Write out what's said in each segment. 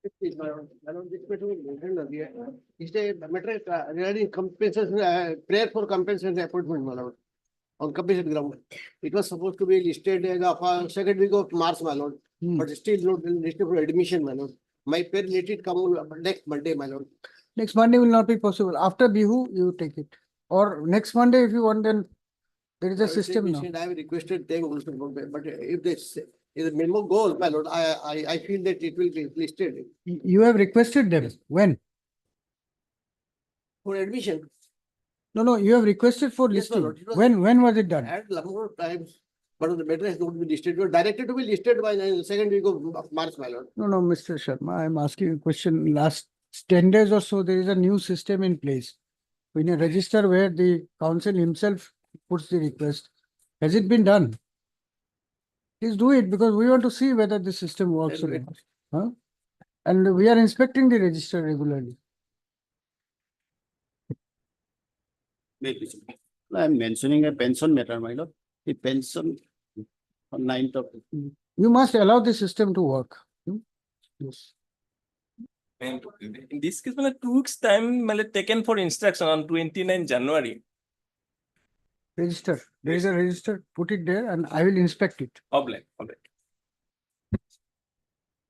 This matter was mentioned earlier. Is a matter regarding compensation, prayer for compensation appointment, my lord, on compensation ground. It was supposed to be listed as of second week of March, my lord, but still not listed for admission, my lord. My prayer let it come on next Monday, my lord. Next Monday will not be possible. After Bihu, you take it. Or next Monday, if you want, then there is a system now. I have requested them also, but if this is a minimum goal, my lord, I feel that it will be listed You have requested them. When? for admission. No, you have requested for Yes, my listing. lord, it was- When was it done? At number of times, but the matter has not been listed. You are directed to be listed by the second week of March, my lord. No, Mr. Sharma, I'm asking you a question. Last 10 days or so, there is a new system in place. In a register where the council himself puts the request. Has it been done? Please do it because we want to see whether the system works or I'll not. Huh? And we are inspecting the register regularly. I'm mentioning a pension matter, my lord. The pension on 9th of. You must allow the system to work. Yes. And in this case, 2 weeks time taken for instruction on 29 January. Register. There is a register. Put it there and I will inspect it. Obliged.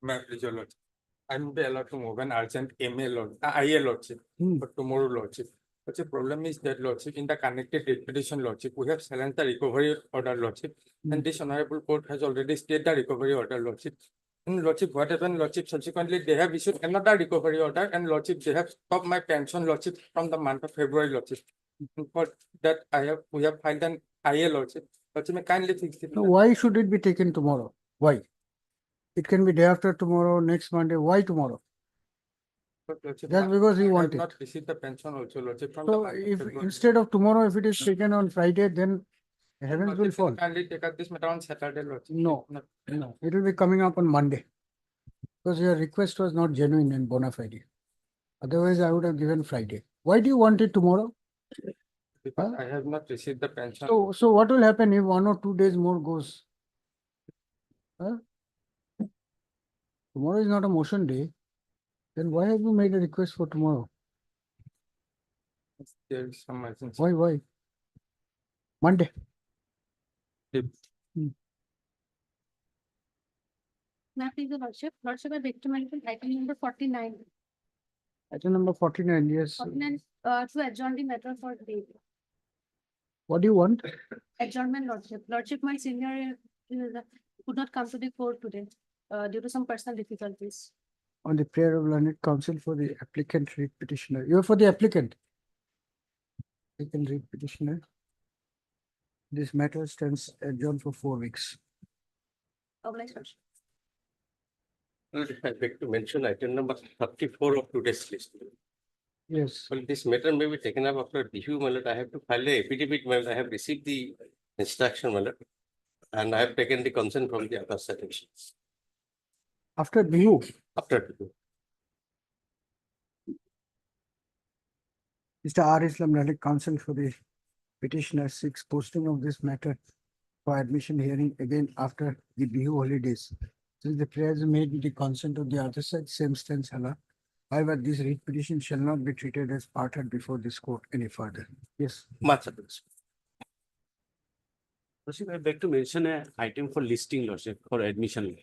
Ma'am, please, your lordship. I'm allowed to move an urgent MA IA lordship for tomorrow lordship. But the problem is that lordship in the connected petition lordship, we have challenged the recovery order lordship, and this honorable court has already stayed the recovery order lordship. And lordship, what happened lordship? Subsequently, they have issued another recovery order, and lordship, they have stopped my pension lordship from the month of February lordship. For that, we have filed an IA lordship. Lordship, may kindly fix it. So why should it be taken tomorrow? Why? It can be day after tomorrow, next Monday. Why tomorrow? Just because you want I have it. not received the pension also, lordship. From So the if instead of tomorrow, if it is taken on Friday, then heavens will fall. Kindly take up this matter on Saturday, lordship. No, it will be coming up on Monday. Because your request was not genuine and bona fide. Otherwise, I would have given Friday. Why do you want it tomorrow? Because I have not received the pension. So what will happen if 1 or 2 days more goes? Huh? Tomorrow is not a motion day. Then why have you made a request for tomorrow? There is some emergency. Why? Monday. Ma'am, please, lordship, I beg to mention item number 49. Item number 49, yes. 49, to adjourn the matter for today. What do you want? Adjournment, lordship. Lordship, my senior could not come to the court today due to some personal difficulties. On the prayer of learned counsel for the applicant read petitioner. You are for the applicant. You can read petitioner. This matter stands adjourned for 4 weeks. Obliged, lordship. I beg to mention item number 34 of today's list. Yes. Well, this matter may be taken up after Bihu, my lord. I have to file a affidavit, my lord. I have received the instruction, my lord, and I have taken the consent from the other sections. After Bihu. After Bihu. Mr. R. Islam learned counsel for the petitioner seeks posting of this matter for admission hearing again after the Bihu holidays. Since the prayers made with the consent of the other side, same stands halal. However, this writ petition shall not be treated as part heard before this court any further. Yes. Much appreciated. Lordship, I beg to mention an item for listing, lordship, for admission.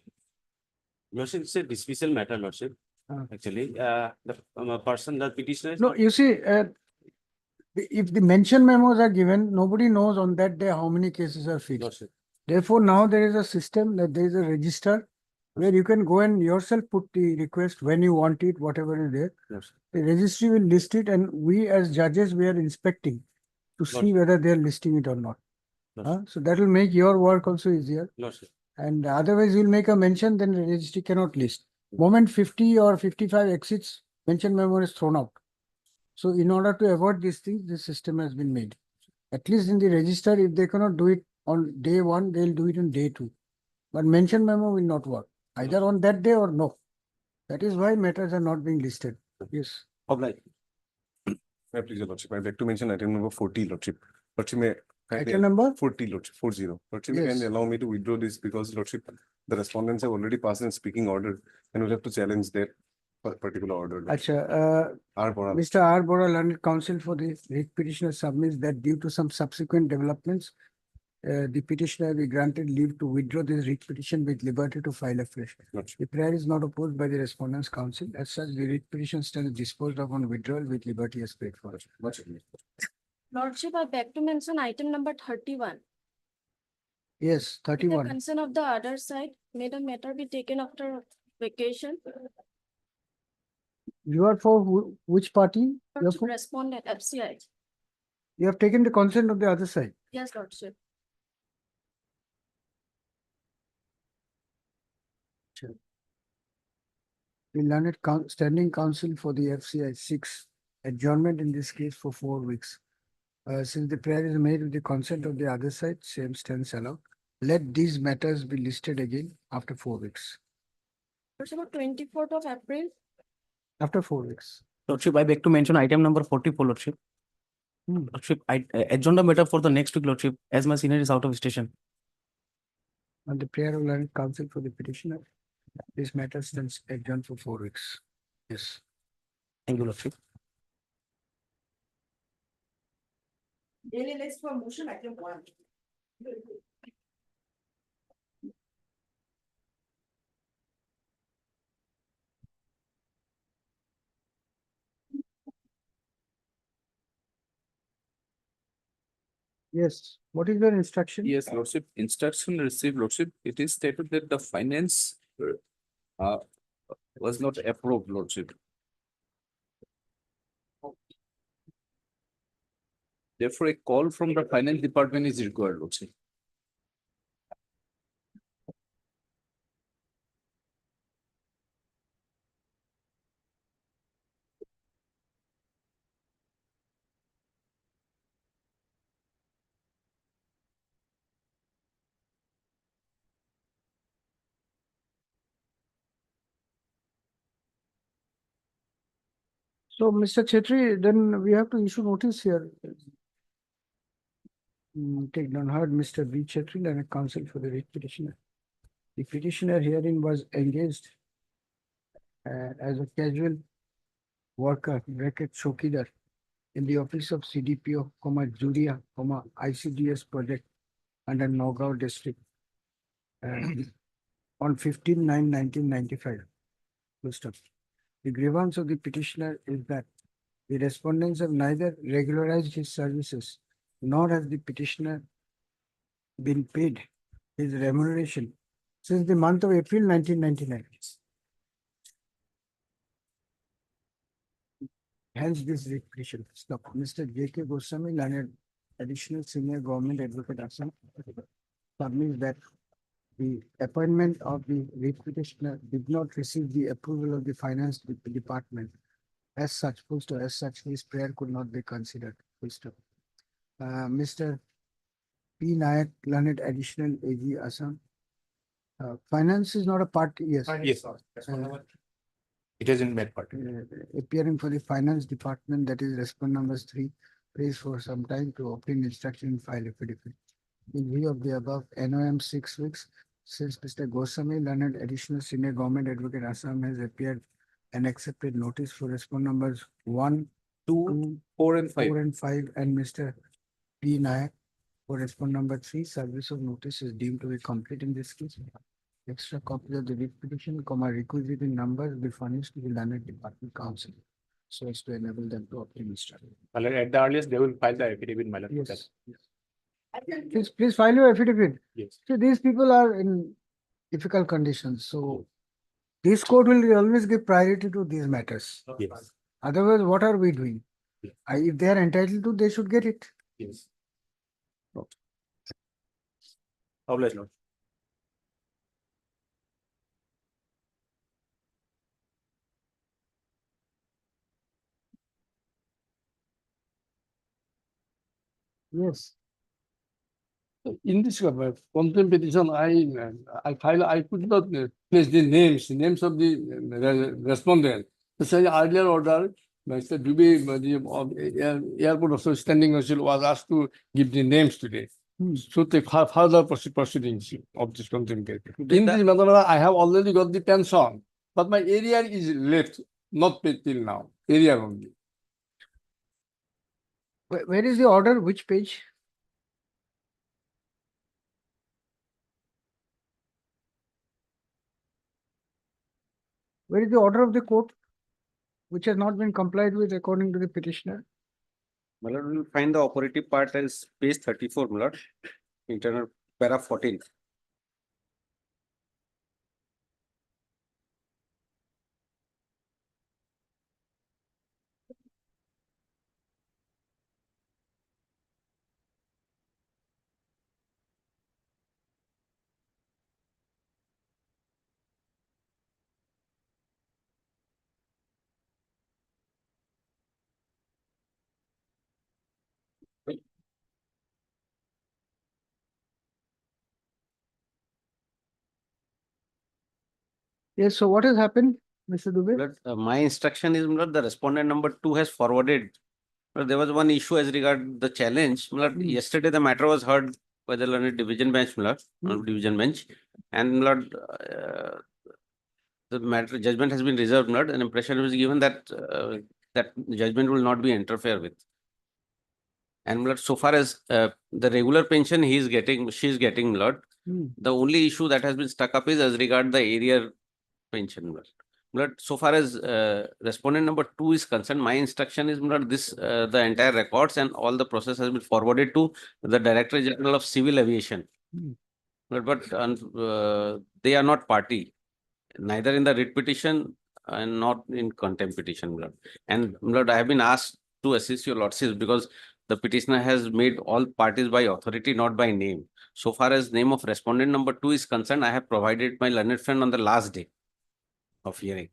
Lordship, it's a dismissal matter, lordship. Actually, the person, the petitioner. No, you see, if the mention memos are given, nobody knows on that day how many cases are fixed. Lordship. Therefore, now there is a system that there is a register where you can go and yourself put the request when you want it, whatever is there. Lordship. The registry will list it and we as judges, we are inspecting to see whether they are listing it or not. So that will make your work also easier. Lordship. And otherwise you'll make a mention, then the registry cannot list. Moment 50 or 55 exits, mention memo is thrown out. So in order to avoid these things, this system has been made. At least in the register, if they cannot do it on day 1, they'll do it on day 2. But mention memo will not work, either on that day or no. That is why matters are not being listed. Yes. Obliged. May I please, your lordship, I beg to mention item number 40, lordship. Lordship, may Item number? 40, lordship, 40. Lordship, Yes. can you allow me to withdraw this because lordship, the respondents have already passed in speaking order and we'll have to challenge that. particular order. Acha, R. Bora. Mr. R. Bora, learned counsel for the writ petitioner submits that due to some subsequent developments, the petitioner be granted leave to withdraw this writ petition with liberty to file afresh. Lordship. The prayer is not opposed by the respondent's counsel. As such, the writ petition stands disposed of on withdrawal with liberty as paid for. Lordship, I beg to mention item number 31. Yes, With the 31. consent of the other side, may the matter be taken after vacation. You are for which party? You are Lordship, for? respondent, FCI. You have taken the consent of the other side. Yes, Lordship. The learned standing counsel for the FCI 6 adjournment in this case for 4 weeks. Since the prayer is made with the consent of the other side, same stands allowed. Let these matters be listed again after 4 weeks. Lordship, on 24th of April, After 4 weeks. Lordship, I beg to mention item number 44, Lordship. Lordship, I adjourn the matter for the next week, Lordship, as my senior is out of station. On the prayer of learned counsel for the petitioner, this matter stands adjourned for 4 weeks. Yes. Thank you, Lordship. Daily list for motion item 1. Yes. What is your instruction? Yes, Lordship, instruction received, Lordship, it is stated that the finance was not approved, Lordship. Therefore, a call from the finance department is required, Lordship. So, Mr. Chetri, then we have to issue notice here. Take down heard Mr. B. Chetri and a counsel for the writ petitioner. The petitioner herein was engaged as a casual worker, bracket Shokidar, in the office of CDPO, Juria, ICDS project under Nagaon district on 15/9/1995. Full stop. The grievance of the petitioner is that the respondents have neither regularized his services nor has the petitioner been paid his remuneration since the month of April 1999. Hence this writ petition. Stop. Mr. J.K. Goswami, learned additional senior government advocate Assam, submits that the appointment of the writ petitioner did not receive the approval of the finance department. As such, his prayer could not be considered. Full stop. Mr. P. Nayak, learned additional AG Assam. Finance is not a part, yes. Yes, sir. It hasn't met part. Appearing for the finance department, that is respond numbers 3, prays for some time to obtain instruction and file affidavit. In view of the above, NOM 6 weeks, since Mr. Goswami, learned additional senior government advocate Assam has appeared and accepted notice for respond numbers 1, 2, 4 and 5. 4 and 5, and Mr. P. Nayak for respond number 3, service of notice is deemed to be complete in this case. Extra copies of the writ petition, requisite in numbers be furnished to the learned department council so as to enable them to obtain instruction. At the earliest, they will file the affidavit, my lord. Yes. Please file your affidavit. Yes. So these people are in difficult conditions, so this court will always give priority to these matters. Yes. Otherwise, what are we doing? Yes. If they are entitled to, they should get it. Yes. Obliged, Lord. Yes. In this contempt petition, I could not place the names of the respondent. So earlier order, Mr. Dubey, the airport official standing official was asked to give the names today. So take further proceedings of this contempt. In this matter, I have already got the pension, but my area is left. not paid till now, area only. Where is the order? Which page? Where is the order of the court which has not been complied with according to the petitioner? My lord, we will find the operative part as page 34, my lord, internal para 14. Yes, so what has happened, Mr. Dubey? But my instruction is, my lord, the respondent number 2 has forwarded. But there was one issue as regard the challenge. My lord, yesterday the matter was heard by the learned division bench, my lord, division bench, and my lord, the matter judgment has been reserved, my lord. An impression was given that that judgment will not be interfered with. And my lord, so far as the regular pension he is getting, she is getting, my lord. The only issue that has been stuck up is as regard the area pension, my lord. But so far as respondent number 2 is concerned, my instruction is not this, the entire records and all the process has been forwarded to the Director General of Civil Aviation. But they are not party, neither in the writ petition and not in contempt petition, my lord. And my lord, I have been asked to assist your lordship because the petitioner has made all parties by authority, not by name. So far as name of respondent number 2 is concerned, I have provided my learned friend on the last day of hearing.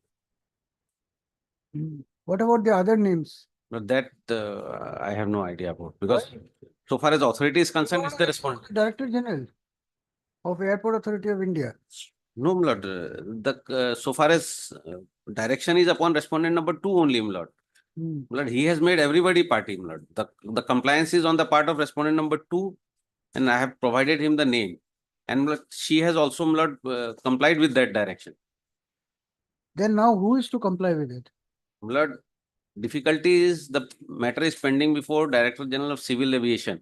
What about the other names? But that I have no idea about, because so far as authority is concerned, it's the respondent. Director General of Airport Authority of India. No, my lord, the so far as direction is upon respondent number 2 only, my lord. My lord, he has made everybody party, my lord. The compliance is on the part of respondent number 2, and I have provided him the name. And my lord, she has also, my lord, complied with that direction. Then now who is to comply with it? My lord, difficulty is the matter is pending before Director General of Civil Aviation,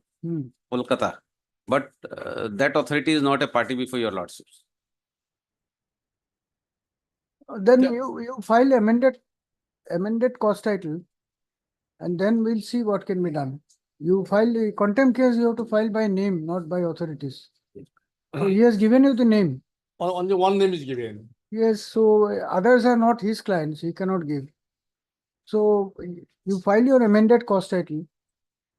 Kolkata. But that authority is not a party before your lordships. Then you file amended cost title, and then we'll see what can be done. You file the contempt case, you have to file by name, not by authorities. So he has given you the name. Only one name is given. Yes, so others are not his clients, he cannot give. So you file your amended cost title,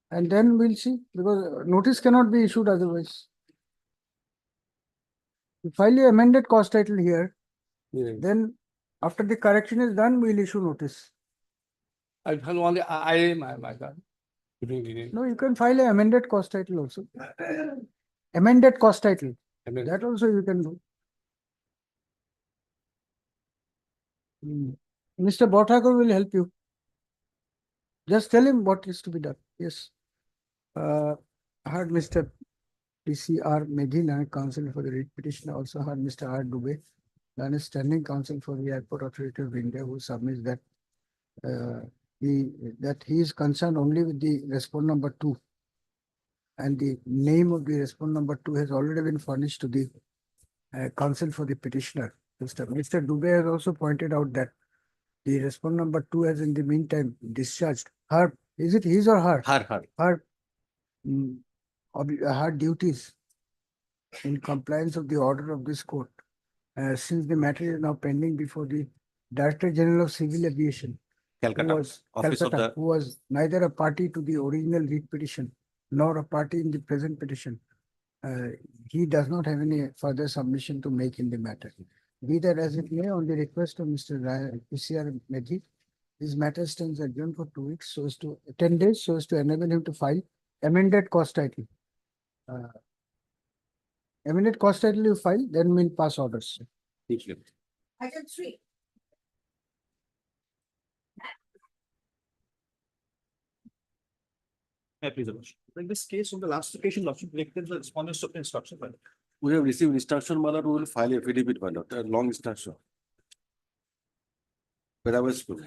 and then we'll see, because notice cannot be issued otherwise. You file your amended cost title here, then after the correction is done, we'll issue notice. I file only I my God. No, you can file an amended cost title also. Amended cost title, Amen. that also you can do. Mr. Bhattakur will help you. Just tell him what is to be done. Yes. I heard Mr. PCR Medina, counsel for the writ petition, also heard Mr. R. Dubey, and standing counsel for the Airport Authority of India, who submits that he is concerned only with the respondent number 2, and the name of the respondent number 2 has already been furnished to the counsel for the petitioner. Mr. Dubey has also pointed out that the respondent number 2 has in the meantime discharged her, is it his or her? Her duties in compliance of the order of this court, since the matter is now pending before the Director General of Civil Aviation, who was neither a party to the original writ petition nor a party in the present petition. He does not have any further submission to make in the matter. Be that as it may, on the request of Mr. PCR Medhi, his matter stands adjourned for 2 weeks, so as to 10 days, so as to enable him to file amended cost title. Amended cost title you file, then we'll pass orders. Item 3. Please, in this case, on the last occasion, lordship directed the respondents to instruction. We have received instruction, my lord, we will file affidavit, my lord, a long instruction. Wherever school.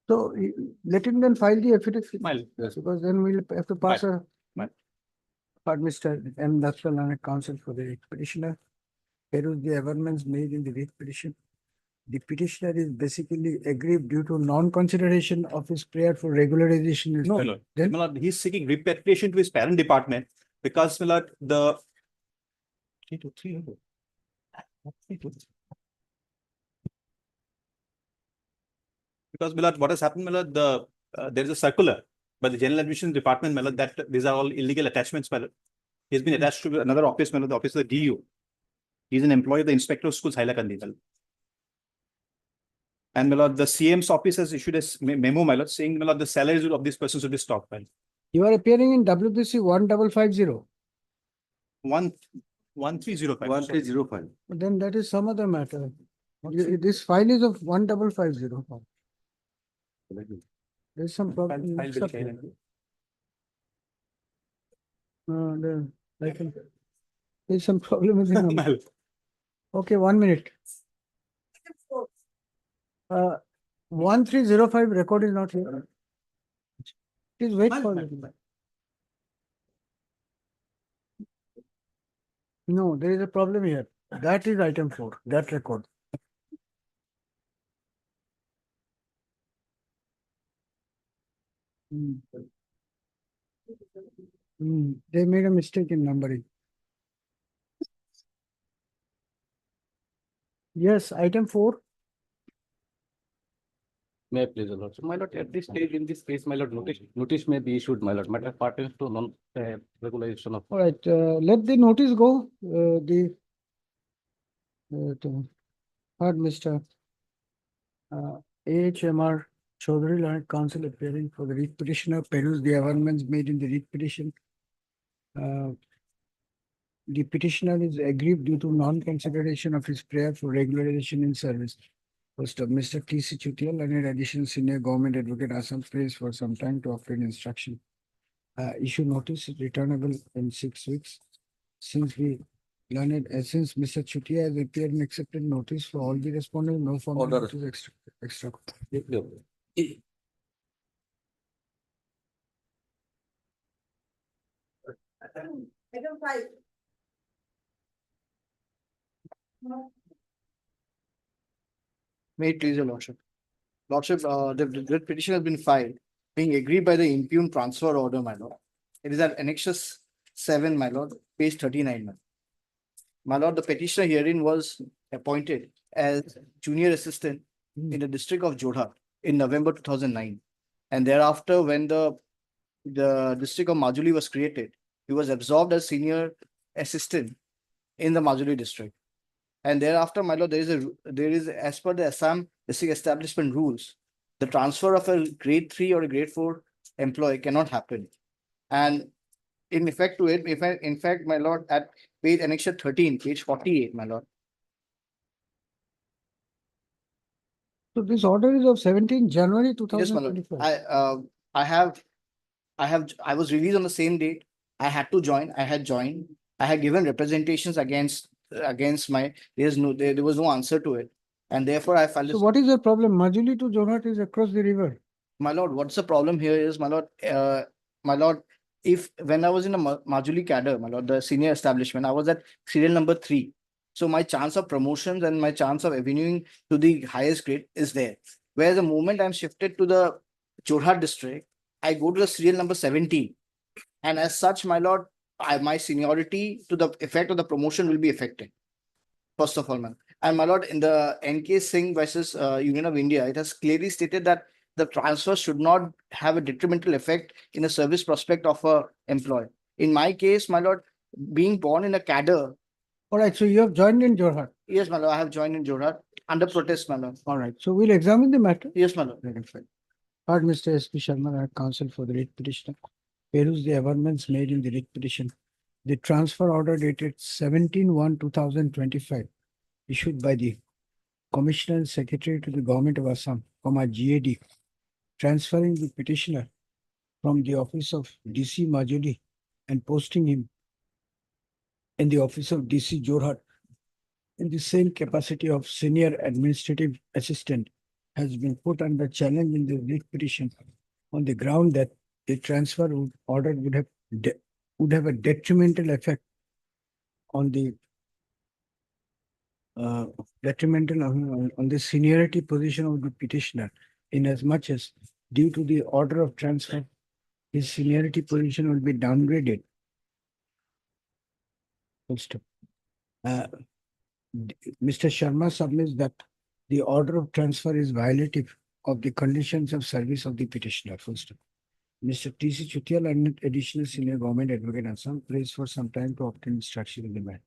So let him then file the affidavit. File. Yes. Because then we'll have to pass a. File. But Mr. M. Lakshman and counsel for the petitioner. Here is the averments made in the writ petition. The petitioner is basically aggrieved due to non-consideration of his prayer for regularization. No, Then- Lord. My lord, he's seeking repatriation to his parent department because, my lord, the. 323. Because, my lord, what has happened, my lord, there is a circular by the General Admission Department, my lord, that these are all illegal attachments, my lord. He's been attached to another office, my lord, the office of the DU. He's an employee of the Inspector of Schools, Hailakandi, my lord. And, my lord, the CM's office has issued a memo, my lord, saying, my lord, the salaries of these persons will be stopped, my lord. You are appearing in WBC 1550. 1305. 1305. Then that is some other matter. This file is of 1550. There's some problem. File mix will up here. change. I think there's some problem with the number. My lord. Okay, 1 minute. 1305 record is not here. Please wait for it. No, there is a problem here. That is item 4, that record. They made a mistake in numbering. Yes, item 4. May I please, your lordship? My lord, at this stage in this case, my lord, notice may be issued, my lord, matter pertains to non-regularization of. All right, let the notice go. Heard Mr. AHMR Chaudhary Learned Counsel appearing for the writ petitioner, peruse the averments made in the writ petition. The petitioner is aggrieved due to non-consideration of his prayer for regularization in service. First of Mr. T.C. Chutia, learned additional senior government advocate, Assam prays for some time to obtain instruction. Issue notice returnable in 6 weeks. Since we learned, since Mr. Chutia has appeared and accepted notice for all the respondents, no formal Order. notice extra. Item 5. May it please your lordship. Lordship, the writ petition has been filed, being agreed by the impugned transfer order, my lord. It is at Annexus 7, my lord, page 39. My lord, the petitioner herein was appointed as junior assistant in the district of Jorhat in November 2009. And thereafter, when the district of Majuli was created, he was absorbed as senior assistant in the Majuli district. And thereafter, my lord, there is as per the Assam district establishment rules, the transfer of a grade 3 or a grade 4 employee cannot happen. And in effect to it, in fact, my lord, at page annexure 13, page 48, my lord. So this order is of 17 January Yes, my lord. 2025. I was released on the same date. I had to join. I had joined. I had given representations against my. There was no answer to it, and therefore I filed. So what is the problem? Majuli to Jorhat is across the river. My lord, what's the problem here is, my lord, if when I was in a Majuli cadre, my lord, the senior establishment, I was at serial number 3. So my chance of promotions and my chance of avenuing to the highest grade is there. Whereas the moment I'm shifted to the Jorhat district, I go to the serial number 17. And as such, my lord, my seniority to the effect of the promotion will be affected. First of all, man. And my lord, in the NK Singh versus Union of India, it has clearly stated that the transfer should not have a detrimental effect in the service prospect of a employee. In my case, my lord, being born in a cadre. All right, so you have joined in Jorhat. Yes, my lord, I have joined in Jorhat under protest, my lord. All right, so we'll examine the matter. Yes, my lord. Heard Mr. S.P. Sharma, counsel for the writ petitioner. Peruse the averments made in the writ petition. The transfer order dated 17/1/2025, issued by the Commissioner and Secretary to the Government of Assam, GAD, transferring the petitioner from the office of DC Majuli and posting him in the office of DC Jorhat in the same capacity of senior administrative assistant has been put under challenge in the writ petition on the ground that the order would have a detrimental effect on the on the seniority position of the petitioner, in as much as due to the order of transfer, his seniority position will be downgraded. Full stop. Mr. Sharma submits that the order of transfer is violative of the conditions of service of the petitioner. Full stop. Mr. T.C. Chutial and additional senior government advocate Assam prays for some time to obtain instruction in the matter.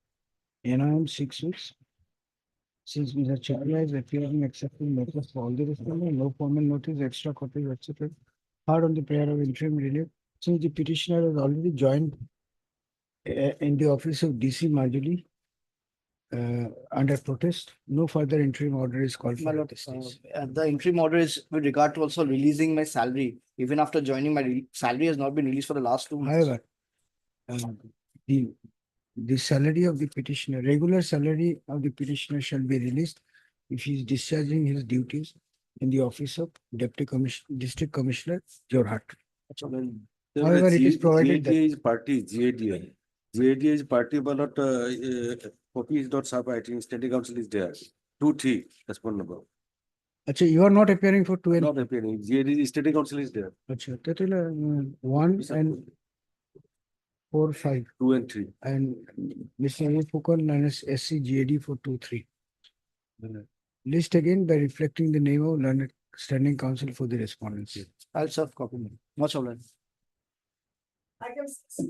NIM 6 weeks. Since Mr. Charla is appearing accepting notice for all the respondents, no formal notice, extra copies, etc. Hard on the prayer of interim relief. Since the petitioner has already joined in the office of DC Majuli under protest, no further interim order is called for. The interim order is with regard to also releasing my salary. Even after joining, my salary has not been released for the last 2 months. However, the salary of the petitioner, regular salary of the petitioner shall be released if he is discharging his duties in the office of District Commissioner Jorhat. However, it is provided that is party, GADI is party, but not, copy is not sub, I think Standing Council is there. 2, 3, that's one number. Actually, you are not appearing for 2 and Not appearing, GAD Standing Council is there. Achha, that will 1 and 4, 5. 2 and 3. And Mr. A. Fukal minus SC GAD for 2, 3. List again by reflecting the name of learned standing council for the respondents. I'll serve copy. Much obliged. Item 6.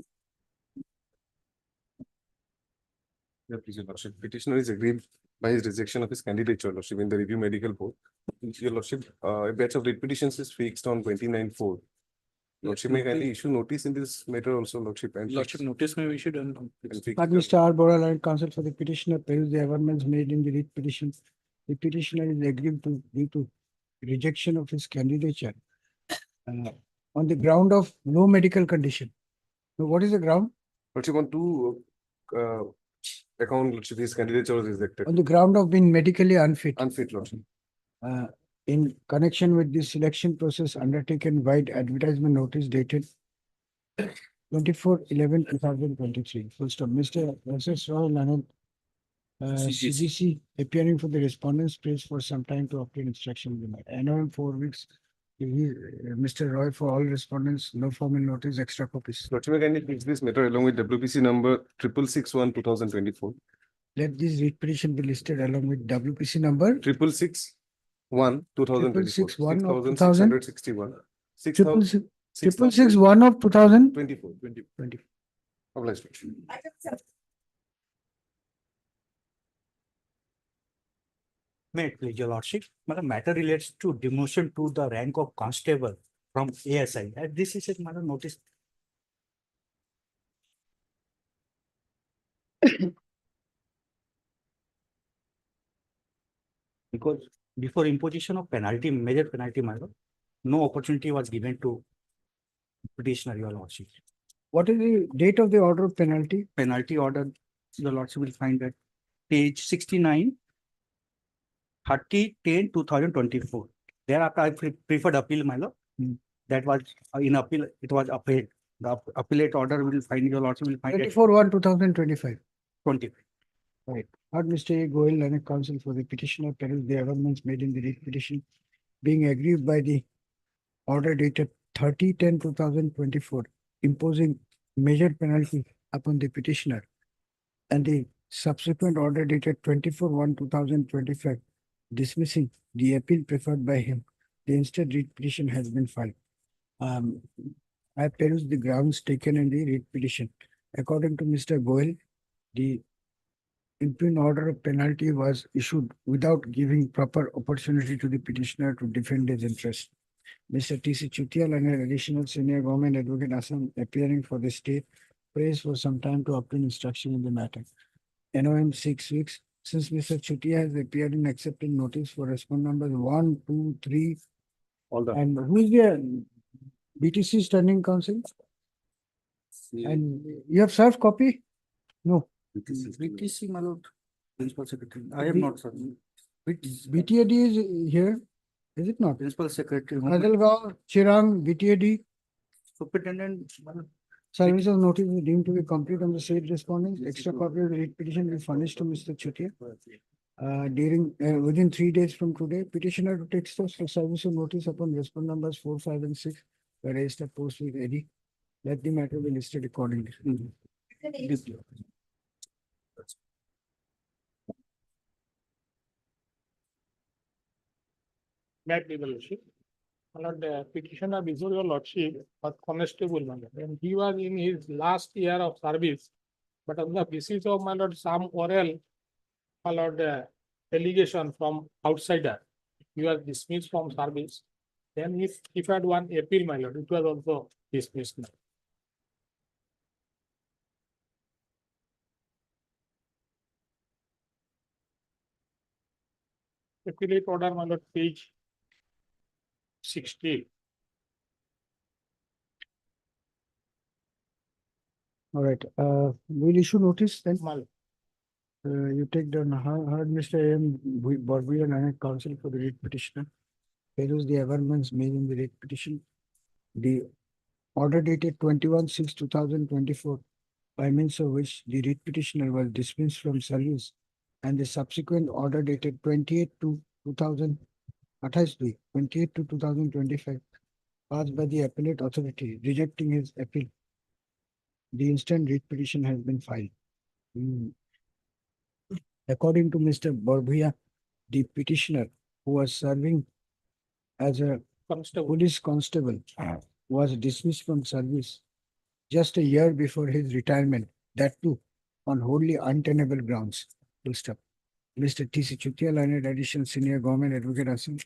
Yeah, please, Your Lordship. Petitioner is aggrieved by his rejection of his candidature, Your Lordship, in the review medical board. Your Lordship, a batch of writ petitions is fixed on 29/4. Lordship may kindly issue notice in this matter also, Lordship. And Lordship notice may be issued and fix But the- Mr. R. Bora, learned counsel for the petitioner, pays the amendments made in the writ petition. The petitioner is aggrieved to due to rejection of his candidature on the ground of no medical condition. So what is the ground? Lordship, on 2 account, Lordship, his candidature was rejected. On the ground of being medically unfit. Unfit, Lordship. In connection with the selection process undertaken by advertisement notice dated 24/11/2023. Full stop. Mr. S.S. Roy Leonard, CGC appearing for the respondents prays for some time to obtain instruction. NOM 4 weeks. Mr. Roy for all respondents, no formal notice, extra copies. Lordship, may kindly fix this matter along with WPC number 66661/2024. Let this writ petition be listed along with WPC number 66661/2024. 66661 of 6,661. 66661 of 2000. 24. Obliged, Lordship. Item 7. May it please your lordship, the matter relates to demotion to the rank of constable from ASI. And this is a matter notice. Because before imposition of penalty, major penalty matter, no opportunity was given to petitioner, your lordship. What is the date of the order of penalty? Penalty order, the lordship will find that page 69, 30/10/2024. Thereafter, I preferred appeal, my lord. That was in appeal, it was upheld. The appellate order will find, your lordship will find it 24/1/2025. 20. Right. Heard Mr. A. Goel, learned counsel for the petitioner, perils the amendments made in the writ petition being aggrieved by the order dated 30/10/2024, imposing major penalty upon the petitioner, and the subsequent order dated 24/1/2025, dismissing the appeal preferred by him. The instead writ petition has been filed. I peruse the grounds taken in the writ petition. According to Mr. Goel, the impugned order of penalty was issued without giving proper opportunity to the petitioner to defend his interest. Mr. T.C. Chutial and an additional senior government advocate Assam appearing for the state prays for some time to obtain instruction in the matter. NOM 6 weeks. Since Mr. Chutia has appeared in accepting notice for respondent numbers 1, 2, 3, all the. And who is the BTC standing counsel? And you have served copy? No. BTC, my lord, principal secretary. I have B- not, sir. BTAD is here, is it not? Principal secretary. Hazelgaon, Chirang, BTAD, Superintendent. service of notice is deemed to be complete on the said respondents. Extra copy of the writ petition will be furnished to Mr. Chutia. Within 3 days from today, petitioner to take steps for service of notice upon respondent numbers 4, 5, and 6. The register post with AD. Let the matter be listed accordingly. Back to the lordship. My lord, the petitioner before your lordship was constable, my lord, and he was in his last year of service. But on the basis of, my lord, some oral, my lord, allegation from outsider, he was dismissed from service. Then he had one appeal, my lord, it was also dismissed. Appellate order, my lord, page 60. All right, we'll issue notice then. My lord. You take the heard Mr. M. Barbier and counsel for the writ petitioner. Here is the amendments made in the writ petition. The order dated 21/6/2024, by means of which the writ petitioner was dismissed from service, and the subsequent order dated 28/2/2025, passed by the appellate authority rejecting his appeal. The instant writ petition has been filed. According to Mr. Borbia, the petitioner, who was serving as a police constable, was dismissed from service just a year before his retirement, that too on wholly untenable grounds. Full stop. Mr. T.C. Chutia, learned additional senior government advocate,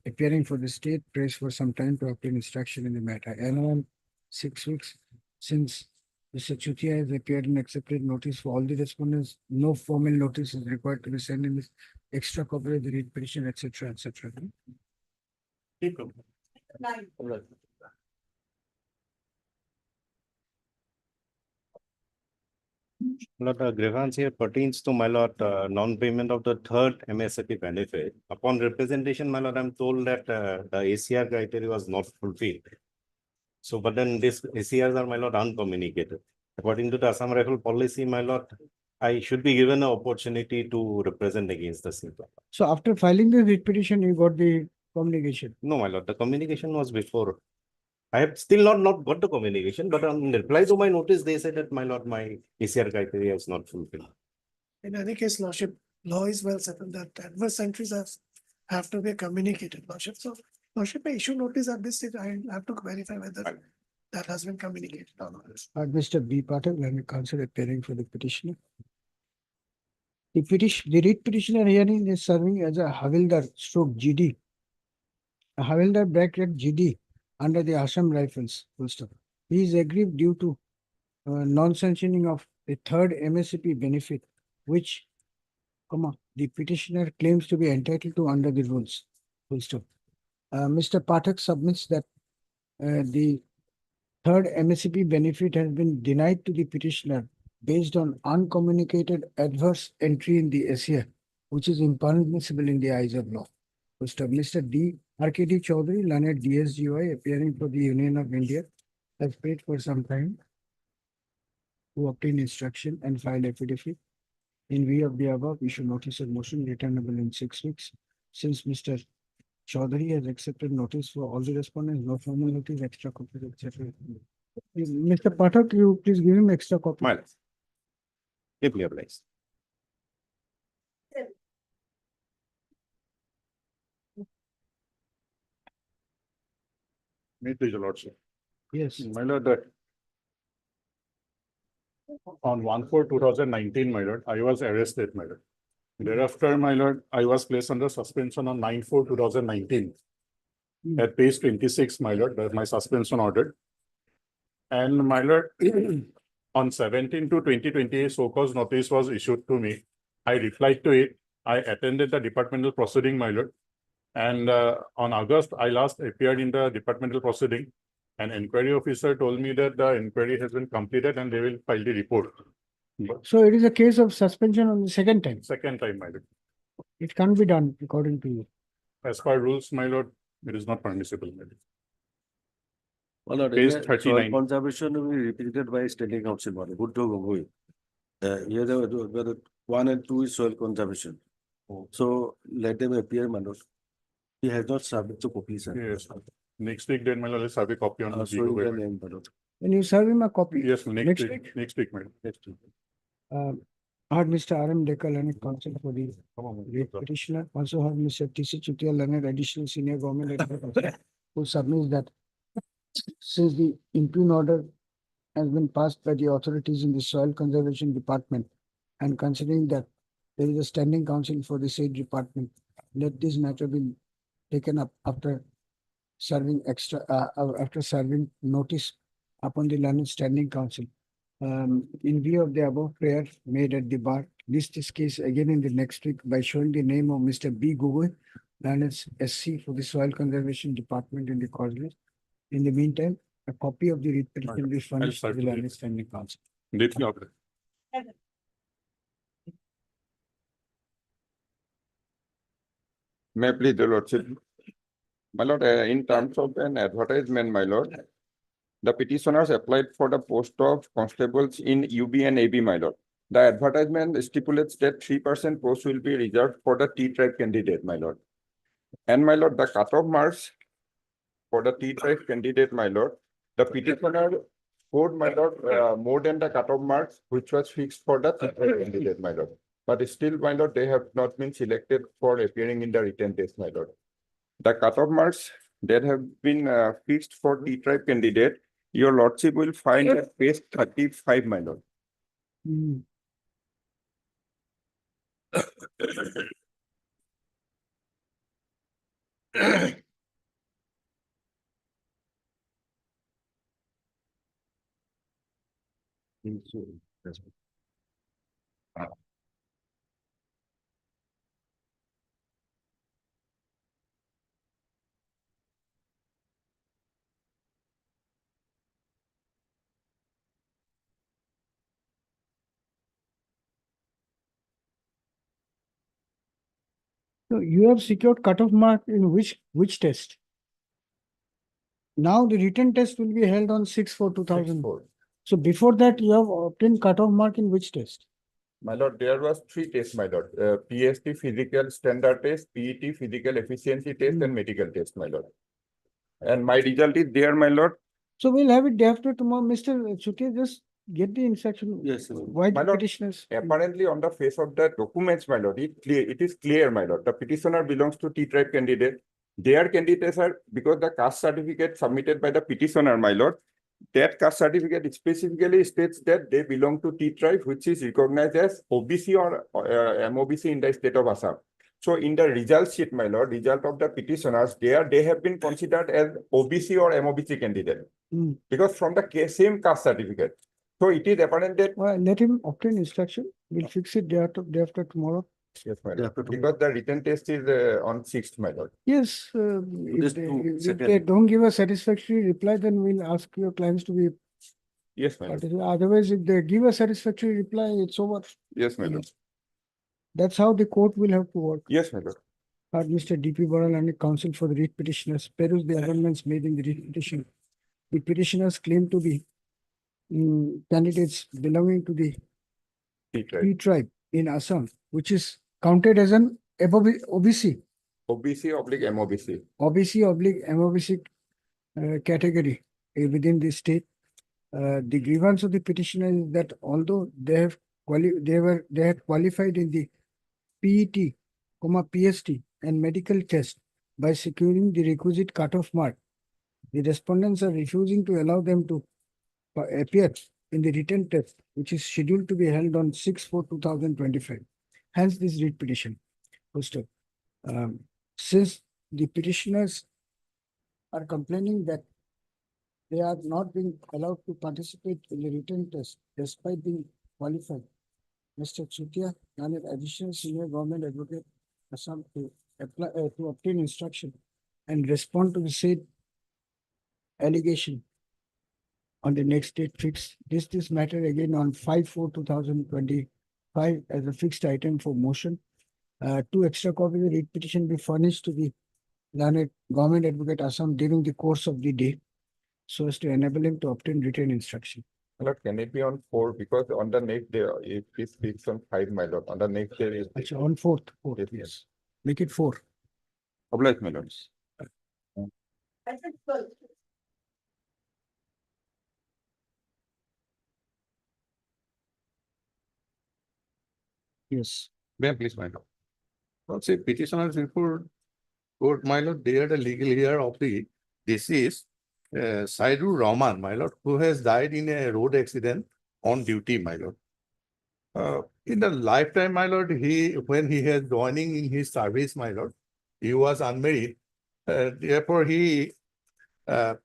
appearing for the state, prays for some time to obtain instruction in the matter. And 6 weeks since Mr. Chutia has appeared and accepted notice for all the respondents. No formal notice is required to be sent in this extra copy of the writ petition, etc., etc. Lord, grievance here pertains to, my lord, non-payment of the third MSAP benefit. Upon representation, my lord, I'm told that the ACR criteria was not fulfilled. So, but then these ACRs are, my lord, uncommunicated. According to the Assam Rifle policy, my lord, I should be given an opportunity to represent against the same. So after filing the writ petition, you got the communication? No, my lord, the communication was before. I have still not got the communication, but on reply to my notice, they said that, my lord, my ACR criteria is not fulfilled. In any case, lordship, law is well settled that adverse entries have to be communicated, lordship. So lordship may issue notice at this stage. I have to verify whether that has been communicated or not. Mr. B. Patel, when the counsel appearing for the petitioner. The writ petitioner hearing is serving as a Havildar stroke GD. A Havildar bracket GD under the Assam Rifles. Full stop. He is aggrieved due to non-sanctioning of the third MSCP benefit, which, the petitioner claims to be entitled to under the rules. Full stop. Mr. Pathak submits that the third MSCP benefit has been denied to the petitioner based on uncommunicated adverse entry in the ACR, which is impermissible in the eyes of law. First up, Mr. D. RKD Chaudhary, learned DSGY, appearing for the Union of India, has paid for some time to obtain instruction and file affidavit. In view of the above, we should notice a motion returnable in 6 weeks. Since Mr. Chaudhary has accepted notice for all the respondents, no formal notice, extra copies, etc. Mr. Pathak, you please give him extra copy. My lord. Deeply obliged. Me to your lordship. Yes. My lord, on 1/4/2019, my lord, I was arrested, my lord. Thereafter, my lord, I was placed under suspension on 9/4/2019. At page 26, my lord, my suspension ordered. And my lord, on 17/2/2020, so-called notice was issued to me. I replied to it. I attended the departmental proceeding, my lord. And on August, I last appeared in the departmental proceeding. An inquiry officer told me that the inquiry has been completed and they will file the report. But So it is a case of suspension on the second time. second time, my lord. It can't be done according to you. As per rules, my lord, it is not permissible, my lord. Well, Lord, Page soil 39. conservation will be repeated by standing council, Lord. Good to go. Here the 1 and 2 is soil conservation. So let them appear, my lord. He has not submitted to copy, sir. Yes. Next week, then, my lord, let's have a copy on the So you legal can way. name, my lord. When you serve him a copy. Yes, next Next week. week? Next week, my lord. Next week. I heard Mr. R.M. Dekar, learned counsel for the writ petitioner. Also heard Mr. T.C. Chutia, learned additional senior government advocate, who submits that since the impugn order has been passed by the authorities in the soil conservation department, and considering that there is a standing council for the said department, let this matter be taken up after serving after serving notice upon the learned standing council. In view of the above prayer made at the bar, list this case again in the next week by showing the name of Mr. B. Gugoi, learned SC for the soil conservation department in the Causeway. In the meantime, a copy of the writ petition will be furnished to the circulate. learned standing council. Date me out. May I please, the lordship. My lord, in terms of an advertisement, my lord, the petitioners applied for the post of constables in UB and AB, my lord. The advertisement stipulates that 3% post will be reserved for the T tribe candidate, my lord. And my lord, the cutoff marks for the T tribe candidate, my lord, the petitioner scored, my lord, more than the cutoff marks, which was fixed for the T tribe candidate, my lord. But still, my lord, they have not been selected for appearing in the written test, my lord. The cutoff marks that have been fixed for T tribe candidate, your lordship will find at page 35, my lord. So you have secured cutoff mark in which test? Now the written test will be held on 6/4/2000. 6/4. So before that, you have obtained cutoff mark in which test? My lord, there was 3 tests, my lord. PST physical standard test, PET physical efficiency test, and medical test, my lord. And my result is there, my lord. So we'll have it day after tomorrow. Mr. Chutia, just get the instruction. Yes, sir. Why My the lord, petitioners? apparently on the face of the documents, my lord, it is clear, my lord. The petitioner belongs to T tribe candidate. Their candidates are, because the caste certificate submitted by the petitioner, my lord, that caste certificate specifically states that they belong to T tribe, which is recognized as OBC or MOBC in the state of Assam. So in the result sheet, my lord, result of the petitioners, they have been considered as OBC or MOBC candidate because from the same caste certificate. So it is apparent that. Well, let him obtain instruction. We'll fix it day after tomorrow. Yes, my lord. Because the written test is on 6th, my lord. Yes, if they don't give a satisfactory reply, then we'll ask your clients to be. Yes, my lord. Otherwise, if they give a satisfactory reply, it's over. Yes, my lord. That's how the court will have to work. Yes, my lord. Mr. D.P. Boral and counsel for the writ petitioners peruse the amendments made in the writ petition. The petitioners claim to be candidates belonging to the T tribe in Assam, which is counted as an OBC. OBC/MOBC. OBC/MOBC category within the state. The grievance of the petitioner is that although they had qualified in the PET, PST and medical test by securing the requisite cutoff mark, the respondents are refusing to allow them to appear in the written test, which is scheduled to be held on 6/4/2025. Hence, this writ petition. Posted. Since the petitioners are complaining that they are not being allowed to participate in the written test despite being qualified, Mr. Chutia, an additional senior government advocate, Assam, to apply, to obtain instruction and respond to the said allegation on the next date fixed. This matter again on 5/4/2025 as a fixed item for motion. Two extra copies of the writ petition be furnished to the learned government advocate Assam during the course of the day so as to enable him to obtain written instruction. My lord, can it be on 4? Because on the next day, if it speaks on 5, my lord, on the next day is. Actually, on fourth, Yes, yes. Make it 4. Oblige, my lords. I said 12. Yes. May I please, my lord? Well, say petitioners report, court, my lord, they are the legal heir of the deceased, Saidu Rahman, my lord, who has died in a road accident on duty, my lord. In the lifetime, my lord, when he has joining in his service, my lord, he was unmarried. Therefore, he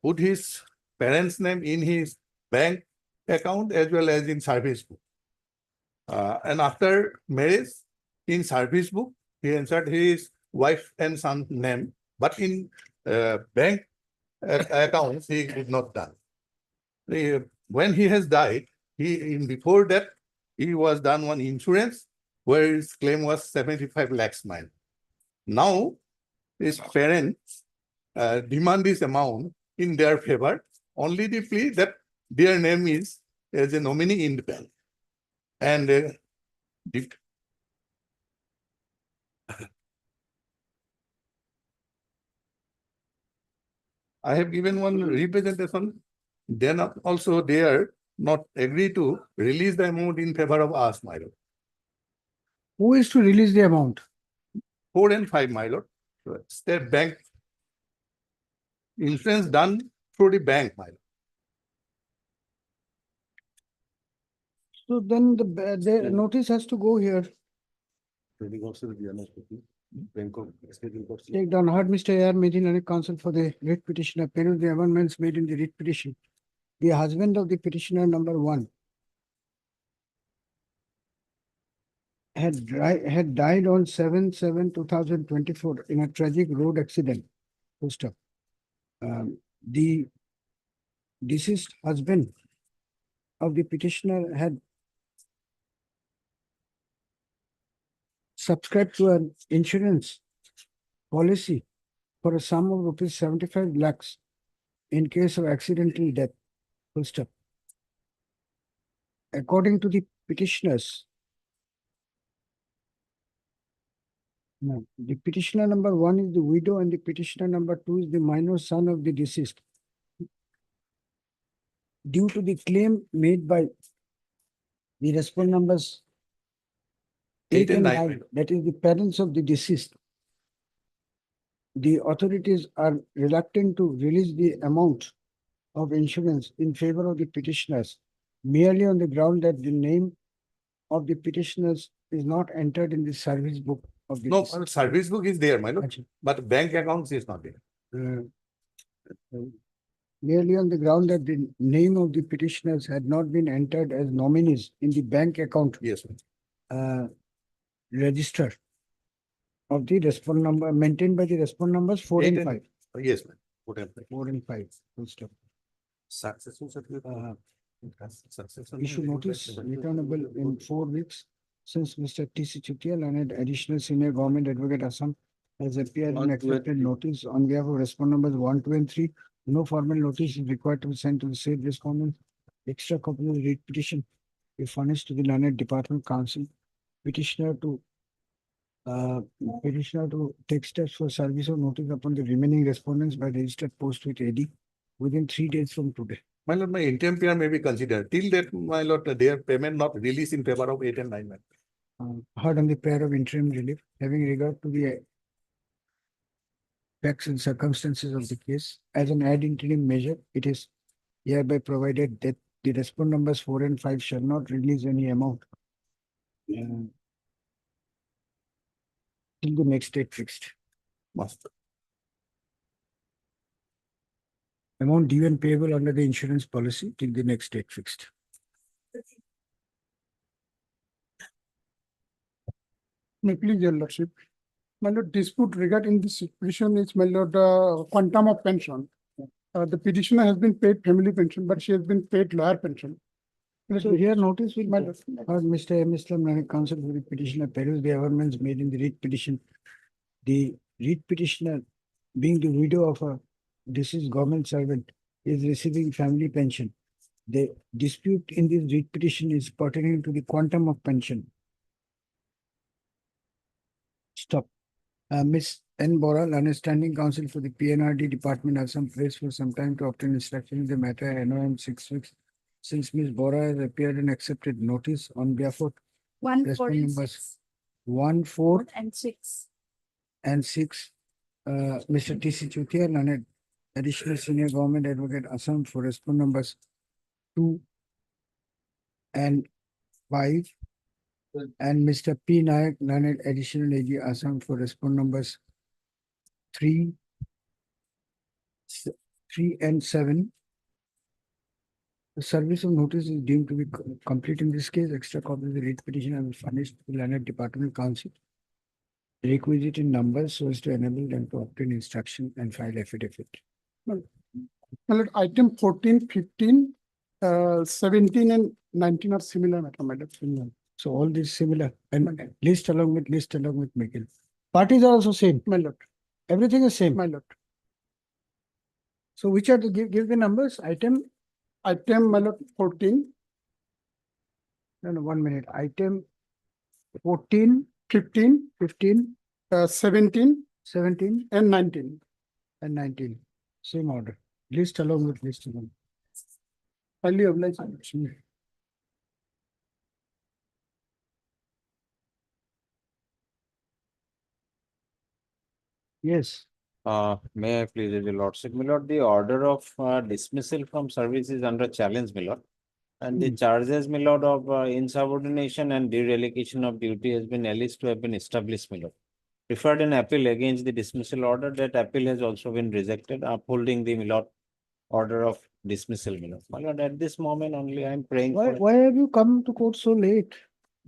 put his parents' name in his bank account as well as in service book. And after marriage, in service book, he entered his wife and son name, but in bank accounts, he did not done. When he has died, before that, he was done one insurance where his claim was 75 lakhs mile. Now, his parents demand this amount in their favor, only the plea that their name is as a nominee in the bank. And I have given one representation. Then also they are not agree to release the amount in favor of us, my lord. Who is to release the amount? 4 and 5, my lord. State bank insurance done through the bank, my lord. So then the notice has to go here. Take down, heard Mr. A.R. Medinani counsel for the writ petitioner, panel the amendments made in the writ petition. The husband of the petitioner number 1 had died on 7/7/2024 in a tragic road accident. Full stop. The deceased husband of the petitioner had subscribed to an insurance policy for a sum of rupees 75 lakhs in case of accidental death. Full stop. According to the petitioners, no, the petitioner number 1 is the widow and the petitioner number 2 is the minor son of the deceased. Due to the claim made by the respondent numbers 8 and 9, that is the parents of the deceased, the authorities are reluctant to release the amount of insurance in favor of the petitioners merely on the ground that the name of the petitioners is not entered in the service book of the No, deceased. service book is there, my lord, Achha. but bank accounts is not there. Merely on the ground that the name of the petitioners had not been entered as nominees in the bank account. Yes, Register of the respondent number maintained by the respondent numbers 4 and 5. Yes, ma'am. 4 and 5. Full stop. Successful certificate. Issue notice returnable in 4 weeks since Mr. T.C. Chutial and additional senior government advocate Assam has appeared and accepted notice on behalf of respondent numbers 1, 2, and 3. No formal notice is required to be sent to the said respondent. Extra copy of the writ petition be furnished to the learned department council. Petitioner to take steps for service of notice upon the remaining respondents by registered post with AD within 3 days from today. My lord, my interim PR may be considered. Till that, my lord, their payment not released in favor of 8 and 9. Heard on the prayer of interim relief, having regard to the facts and circumstances of the case, as an ad interim measure, it is hereby provided that the respondent numbers 4 and 5 shall not release any amount till the next date fixed. Master. Amount due and payable under the insurance policy till the next date fixed. May please, Your Lordship. My lord, dispute regarding this petition is, my lord, quantum of pension. The petitioner has been paid family pension, but she has been paid lawyer pension. So here notice will, My lord. Mr. M. Islam, Learned counsel for the petitioner, peruse the amendments made in the writ petition. The writ petitioner, being the widow of a deceased government servant, is receiving family pension. The dispute in this writ petition is pertaining to the quantum of pension. Stop. Ms. N. Bora, Learned Standing Counsel for the PNRD Department, Assam, prays for some time to obtain instruction in the matter, NOM 6 weeks. Since Ms. Bora has appeared and accepted notice on behalf of 1, 4, respondent and numbers 6. 1, 4, And 6. and 6, Mr. T.C. Chutia, Learned Additional Senior Government Advocate, Assam, for respondent numbers 2 and 5, and Mr. P. Nayak, Learned Additional AG, Assam, for respondent numbers 3, 3 and 7. The service of notice is deemed to be complete in this case. Extra copy of the writ petition will be furnished to the Learned Department Council. Requisite in numbers so as to enable them to obtain instruction and file affidavit. My lord, item 14, 15, 17 and 19 are similar, madam. So all these similar and list along with Mikil. Parties are also same. My lord, Everything is same. my lord. So which are the give the numbers? Item, Item, my lord, 14, no, 1 minute. Item 14, 15, 15, 17 17 and 19. and 19. Same order. List along with list along. Highly obliged. Yes. May I please, your lordship, my lord, the order of dismissal from service is under challenge, my lord. And the charges, my lord, of insubordination and derelocation of duty has been alleged to have been established, my lord. Preferred an appeal against the dismissal order, that appeal has also been rejected, upholding the, my lord, order of dismissal, my lord. My lord, at this moment only I am praying for. Why have you come to court so late?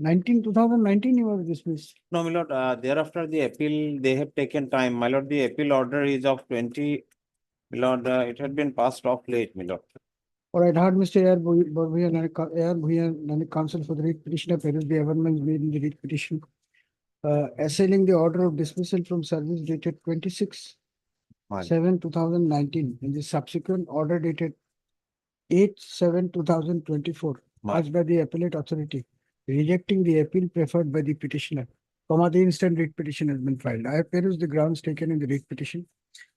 2019 you were dismissed. No, my lord, thereafter the appeal, they have taken time. My lord, the appeal order is of 20, my lord, it had been passed off late, my lord. All right, hard Mr. Air Bhuyan, counsel for the writ petitioner, peruse the amendments made in the writ petition. Assailing the order of dismissal from service dated 26/7/2019 and the subsequent order dated 8/7/2024, passed by the appellate authority, rejecting the appeal preferred by the petitioner. The instant writ petition has been filed. I have perused the grounds taken in the writ petition.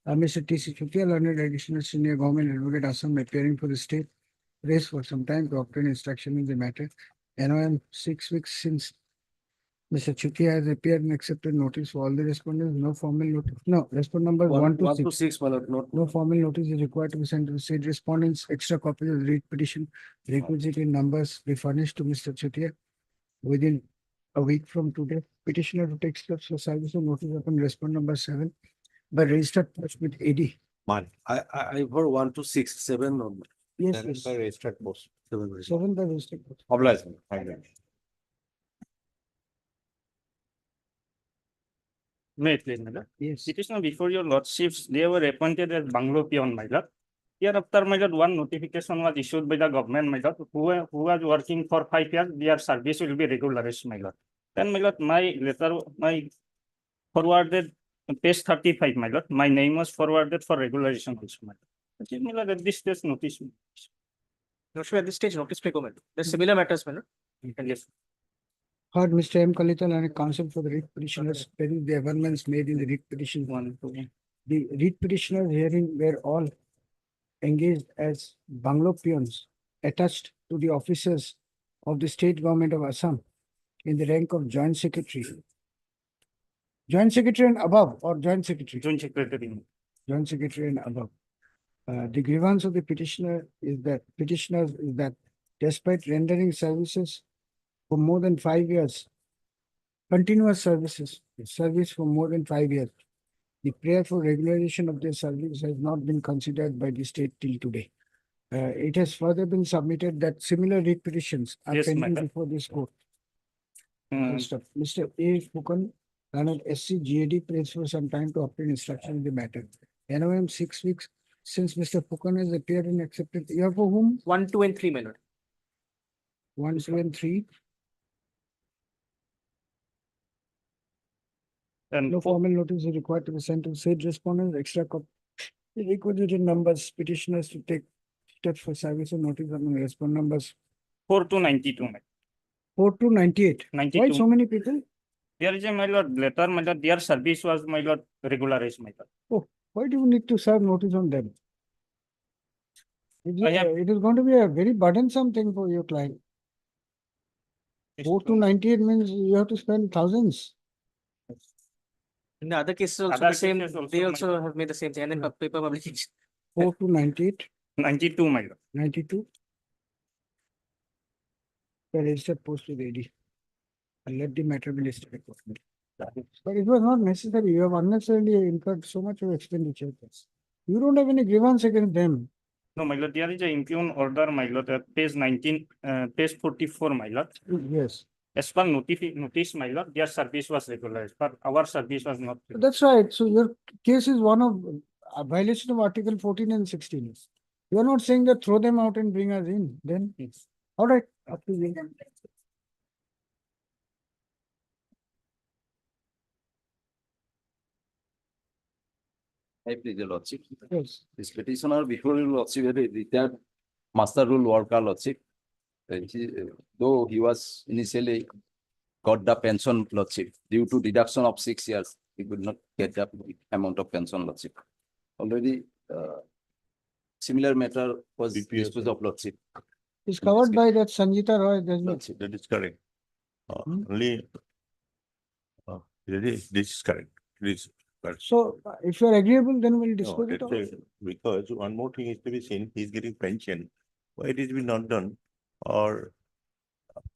Mr. T.C. Chutia, Learned Additional Senior Government Advocate, Assam, appearing for the state, raised for some time to obtain instruction in the matter. NOM 6 weeks since Mr. Chutia has appeared and accepted notice for all the respondents. No formal notice. No, respondent number 1 to 6. No formal notice is required to be sent to the state respondents. Extra copies of the writ petition, requisite in numbers, be furnished to Mr. Chutia within a week from today. Petitioner to take steps for service of notice upon respondent number 7 by registered post with AD. I for 1 to 6, 7 on. Yes, Then yes. by registered post. 7 by registered post. Obliged, thank you. May I please, my lord? Yes. Petitioner before your lordships, they were appointed as bungalow peon, my lord. Hereafter, my lord, one notification was issued by the government, my lord, who was working for 5 years, their service will be regularized, my lord. Then, my lord, my letter, my forwarded page 35, my lord, my name was forwarded for regularization also, my lord. My lord, at this stage, notice. Lordship, at this stage, notice preclement. There's similar matters, my lord. You can listen. Heard Mr. M. Kalital and counsel for the writ petitioners, peruse the amendments made in the writ petition 1. The writ petitioners herein were all engaged as bungalow peons attached to the officers of the state government of Assam in the rank of joint secretary. Joint secretary and above, or joint secretary? Joint secretary. Joint secretary and above. The grievance of the petitioners is that despite rendering services for more than 5 years, continuous service for more than 5 years, the prayer for regularization of their service has not been considered by the state till today. It has further been submitted that similar writ petitions are Yes, pending madam. before this court. First up, Mr. A. Fukan, Learned SC GAD prays for some time to obtain instruction in the matter. NOM 6 weeks since Mr. Pukan has appeared and accepted. You have for whom? 1, 2, and 3, my lord. 1, 2, and 3. And No formal notice is required to be sent to said respondents. Extra copy. The requisited numbers petitioners to take steps for service of notice on the respond numbers 4 to 92, my 4 to 98. 92. Why so many people? There is a, my lord, letter, my lord, their service was, my lord, regularized, my lord. Oh, why do you need to serve notice on them? I have- It is going to be a very burdensome thing for your client. 4 to 98 means you have to spend thousands. In the other cases also Other the same, cases also, they my also have made the same thing and then paper publication. 4 to 98, 92, my lord. 92. The registered post to the AD. And let the matter be listed accordingly. But it was not necessary. You have unnecessarily incurred so much of expenditure. You don't have any grievance against them. No, my lord, there is a impugn order, my lord, at page 19, page 44, my lord. Yes. As per notice, my lord, their service was regularized, but our service was not. That's right. So your case is one of a violation of Article 14 and 16. You are not saying that throw them out and bring us in. Then, all right, up to you. I plead the lordship. Yes. This petitioner before you lordship, a retired master rule worker lordship. And though he was initially got the pension lordship, due to deduction of 6 years, he could not get the amount of pension lordship. Already, similar matter was disposed of lordship. It's covered by that Sanjita Roy judgment. That is correct. Only, this is correct. This. So if you are agreeable, then we'll No, dispose it that's off. because one more thing is to be seen, he's getting pension. Why it is been not done? Or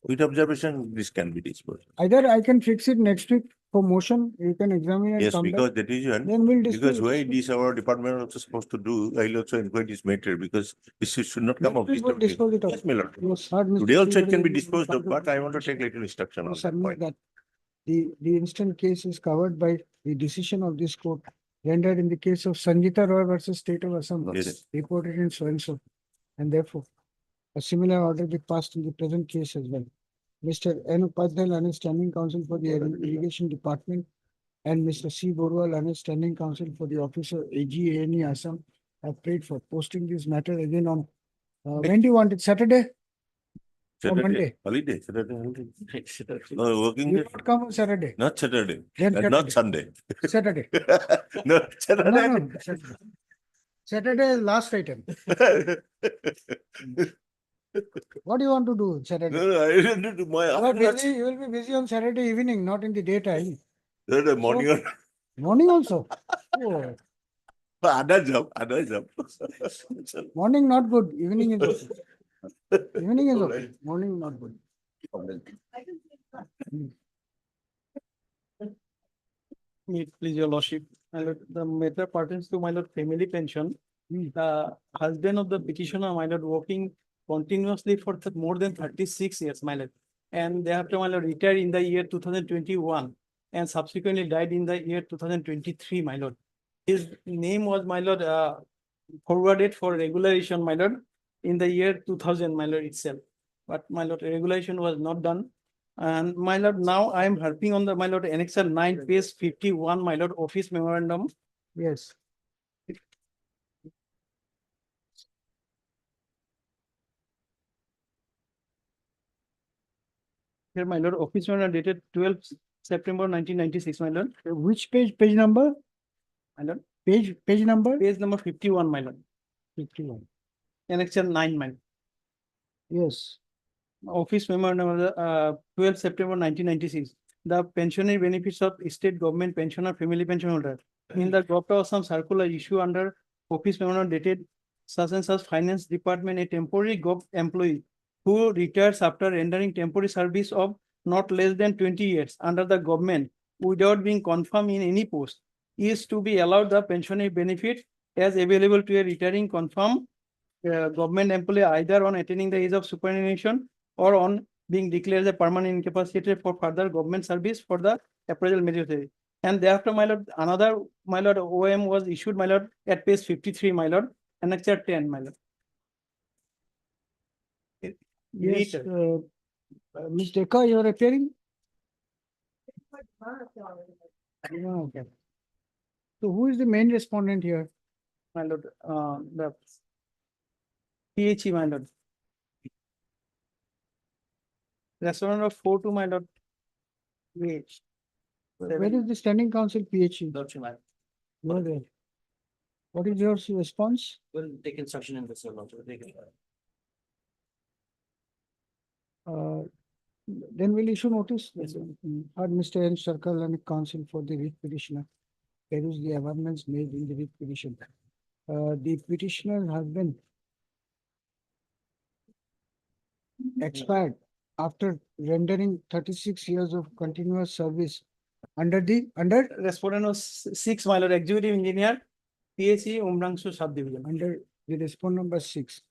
with observation, this can be disposed. Either I can fix it next week for motion, you can examine and Yes, come because back. that is one. Then we'll dispose Because it. why this our department also supposed to do, I'll also inquire this matter because this should not come Next up. week we'll dispose it off. Yes, my lord. Yes, heard Mr. Today also it Sridhar can be will disposed of, come to but I want to take little instruction to on that submit point. that the instant case is covered by the decision of this court rendered in the case of Sanjita Roy versus State of Assam, Yes. reported in so and so. And therefore, a similar order be passed in the present case as well. Mr. N. Upadhyay, Learned Standing Counsel for the Irrigation Department, and Mr. C. Borua, Learned Standing Counsel for the Office of AG Assam, have prayed for posting this matter again on, when do you want it? Saturday? Or Monday? Holiday, Saturday, holiday. No, working You day. not come on Saturday. Not Saturday, Then and not Sunday. Saturday. No, Saturday. No, Saturday. Saturday is last item. What do you want to do Saturday? No, I didn't do my. You will be busy on Saturday evening, not in the daytime. Saturday morning. So- Morning also. Oh, Other job, other job. morning not good, evening is okay. Evening is okay, morning not good. Please, your lordship, my lord, the matter pertains to my lord family pension. The husband of the petitioner, my lord, working continuously for more than 36 years, my lord. And thereafter, my lord, retired in the year 2021 and subsequently died in the year 2023, my lord. His name was, my lord, forwarded for regularization, my lord, in the year 2000, my lord, itself. But my lord, regulation was not done. And my lord, now I am harping on the, my lord, annexure 9, page 51, my lord, office memorandum. Yes. Here, my lord, office memorandum dated 12th September 1996, my lord. Which page number? My lord. Page number? Page number 51, my lord. 51. Annexure 9, my lord. Yes. Office memorandum, 12th September 1996. The pensionary benefits of state government pensioner, family pension holder. In the Government of Assam circular issue under office memorandum dated such and such finance department, a temporary gov employee who retires after rendering temporary service of not less than 20 years under the government without being confirmed in any post is to be allowed the pensionary benefit as available to a retiring confirmed government employee either on attaining the age of superannuation or on being declared as a permanent incapacitated for further government service for the appraisal majority. And thereafter, my lord, another, my lord, OM was issued, my lord, at page 53, my lord, annexure 10, my lord. Yes, Read. Ms. Dekka, you are appearing? Yeah, okay. So who is the main respondent here? My lord, the PHE, my lord. Respondent of 4 to my lord. PH. Where is the standing council PHE? Lordship, I You are there. What is your response? will take instruction in this, Lordship. Take it. Then we'll issue notice. Had Mr. N. Circle and counsel for the writ petitioner. There is the amendments made in the writ petition. The petitioner's husband expired after rendering 36 years of continuous service under Respondent was 6, my lord, executive engineer, PHE, Umrangshu subdivision. under the respondent number 6.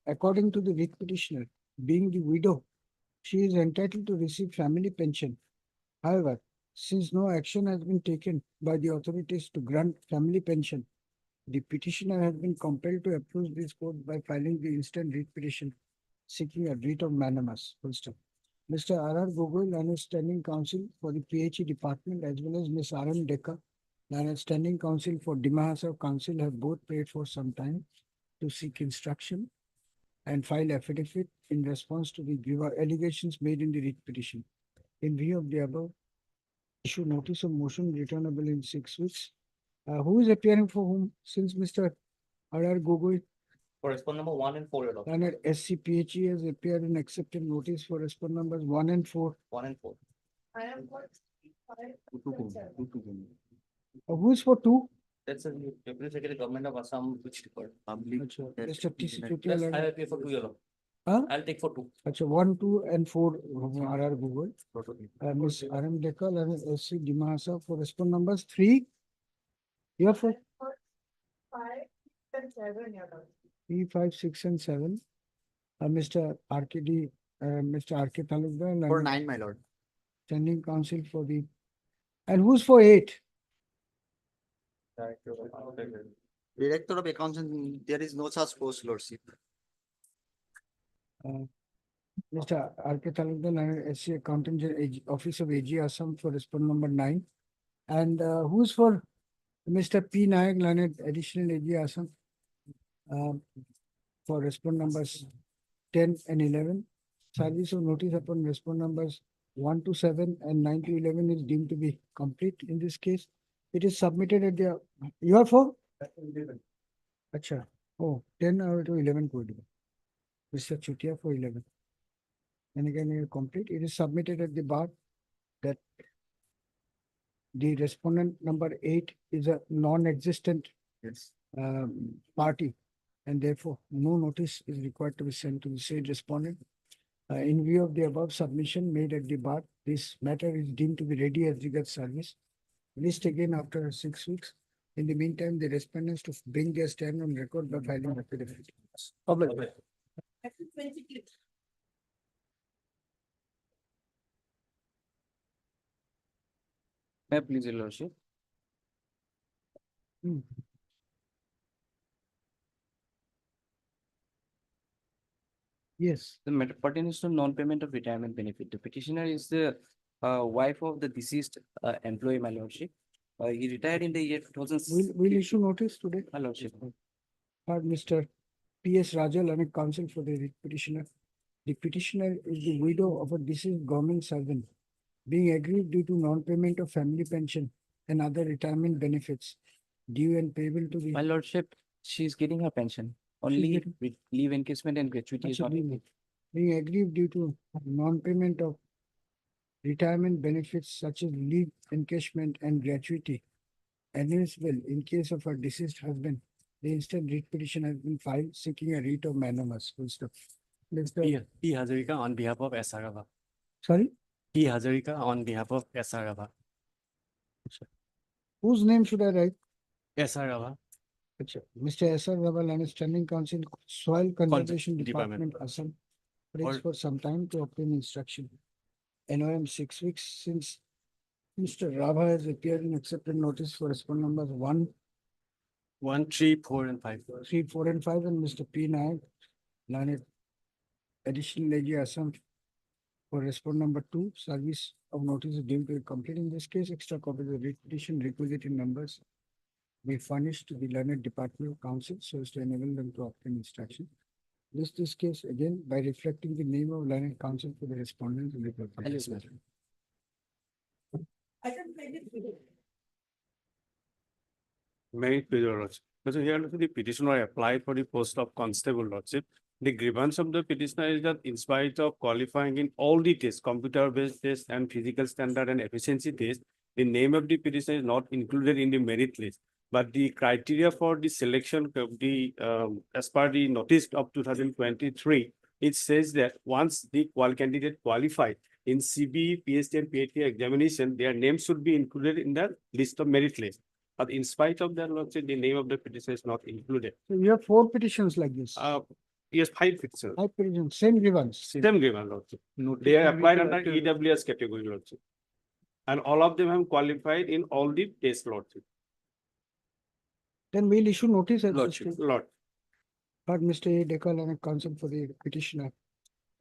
According to the writ petitioner, being the widow, she is entitled to receive family pension. However, since no action has been taken by the authorities to grant family pension, the petitioner has been compelled to approach this court by filing the instant writ petition seeking a writ of mandamus. Full stop. Mr. R.R. Gogoi and his standing counsel for the PHE department, as well as Ms. R.M. Dekka and his standing counsel for Dimahasa Council, have both paid for some time to seek instruction and file affidavit in response to the allegations made in the writ petition. In view of the above, issue notice of motion returnable in 6 weeks. Who is appearing for whom since Mr. R.R. Gogoi? For respondent number 1 and 4, your lordship. And at SCPHE has appeared and accepted notice for respondent numbers 1 and 4. 1 and 4. I am for 5. Who is for 2? That's a deputy secretary government of Assam, which deferred. Mr. T.C. Yes, Chutia. I will pay for 2, your lord. Huh? I'll take for 2. Achha, 1, 2 and 4 R.R. Gogoi. Ms. R.M. Dekal and S.C. Dimahasa for respondent numbers 3. You are for 5 and 7, your lord. 3, 5, 6 and 7. Mr. R.K.D. Mr. R.K. Talukdar. For 9, my lord. Standing counsel for the. And who's for 8? Director of Accounts, and there is no such post, lordship. Mr. R.K. Talukdar and SC Accountant Office of AG Assam for respondent number 9. And who's for Mr. P. Nayak, Learned Additional AG Assam for respondent numbers 10 and 11. Service of notice upon respondent numbers 1 to 7 and 9 to 11 is deemed to be complete in this case. It is submitted at the. You are for? 11. Achha. Oh, 10 or to 11 could be. Mr. Chutia for 11. And again, it is complete. It is submitted at the bar that the respondent number 8 is a non-existent party, and therefore no notice is required to be sent to the said respondent. In view of the above submission made at the bar, this matter is deemed to be ready as regards service. List again after 6 weeks. In the meantime, the respondents to bring their stand on record by filing affidavit. Public. May I please, your lordship? Yes. The matter pertains to non-payment of retirement benefit. The petitioner is the wife of the deceased employee, my lordship. He retired in the year 2000. We'll issue notice today. My lordship. Mr. P.S. Rajal and counsel for the petitioner. The petitioner is the widow of a deceased government servant, being aggrieved due to non-payment of family pension and other retirement benefits due and payable to the. My lordship, she is getting her pension. Only with leave encashment and gratuity is not. Being aggrieved due to non-payment of retirement benefits such as leave encashment and gratuity, admissible in case of a deceased husband. The instant writ petition has been filed seeking a writ of mandamus. Full stop. P. Hazarika on behalf of Sarava. Sorry? P. Hazarika on behalf of Sarava. Whose name should I write? Sarava. Mr. S.R. Raval and his standing counsel, Soil Conservation Department, Assam, prays for some time to obtain instruction. NOM 6 weeks since Mr. Rava has appeared in accepted notice for respondent numbers 1, 1, 3, 4, and 5. 3, 4, and 5, and Mr. P. Nayak, Lanet, additional Legi Assam for respondent number 2, service of notice is deemed to be complete. In this case, extra copies of writ petition requisite in numbers be furnished to the learned Department of Council so as to enable them to obtain instruction. This case again by reflecting the name of learned counsel for the respondent in the purpose. I can play it with you. May it please your lordship. So here the petitioner applied for the post of constable lordship. The grievance of the petitioner is that in spite of qualifying in all the tests, computer-based tests and physical standard and efficiency tests, the name of the petitioner is not included in the merit list. But the criteria for the selection of the, as per the notice of 2023, it says that once the candidate qualified in CB, PhD and PhD examination, their name should be included in the list of merit list. But in spite of that, lordship, the name of the petitioner is not included. So you have 4 petitions like this. Yes, 5 petitions. 5 petitions, same grievance. Same grievance, lordship. They are applied under EWS category, lordship. And all of them have qualified in all the tests, lordship. Then we'll issue notice as Lordship, Lord. But Mr. A. Dekal and counsel for the petitioner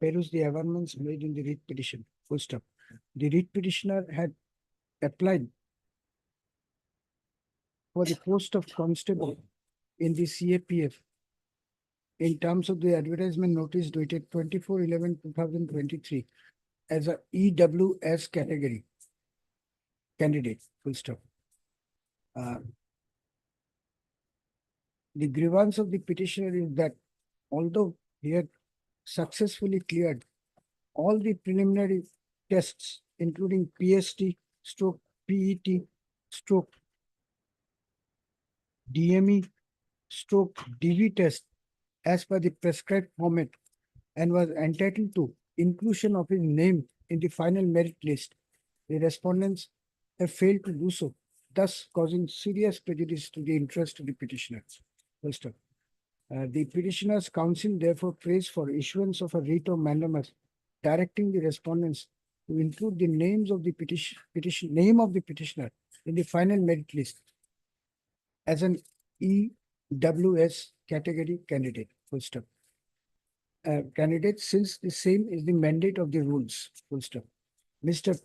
peruse the amendments made in the writ petition. Full stop. The writ petitioner had applied for the post of constable in the CAPF in terms of the advertisement notice dated 24/11/2023 as a EWS category candidate. Full stop. The grievance of the petitioner is that although he had successfully cleared all the preliminary tests, including PST, stroke, PET, stroke, DME, stroke, DV test as per the prescribed format and was entitled to inclusion of his name in the final merit list, the respondents have failed to do so, thus causing serious prejudice to the interest of the petitioners. Full stop. The petitioner's counsel therefore prays for issuance of a writ of mandamus directing the respondents to include the names of the name of the petitioner in the final merit list as an EWS category candidate. Full stop. Candidate, since the same is the mandate of the rules. Full stop. Mr.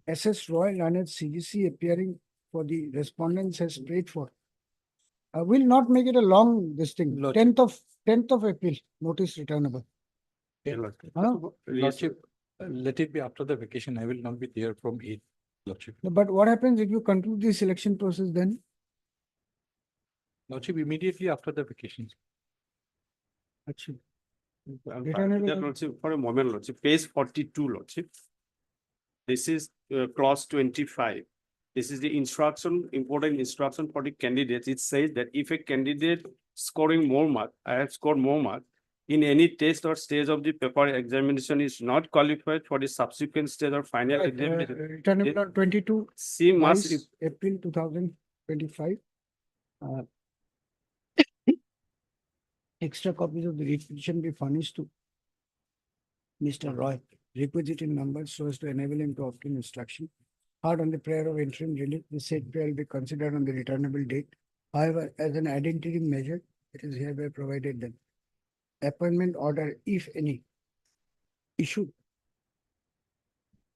S.S. Roy Lanet CGC appearing for the respondents has prayed for. Will not make it a long this thing. 10th of April, notice returnable. Lordship, let it be after the vacation. I will not be there from 8th, Lordship. But what happens if you conclude the selection process then? Lordship, immediately after the vacation. Actually. Lordship, for a moment, lordship, page 42, lordship. This is clause 25. This is the instruction, important instruction for the candidates. It says that if a candidate scoring more marks, I have scored more marks, in any test or stage of the paper examination is not qualified for the subsequent stage or final examination. Returnable on 22 April 2025. Extra copies of the writ petition be furnished to Mr. Roy, requisite in numbers so as to enable him to obtain instruction. Hard on the prayer of interim relief, the said prayer will be considered on the returnable date. However, as an ad interim measure, it is hereby provided that appointment order, if any, issued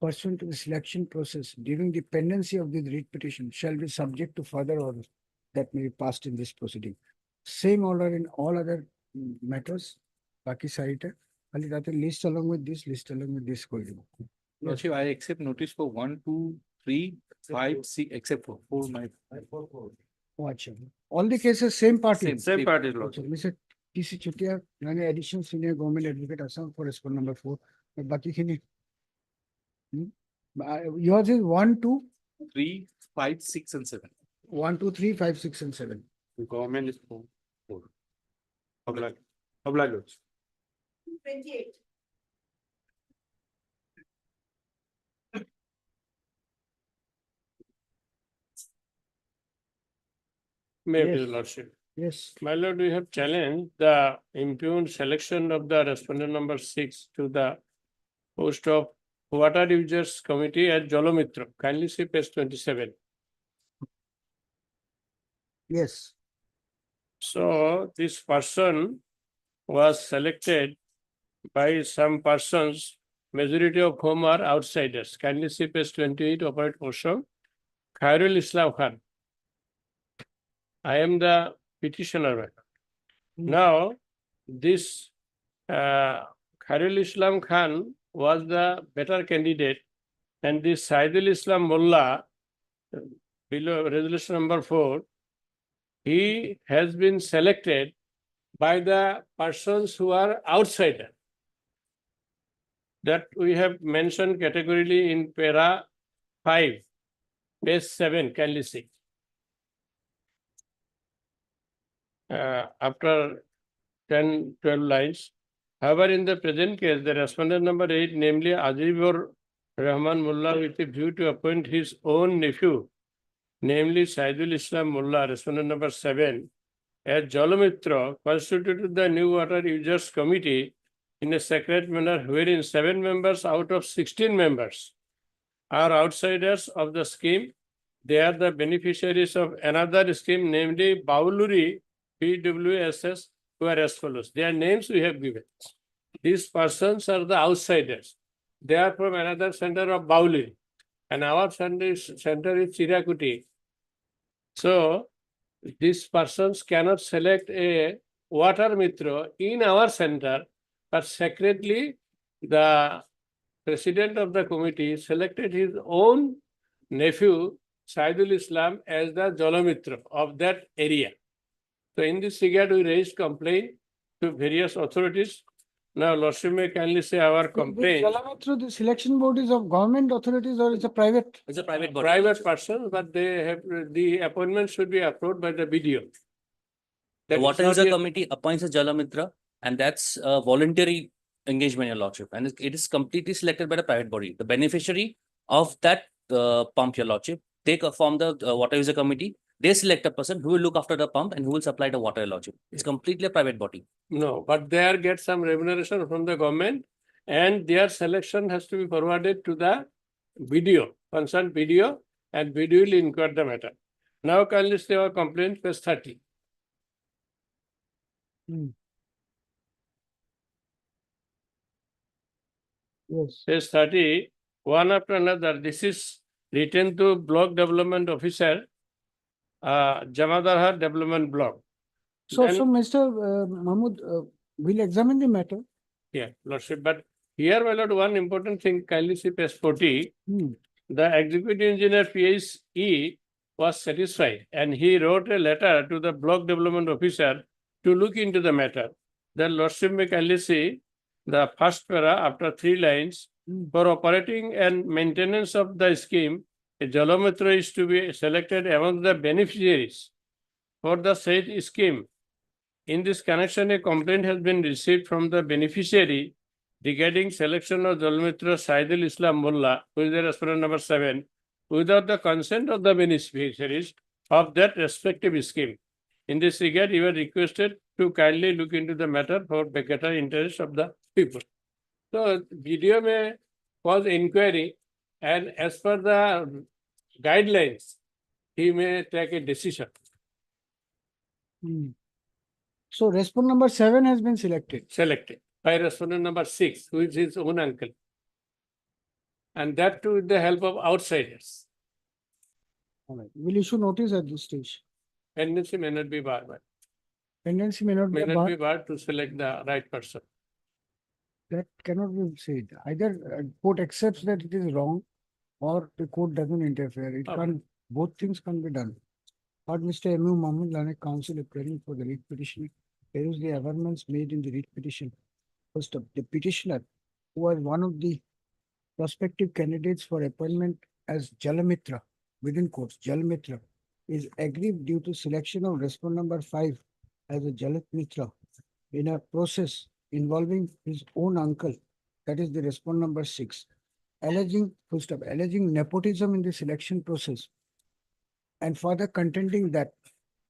pursuant to the selection process during the pendency of the writ petition shall be subject to further orders that may be passed in this proceeding. Same order in all other matters. Baki side, list along with this, Lordship, I accept notice for 1, 2, 3, 5, 6, except for 4, my. Watch. All the cases, same party. Same party, lordship. Mr. T.C. Chutia, additional senior government advocate Assam for respond number 4. But Baki khini. Yours is 1, 2, 3, 5, 6, and 7. 1, 2, 3, 5, 6, and 7. The government is 4. Oblige. 28. Maybe, Yes. Lordship. Yes. My lord, we have challenged the impugned selection of the respondent number 6 to the post of Water Users Committee as Jolomitra. Kindly see page 27. Yes. So this person was selected by some persons, majority of whom are outsiders. Kindly see page 28, operate portion. Khairul Islam Khan. I am the petitioner. Now, this Khairul Islam Khan was the better candidate, and this Saidul Islam Mullah, below resolution number 4, he has been selected by the persons who are outsider. That we have mentioned categorically in para 5, page 7, kindly see. After 10, 12 lines. However, in the present case, the respondent number 8, namely Ajibur Rahman Mullah, with a view to appoint his own nephew, namely Saidul Islam Mullah, respondent number 7, as Jolomitra, constituted the New Water Users Committee in a secret manner, wherein 7 members out of 16 members are outsiders of the scheme. They are the beneficiaries of another scheme, namely Bauluri PWSS, who are as follows. Their names we have given. These persons are the outsiders. They are from another center of Bauluri, and our center is Chirakuti. So these persons cannot select a water mitra in our center, but secretly the president of the committee selected his own nephew, Saidul Islam, as the Jolomitra of that area. So in this regard, we raised complaint to various authorities. Now, Lordship may kindly say our complaint. Jolomitra, the selection board is of government authorities or it's a private? It's a private body. Private person, but they have the appointment should be approved by the BDO. The Water User Committee appoints a Jalamitra, and that's a voluntary engagement, Your Lordship, and it is completely selected by the private body. The beneficiary of that pump, Your Lordship, they form the Water User Committee. They select a person who will look after the pump and who will supply the water, Your Lordship. It's completely a private body. No, but they get some remuneration from the government, and their selection has to be forwarded to the BDO, concerned BDO, and BDO will inquire the matter. Now, kindly say our complaint, page 30. Yes. Page 30, one after another. This is written to Block Development Officer, Jamadarhar Development Block. So, Then- so Mr. Mahmood, we'll examine the matter. Yeah, Lordship, but here, my lord, one important thing, kindly see page 40. The executive engineer PSE was satisfied, and he wrote a letter to the block development officer to look into the matter. Then Lordship may kindly see the first para after 3 lines. For operating and maintenance of the scheme, a Jolomitra is to be selected among the beneficiaries for the said scheme. In this connection, a complaint has been received from the beneficiary regarding selection of Jolomitra Saidul Islam Mullah, who is the respondent number 7, without the consent of the beneficiaries of that respective scheme. In this regard, you are requested to kindly look into the matter for better interest of the people. So, BDO may cause inquiry, and as per the guidelines, he may take a decision. So respondent number 7 has been selected. Selected by respondent number 6, who is his own uncle. And that too with the help of outsiders. All right. We'll issue notice at this stage. Tendency may not be barred. Tendency may not May be not be barred. barred to select the right person. That cannot be said. Either court accepts that it is wrong or the court doesn't interfere. It Okay. can't, both things can be done. But Mr. M.U. Mohammed Lanek counsel appearing for the writ petition, there is the amendments made in the writ petition. First up, the petitioner, who was one of the prospective candidates for appointment as Jalamitra, within quotes, Jalamitra, is aggrieved due to selection of respondent number 5 as a Jalamitra in a process involving his own uncle, that is the respondent number 6, alleging, first up, alleging nepotism in the selection process, and further contending that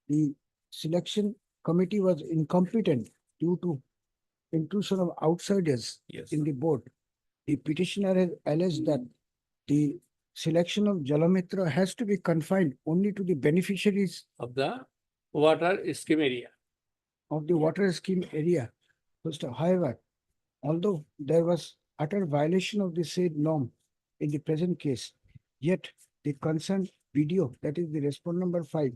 the selection committee was incompetent due to intrusion of outsiders in the board. The petitioner has alleged that the selection of Jalamitra has to be confined only to the beneficiaries Of the water scheme area. of the water scheme area. First, however, although there was utter violation of the said norm in the present case, yet the concerned video, that is the respondent number 5,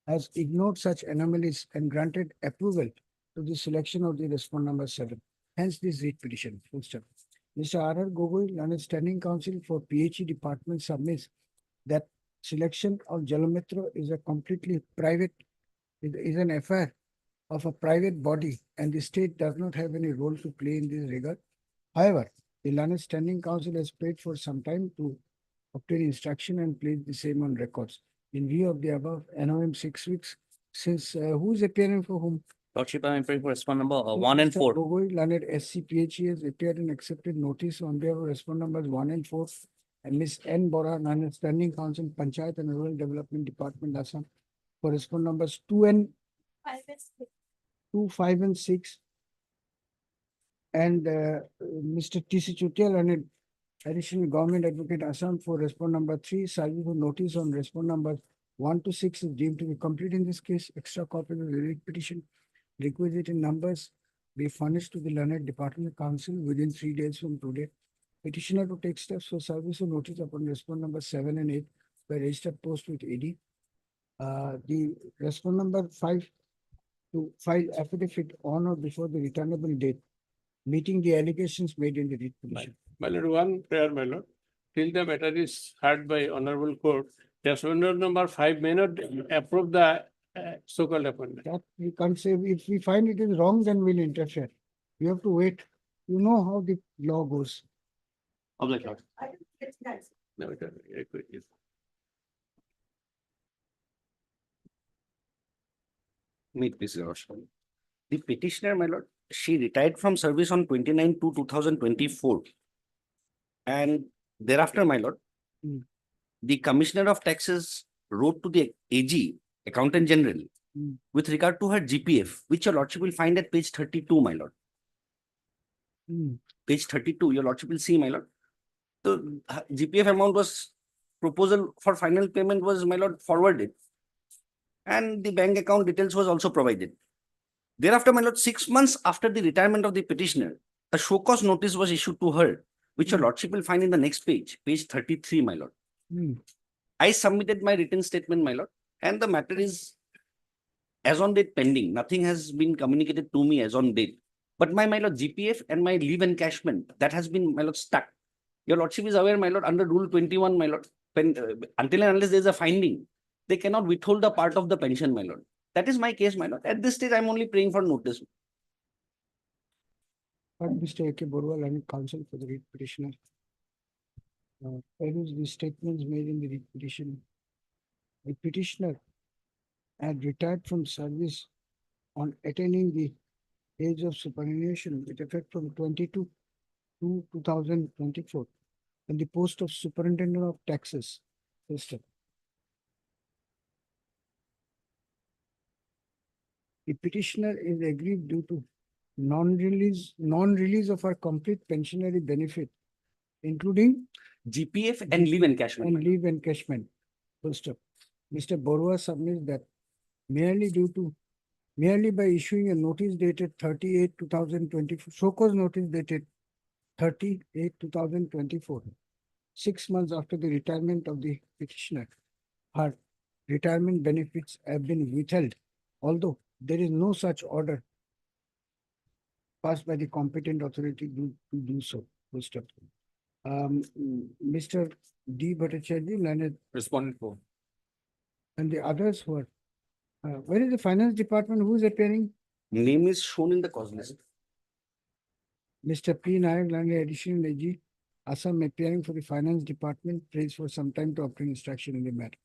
has ignored such anomalies and granted approval to the selection of the respondent number 7. Hence this writ petition. Full stop. Mr. R. R. Gogoi, Learned Standing Counsel for PHE Department, submits that selection of Jalamitra is a completely private, is an affair of a private body, and the state does not have any role to play in this regard. However, the Learned Standing Counsel has paid for some time to obtain instruction and place the same on records. In view of the above, NOM 6 weeks, since who is appearing for whom? Lordship, I am appearing for respondent number 1 and 4. Gogoi, Learned SCPHE has appeared and accepted notice on behalf of respondent numbers 1 and 4, and Ms. N. Bora, Learned Standing Counsel, Panchayat and Rural Development Department, Assam, for respondent numbers 2 and 2, 5 and 6. And Mr. T.C. Chutia, Learned Additional Government Advocate, Assam, for respondent number 3, serving for notice on respondent numbers 1 to 6 is deemed to be complete in this case. Extra copy of the writ petition requisite in numbers be furnished to the Learned Department Council within 3 days from today. Petitioner to take steps for service of notice upon respondent number 7 and 8 by registered post with AD. The respondent number 5 to file affidavit on or before the returnable date, meeting the allegations made in the writ petition. My lord, one prayer, my lord. Till the matter is heard by honorable court, respondent number 5 may not approve the so-called appointment. That we can't say. If we find it is wrong, then we'll interfere. We have to wait. You know how the law goes. Obliged, lord. It's nice. No, it is. Meet this, Your Worship. The petitioner, my lord, she retired from service on 29/2/2024. And thereafter, my lord, the Commissioner of Taxes wrote to the AG, Accountant General, with regard to her GPF, which your lordship will find at page 32, my lord. Page 32, your lordship will see, my lord. The GPF amount was, proposal for final payment was, my lord, forwarded. And the bank account details was also provided. Thereafter, my lord, 6 months after the retirement of the petitioner, a show cause notice was issued to her, which your lordship will find in the next page, page 33, my lord. I submitted my written statement, my lord, and the matter is as on date pending. Nothing has been communicated to me as on date. But my lord, GPF and my leave encashment, that has been, my lord, stuck. Your lordship is aware, my lord, under Rule 21, my lord, until and unless there is a finding, they cannot withhold a part of the pension, my lord. That is my case, my lord. At this stage, I'm only praying for notice. But Mr. A.K. Borwal, Learned Counsel for the writ petitioner. Where is the statements made in the writ petition? The petitioner had retired from service on attaining the age of superannuation with effect from 22 to 2024 and the post of Superintendent of Taxes system. The petitioner is aggrieved due to non-release of her complete pensionary benefit, including GPF and leave encashment. And leave encashment. First up, Mr. Borwa submits that merely by issuing a notice dated 30/8/2024, show cause notice dated 30/8/2024, 6 months after the retirement of the petitioner, her retirement benefits have been withheld, although there is no such order passed by the competent authority to do so. First up. Mr. D. Bhattacharya, Learned Respondent 4. and the others who are, where is the finance department? Who is appearing? Name is shown in the cause list. Mr. P. Nayak, Learned Additional AG, Assam, appearing for the finance department, prays for some time to obtain instruction in the matter.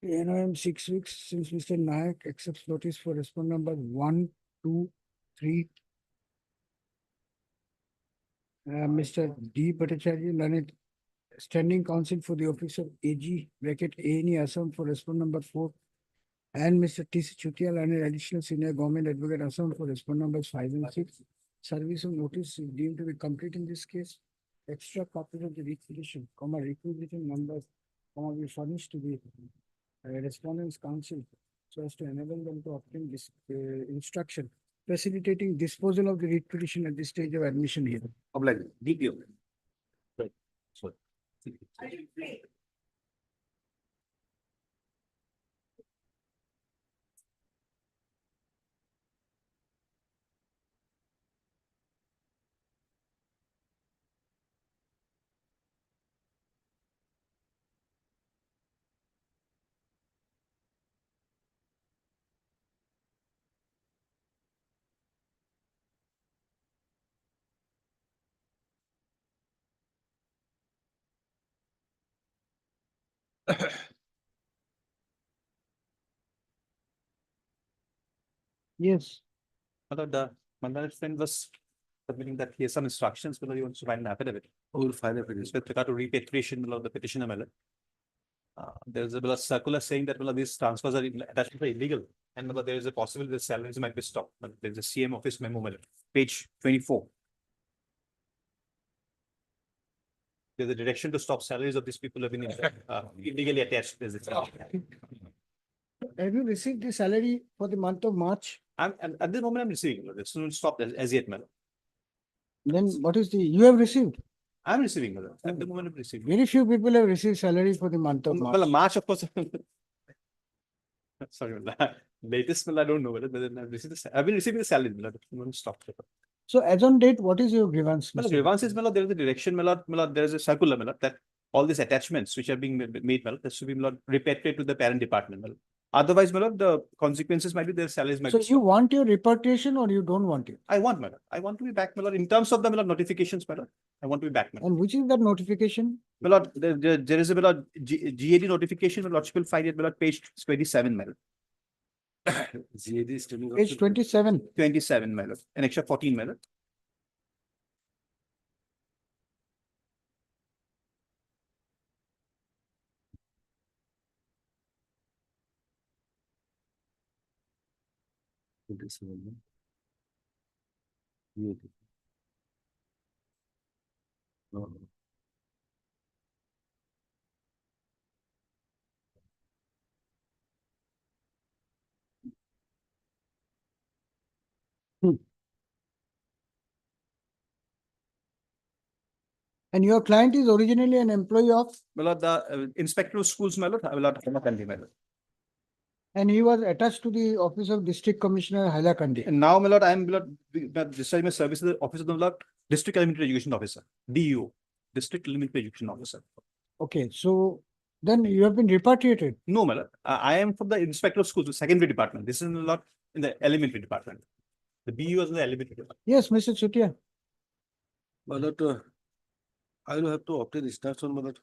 NOM 6 weeks since Mr. Nayak accepts notice for respondent number 1, 2, 3. Mr. D. Bhattacharya, Learned Standing Counsel for the Office of AG, bracket A&E Assam, for respondent number 4. And Mr. T.C. Chutia, Learned Additional Senior Government Advocate Assam, for respondent numbers 5 and 6. service of notice is deemed to be complete in this case. Extra copies of the requisition, requisition numbers, be furnished to the respondents council so as to enable them to obtain this instruction, facilitating disposal of the requisition at this stage of admission here. Oblige, DPO. Sorry. Yes. The Mandana friend was submitting that he has some instructions, but he wants to find an affidavit. Who will find affidavit? With regard to repatriation of the petitioner, Miller. There's a circular saying that these transfers are attachments are illegal, and there is a possibility that salaries might be stopped. But there's a CM office memo, Miller, page 24. There's a direction to stop salaries of these people who have been illegally attached. There's Have you received the salary for the month of March? And at the moment I'm receiving. It's not stopped as yet, Miller. Then what is you have received? I'm receiving, Miller. At the moment I'm receiving. Very few people have received salary for the month of March. Well, March, of course. Sorry, latest, I don't know whether I've received I've been receiving the salary, stop. So as on date, what is your grievance? Well, grievance is, there is a direction, there is a circular, that all these attachments which are being made, that should be repatriated to the parent department. Otherwise, the consequences might be their salaries might So be you want your repatriation or you don't want it? I want, I want to be back, in terms of the notifications, I want to be back. And which is that notification? There is a GAD notification, Lordship will find it, page 27, GAD is telling Page 27. 27, an extra 14, No. And your client is originally an employee of? the inspector of schools, And he was attached to the office of District Commissioner Hailakandi. And now, I am discharging my service in the office of the District Elementary Education Officer, DEO, District Elementary Education Officer. Okay, so then you have been repatriated? No, I am from the inspector of schools, the secondary department. This is not in the elementary department. The BU is in the elementary department. Yes, Mr. Chutia. I will have to obtain instruction,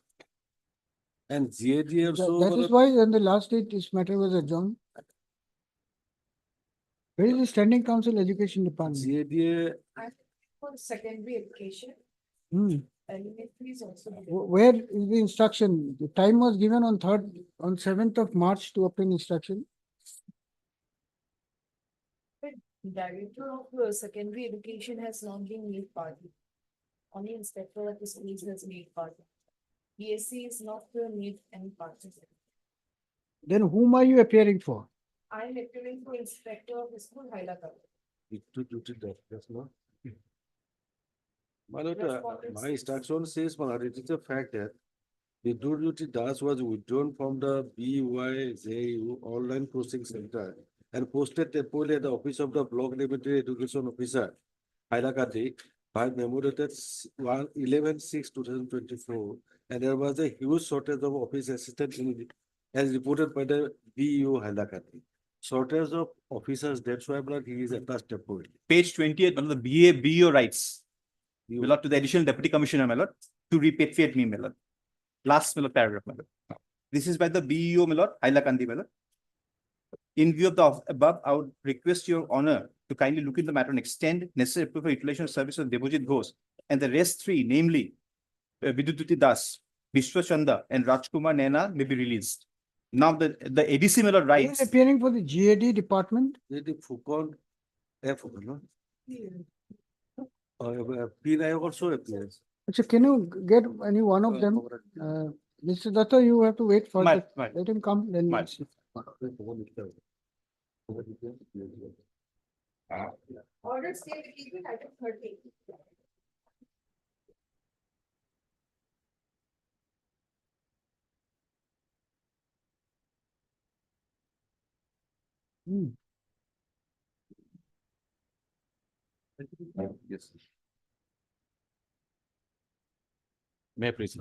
and GAD also. That is why on the last date this matter was adjourned. Where is the Standing Council Education Department? GAD. For secondary education. Elementary is also. Where is the instruction? The time was given on 7th of March to obtain instruction. Director of secondary education has not been made party. Only inspector of the schools has made party. BSc is not made any party. Then whom are you appearing for? I am appearing for inspector of the school Hailakandi. My instruction says, it is a fact that the duty task was withdrawn from the BYJU online posting center and posted temporarily at the office of the block elementary education officer, Hailakandi, by memo dated 11/6/2024, and there was a huge shortage of office assistants as reported by the BEO Hailakandi. Shortage of officers, that's why he is attached temporarily. Page 28, the BEO writes, to the additional deputy commissioner, to repatriate me, last paragraph. This is by the BEO, Hailakandi. In view of the above, I would request your honor to kindly look into the matter and extend necessary approval for utilization of service of Debojit Ghosh and the rest three, namely Vidyututi Das, Vishwa Chanda, and Rajkumar Nena may be released. Now the ADC writes. He is appearing for the GAD department. The Foucault, P Nayak also appears. So can you get any one of them? Mr. Datta, you have to wait for Might, the, might. let him come, then we'll Might. see. Order stay vacated item 30. Hmm. Yes. May I please?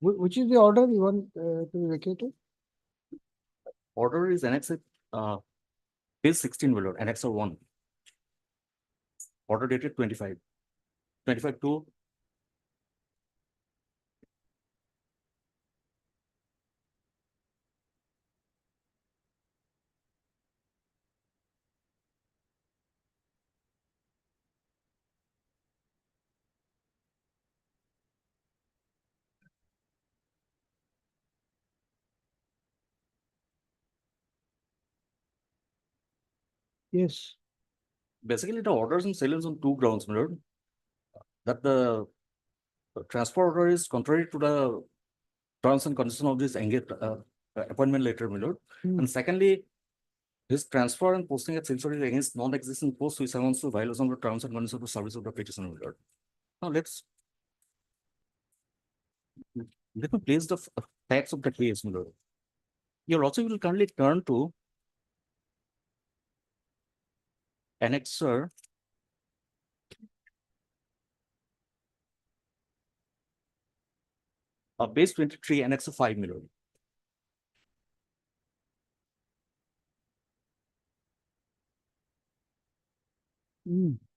Which is the order you want to be vacated? Order is annexed, page 16 below, annexer 1. Order dated 25. 25 to Yes. basically the orders and sales on two grounds, my lord. That the transfer order is contrary to the terms and conditions of this appointment letter, my lord. And secondly, his transfer and posting at Silchar is against non-existing posts, which amounts to violation of the terms and conditions of the service of the petitioner, my lord. Now let me place the facts of the case, my lord. Your also will kindly turn to annexer page 23, annexer 5, my lord.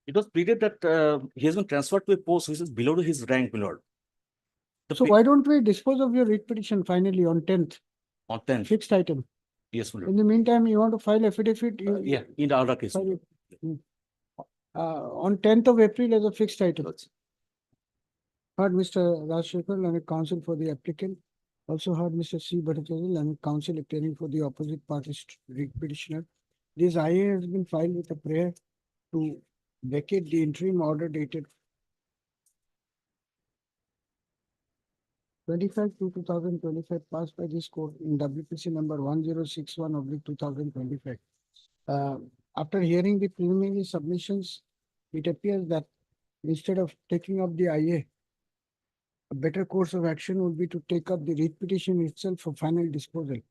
It was pleaded that he has been transferred to a post which is below his rank, my lord. So why don't we dispose of your writ petition finally on 10th? On 10th. Fixed item. Yes, my lord. In the meantime, you want to file affidavit? Yeah, in the other case. File it. On 10th of April as a fixed item. Heard Mr. Rajshekar and counsel for the applicant. Also heard Mr. C. Bhattacharya and counsel appearing for the opposite party's petitioner. This IA has been filed with a prayer to vacate the interim order dated 25/2/2025 passed by this court in WPC number 1061/2025. After hearing the preliminary submissions, it appears that instead of taking up the IA, a better course of action would be to take up the writ petition itself for final disposal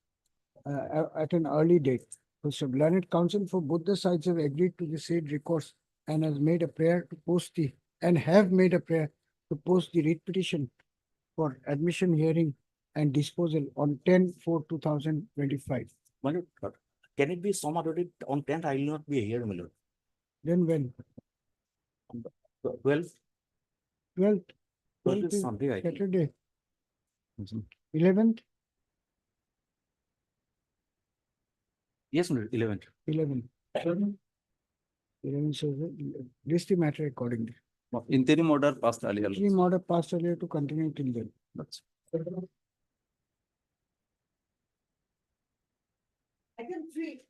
at an early date. So learned counsel for both the sides have agreed to the said recourse and has made a prayer to post the writ petition for admission hearing and disposal on 10/4/2025. My lord, can it be summarized on 10th? I will not be here, my lord. Then when? 12th. 12th. 12th is Sunday, I think. Saturday. 11th? Yes, my lord, 11th. 11. 11 says list the matter accordingly. Interim order passed earlier. Interim order passed earlier to continue till then. Item 3.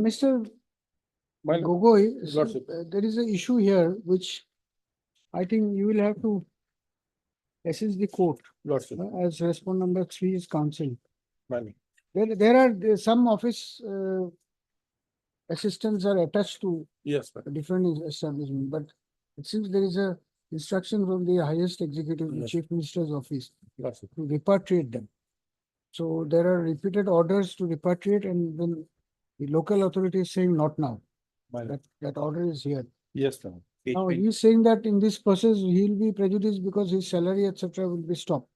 Mr. Gogoi, see, there is an issue here which I think you will have to assist the court as respond number 3 is counsel. There are some office assistants are attached to different establishment, but it seems there is a instruction from the highest executive, the chief minister's office, to repatriate them. So there are repeated orders to repatriate, and then the local authority is saying not now. That order is here. Yes, sir. Now he is saying that in this process he will be prejudiced because his salary, etc., will be stopped.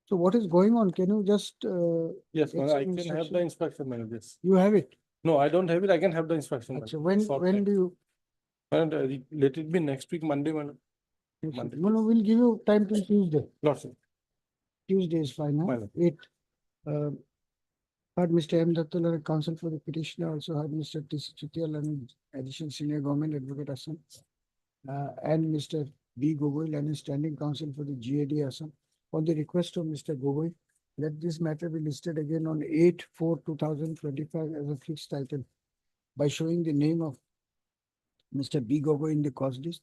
So what is going on? Can you just Yes, get I some can have instruction? the inspection manual, yes. You have it? No, I don't have it. I can have the inspection So manual. when do you? And let it be next week, Monday, madam. Monday. No, we'll give you time till Tuesday. Lots of. Tuesday is fine, huh? Fine. 8. Heard Mr. M. Dattala, counsel for the petitioner, also heard Mr. T. C. Chutial and additional senior government advocate Assam, and Mr. B. Gogoi, and Standing Counsel for the GAD Assam, on the request of Mr. Gogoi, let this matter be listed again on 8/4/2025 as a fixed item by showing the name of Mr. B. Gogoi in the cause list.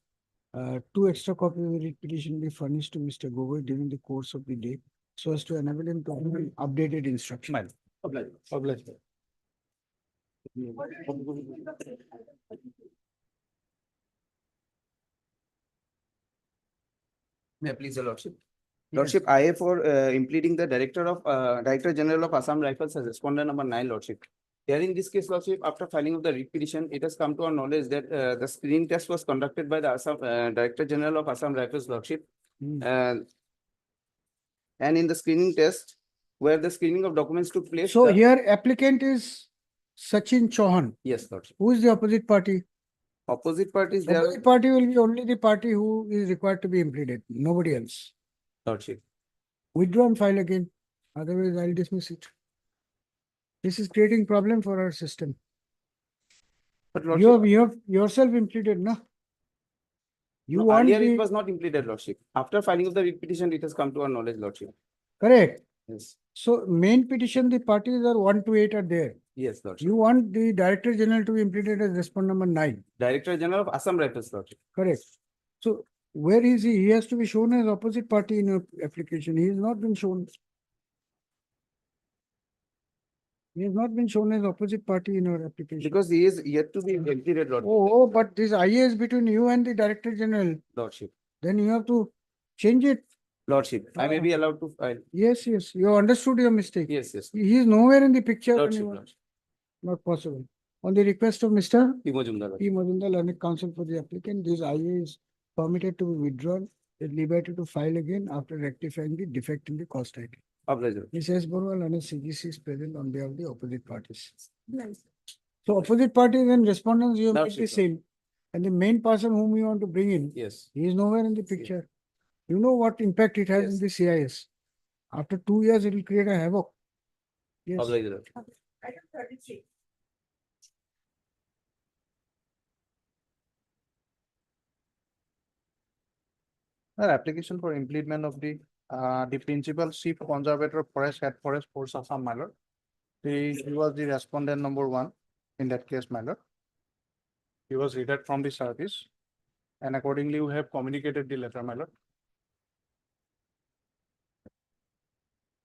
2 extra copies of the writ petition be furnished to Mr. Gogoi during the course of the day so as to enable him to give updated instruction. Obliged. May I please, your lordship? Lordship, I for impleading the Director General of Assam Rifles as respondent number 9, lordship. Here in this case, lordship, after filing of the writ petition, it has come to our knowledge that the screening test was conducted by the Assam Director General of Assam Rifles, lordship. And in the screening test, where the screening of documents took place. So here applicant is Sachin Chauhan. Yes, lordship. Who is the opposite party? Opposite parties, they are, Opposite party will be only the party who is required to be implemented, nobody else. lordship. Withdraw and file again, otherwise I'll dismiss it. This is creating problem for our system. But You have yourself implemented, no? You no, want earlier it the, was not implemented, lordship. After filing of the writ petition, it has come to our knowledge, lordship. correct. Yes. So main petition, the parties are 1 to 8 are there. Yes, lordship. You want the Director General to be implemented as respondent number 9. Director General of Assam Rifles, lordship. Correct. So where is he? He has to be shown as opposite party in your application. He has not been shown. He has not been shown as opposite party in your application. Because he is yet to be implemented, lordship. Oh, but this IA is between you and the Director General. Lordship. Then you have to change it. Lordship, I may be allowed to file. Yes, yes. You have understood your mistake. Yes, yes. He is nowhere in the picture. when Lordship, you want- lordship. Not possible. On the request of Mr. P. Majumdar, P. Majumdar, Learned Counsel for the applicant, this IA is permitted to be withdrawn, at liberty to file again after rectifying the defect in the cost item. Obliged. Ms. S. Borwal and CGC is present on behalf of the opposite parties. So opposite parties and respondents, you have made the Lordship, same. And the main person whom you want to bring in, Yes. he is nowhere in the picture. You know what impact it has in the CIS. After 2 years, it will create a havoc. Yes. Obliged, lordship. Item 33. Application for impleadment of the principal chief conservator forest head forest force Assam, my lord. He was the respondent number 1 in that case, my lord. He was retired from the service, and accordingly we have communicated the letter, my lord.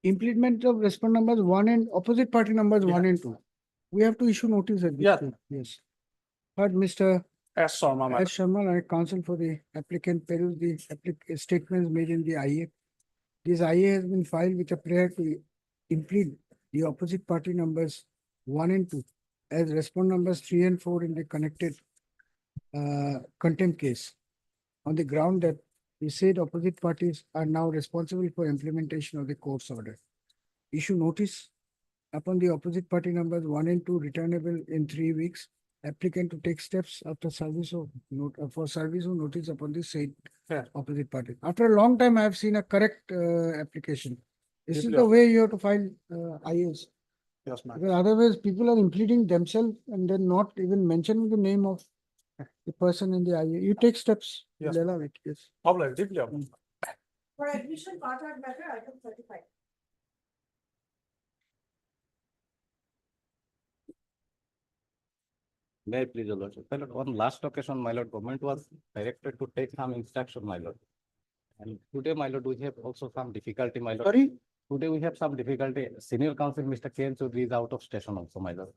Implement of respondent numbers 1 and opposite party numbers 1 and 2. We have to issue notice at this Yeah. stage. Yes. But Mr. S. Sharma, my S. Sharma, I counsel for the applicant, peruse the statements made in the IA. This IA has been filed with a prayer to implead the opposite party numbers 1 and 2 as respondent numbers 3 and 4 in the connected contempt case on the ground that the said opposite parties are now responsible for implementation of the court's order. Issue notice upon the opposite party numbers 1 and 2 returnable in 3 weeks. Applicant to take steps after service of note for service of notice upon the said opposite party. After a long time, I have seen a correct application. This is the way you have to file IAs. Yes, ma'am. Because otherwise, people are impleading themselves and then not even mentioning the name of the person in the IA. You take steps. Yes. We'll allow it. Yes. Obliged, deeply obliged. For admission, part and matter, item 35. May I please, your lordship? My lord, on last occasion, my lord, government was directed to take some instruction, my lord. And today, my lord, we have also some difficulty, my lord. Sorry? Today, we have some difficulty. Senior counsel, Mr. Ken Choudhury is out of station also, my lord.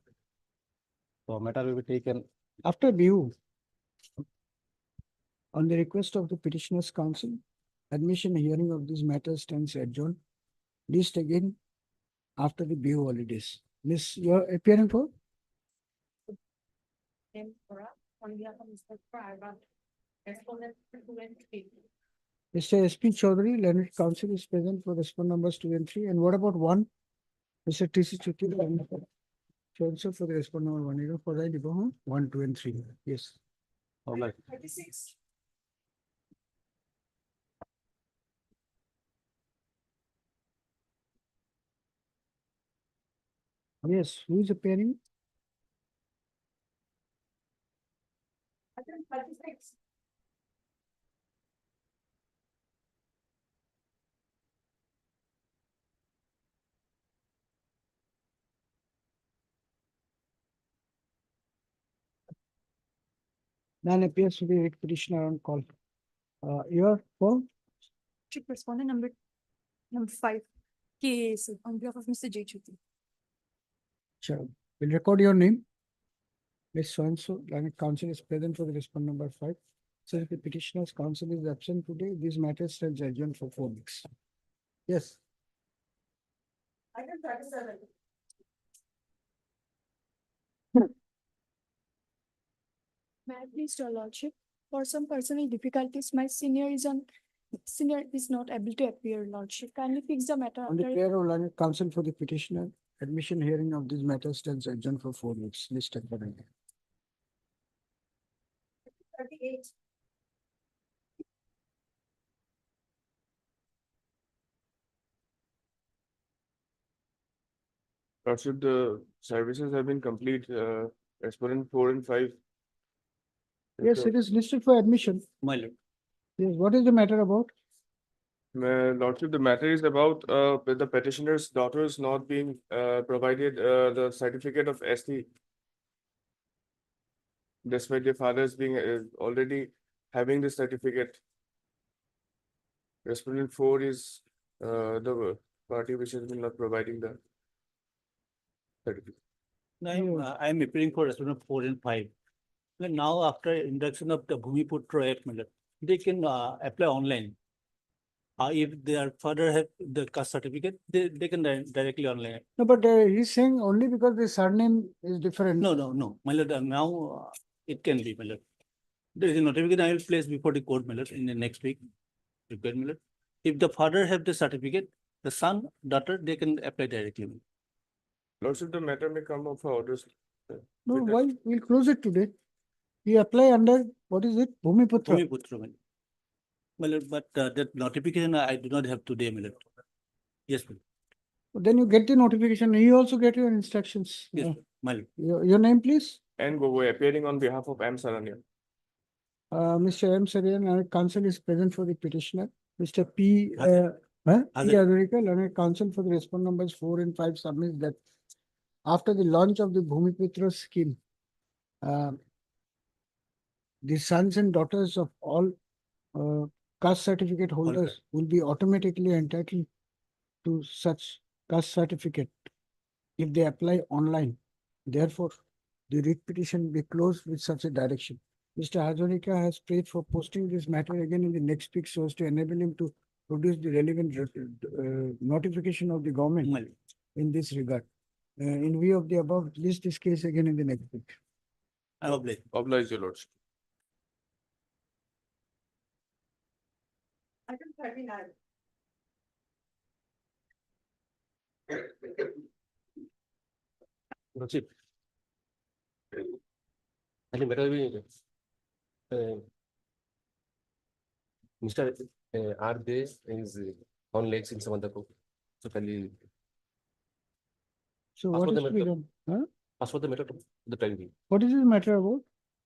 So matter will be taken. After view, on the request of the petitioner's counsel, admission hearing of this matter stands adjourned. List again after the view holidays. Miss, you are appearing for? On behalf of Mr. Private, respondent 2 and 3. Mr. SP Chaudhary, Learned Counsel is present for respondent numbers 2 and 3. And what about 1? Mr. TC Chutti, also for the respondent number 1. You know, for that, 1, 2, and 3. Yes. All right. 36. Yes, who is appearing? Item 36. None appears to be a petitioner on call. Your phone? Chief respondent number 5, KAC, on behalf of Mr. J. Chuti. Sure. We'll record your name. Ms. So-and-so, Learned Counsel is present for the respondent number 5. So if the petitioner's counsel is absent today, this matter stands adjourned for 4 weeks. Yes. Item 37. May I please, Your Lordship, for some personal difficulties, my senior is not able to appear, Lordship. Kindly fix the matter On the after. prayer of Learned Counsel for the petitioner, admission hearing of this matter stands adjourned for 4 weeks. Please take the record. 38. Lordship, the services have been complete, respondent 4 and 5. Yes, it is listed for admission. My lord. Yes, what is the matter about? Lordship, the matter is about with the petitioner's daughters not being provided the certificate of ST. Despite their fathers being already having the certificate. Respondent 4 is the party which has been not providing the certificate. I am appearing for respondent 4 and 5. And now after induction of the Bhumiputra Act, they can apply online. If their father have the caste certificate, they can directly online. No, but he's saying only because the surname is different. No, my lord, now it can be, my lord. There is a notification I will place before the court, my lord, in the next week. Prepared, my lord. If the father have the certificate, the son, daughter, they can apply directly. Lordship, the matter may come up for orders. No, why? We'll close it today. You apply under, what is it? Bhumiputra. Bhumiputra, my lord, but that notification I do not have today, my lord. Yes, my lord. Then you get the notification. You also get your instructions. Yes, my lord. Your name, please? And Gogoi appearing on behalf of M. Saranya. Mr. M. Sarian, our counsel is present for the petitioner. Mr. P. Hazard. Adurika, learned counsel for the respondent numbers 4 and 5 submits that after the launch of the Bhumiputra scheme, the sons and daughters of all caste certificate holders will be automatically entitled to such caste certificate if they apply online. Therefore, the writ petition be closed with such a direction. Mr. Hazarika has prayed for posting this matter again in the next week so as to enable him to produce the relevant notification of the government in this regard. In view of the above, list this case again in the next week. I oblige. Oblige, your lordship. Item 39. Lordship. I think better be Mr. R.J. is on legs in some other group. So can you So what is to be done? Huh? ask for the matter to the time being? What is this matter about?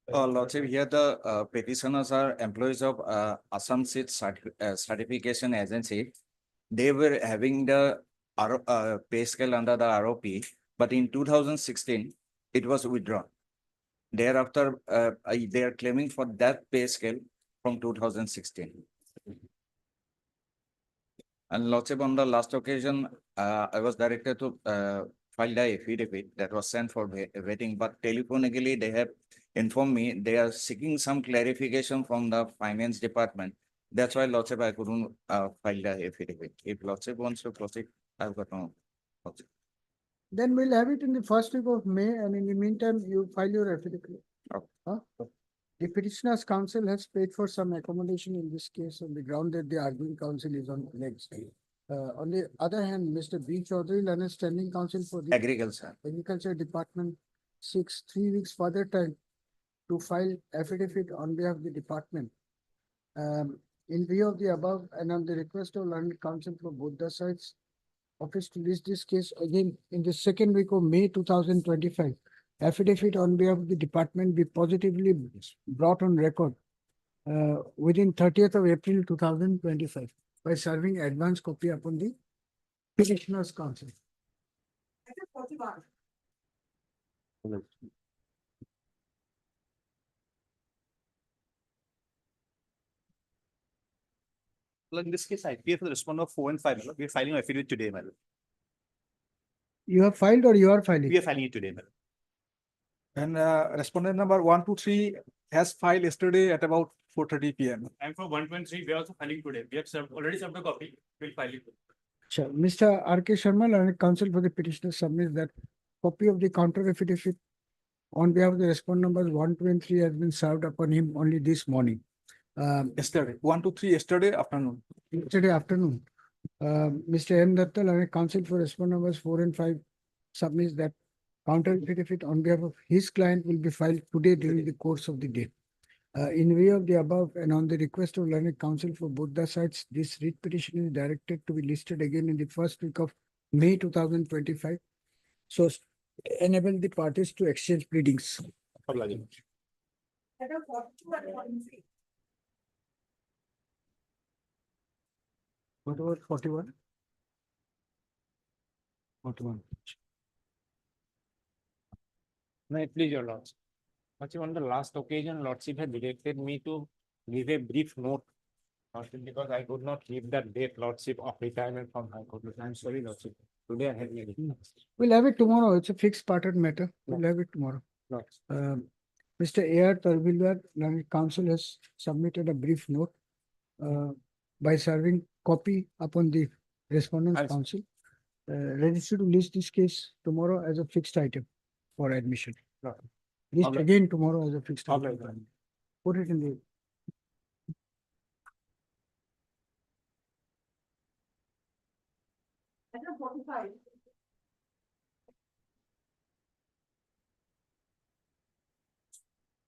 Lordship, here the petitioners are employees of Assam State Certification Agency. They were having the pay scale under the ROP, but in 2016, it was withdrawn. Thereafter, they are claiming for that pay scale from 2016. And Lordship, on the last occasion, I was directed to file the affidavit that was sent for vetting, but telephonically they have informed me they are seeking some clarification from the finance department. That's why, Lordship, I couldn't file the affidavit. If Lordship wants to proceed, I've got no. Lordship. Then we'll have it in the first week of May, and in the meantime, you file your affidavit. Okay. Huh? The petitioner's counsel has paid for some accommodation in this case on the ground that the arguing counsel is on legs. On the other hand, Mr. B. Chaudhary, learned standing counsel for the Agriculture Department, seeks 3 weeks further time to file affidavit on behalf of the department. In view of the above and on the request of learned counsel for both the sides, office to list this case again in the second week of May 2025. Affidavit on behalf of the department be positively brought on record within 30th of April 2025 by serving advance copy upon the petitioner's counsel. Item 41. Well, in this case, IPF will respond of 4 and 5, my lord. We are filing our affidavit today, my lord. You have filed or you are filing? We are filing it today, my lord. And respondent number 123 has filed yesterday at about 4:30 PM. And for 123, we are also filing today. We have already served a copy. We'll file it. Sure. Mr. R.K. Sharma, learned counsel for the petitioner submits that copy of the counter affidavit on behalf of the respondent numbers 1, 2, and 3 has been served upon him only this morning. Yesterday, 123 yesterday afternoon. Yesterday afternoon. Mr. M. Datta, learned counsel for respondent numbers 4 and 5 submits that counter affidavit on behalf of his client will be filed today during the course of the day. In view of the above and on the request of learned counsel for both the sides, this writ petition is directed to be listed again in the first week of May 2025. So enable the parties to exchange pleadings. What about 41? 41. May it please your lordship. Lordship, on the last occasion, lordship had directed me to give a brief note. Lordship, because I could not keep that date, lordship, of retirement from High Court. I am sorry, lordship. Today I had made it. We'll have it tomorrow. It's a fixed pattern matter. We'll have it tomorrow. Lordship. Mr. A.R. Tarvilwar, learned counsel has submitted a brief note by serving copy upon the respondent's counsel. Registered to list this case tomorrow as a fixed item for admission. List again tomorrow as a fixed item. Put it in the.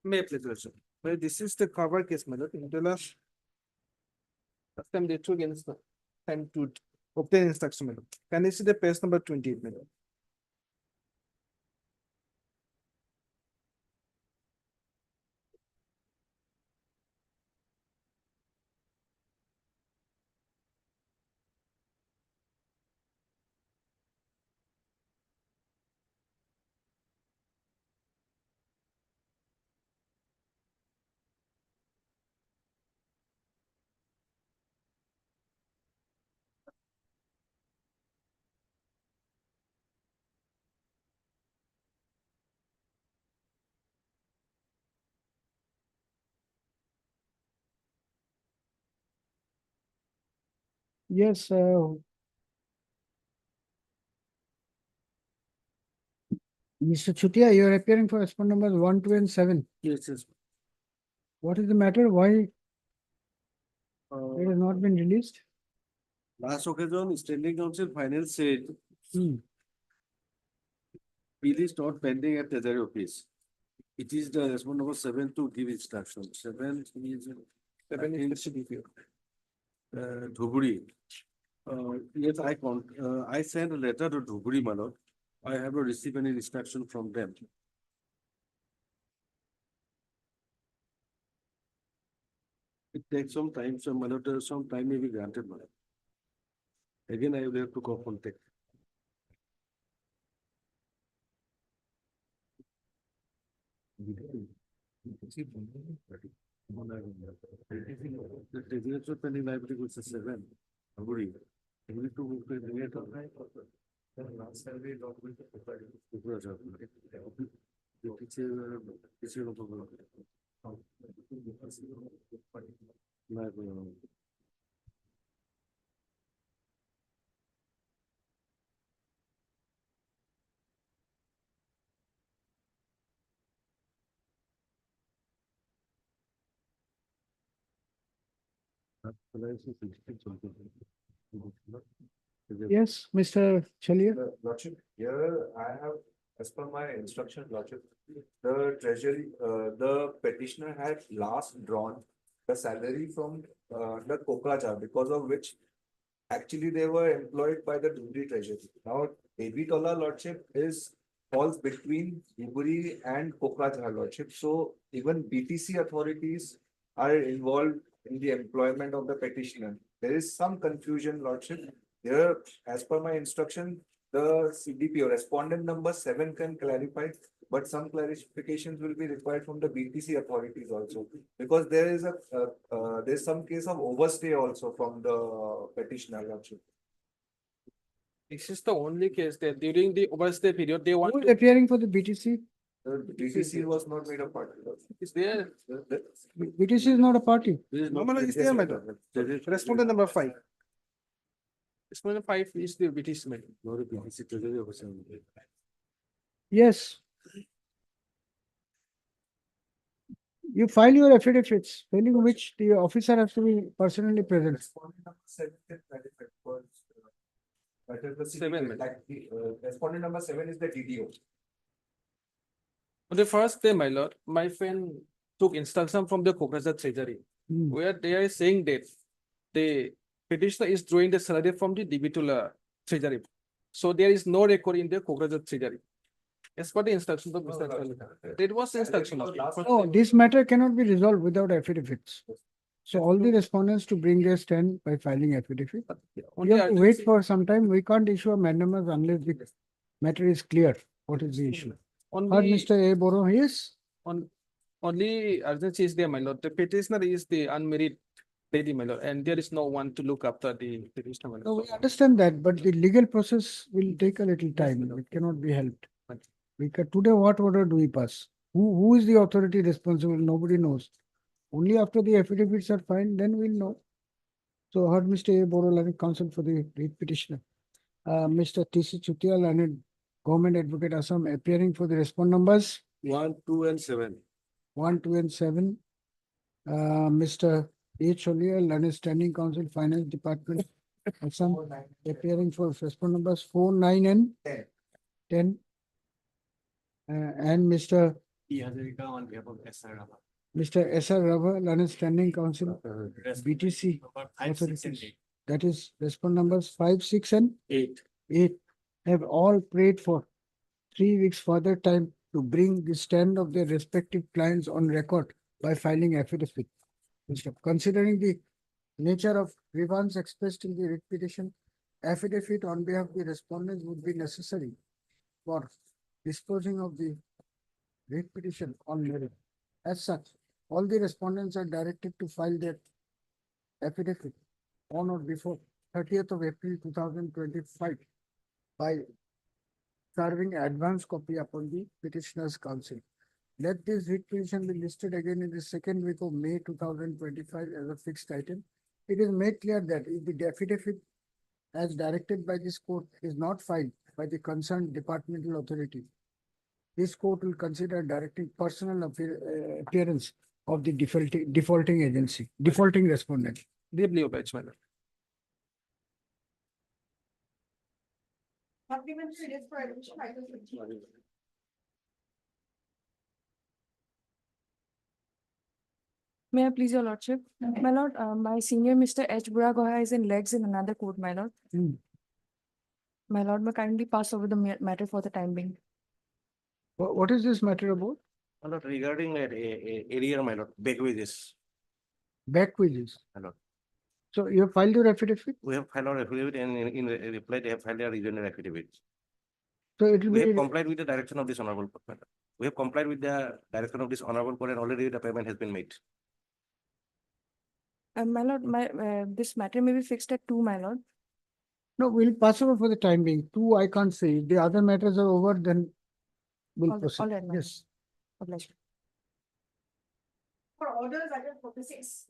May I please, Lordship? Well, this is the cover case, my lord. Last time they took time to obtain instruction, my lord. Can you see the page number 28, my lord? Yes. Mr. Chutia, you are appearing for respondent numbers 1, 2, and 7. Yes, yes. What is the matter? Why it has not been released? Last occasion, standing council final said bill is not pending at Treasury office. It is the respondent number 7 to give instruction. 7 is CDPO. Dhuburi. Yes, I sent a letter to Dhuburi, my lord. I have not received any instruction from them. It takes some time, so my lord, some time may be granted, my lord. Again, I will have to contact. The residential pending liability was a 7. Dhuburi. I need to bring it up. Last survey document. Yes, Mr. Chalia. Lordship, here I have, as per my instruction, Lordship, the treasury, the petitioner had last drawn the salary from the Kokrajar, because of which actually they were employed by the Dhubri treasury. Now, AB Tola, Lordship, falls between Dhubri and Kokrajar, Lordship. So even BTC authorities are involved in the employment of the petitioner. There is some confusion, Lordship. Here, as per my instruction, the CDPO respondent number 7 can clarify but some clarifications will be required from the BTC authorities also. Because there is there's some case of overstay also from the petitioner lordship. This is the only case that during the overstay period, they want Who is to. appearing for the BTC? The BTC was not made a part. Is there? BTC is not a party. Normally is there, madam. Respondent number 5. Respondent 5 is the British man. Yes. You file your affidavits, failing which the officer has to be personally present. Respondent number 7 is verified because, that is the Seven, like respondent number 7 is the DDO. On the first day, my lord, my friend took instruction from the Kokrajat Treasury, where they are saying that the petitioner is drawing the salary from the DB to the Treasury. So there is no record in the Kokrajat Treasury. As per the instructions of Mr. Chandra. There was instruction. Oh, this matter cannot be resolved without affidavits. So all the respondents to bring their stand by filing affidavit. We have to wait for some time. We can't issue a mandamus unless the matter is clear. What is the issue? Heard Mr. A. Boro, yes? Only urgency is there, my lord. The petitioner is the unmarried lady, my lord, and there is no one to look after the petitioner, my lord. No, we understand that, but the legal process will take a little time. It cannot be helped. Today, what order do we pass? Who is the authority responsible? Nobody knows. Only after the affidavits are filed, then we'll know. So I heard Mr. A. Boro, learned counsel for the lead petitioner. Mr. T.C. Chutia, learned government advocate Assam, appearing for the respond numbers 1, 2, and 7. 1, 2, and 7. Mr. H. Olia, learned standing counsel, finance department Assam, appearing for respond numbers 4, 9, and 10. And Mr. on behalf of SR Rama. Mr. S.R. Rava, learned standing counsel, BTC Number 5, 6, and authorities. 8. That is respond numbers 5, 6, and 8. 8 have all prayed for 3 weeks further time to bring the stand of their respective clients on record by filing affidavit. Considering the nature of grievance expressed in the writ petition, affidavit on behalf of the respondents would be necessary for disposing of the writ petition on merit. As such, all the respondents are directed to file their affidavit on or before 30th of April 2025 by serving advance copy upon the petitioner's counsel. Let this writ petition be listed again in the second week of May 2025 as a fixed item. It is made clear that if the affidavit as directed by this court is not filed by the concerned departmental authority, this court will consider directing personal appearance of the defaulting agency, defaulting respondent. Deeply obliged, my lord. Supplementary is for admission, item 15. May I please your lordship? My lord, my senior Mr. H. Buragoha is in legs in another court, my lord. My lord, may kindly pass over the matter for the time being. What is this matter about? My lord, regarding area, my lord, back wages. Back wages. My lord. So you have filed your affidavit? We have filed our affidavit and in reply, they have filed a regional affidavit. So it will We have be, complied with the direction of this honorable court, my lord. We have complied with the direction of this honorable court and already the payment has been made. My lord, this matter may be fixed at 2, my lord. no, we'll pass over for the time being. 2, I can't say. If the other matters are over, then we'll proceed. All right, my lord. Yes. Obliged. For orders, item 46.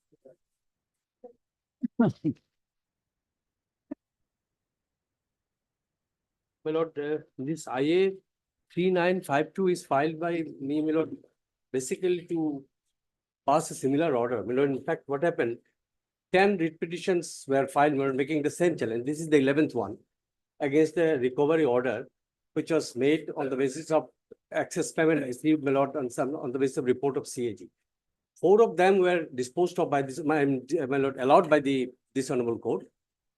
My lord, this IA 3952 is filed by me, my lord, basically to pass a similar order. My lord, in fact, what happened? 10 writ petitions were filed, my lord, making the same challenge. This is the 11th one against the recovery order, which was made on the basis of excess payment received, my lord, on the basis of report of CAG. 4 of them were disposed of by this, my lord, allowed by this honorable court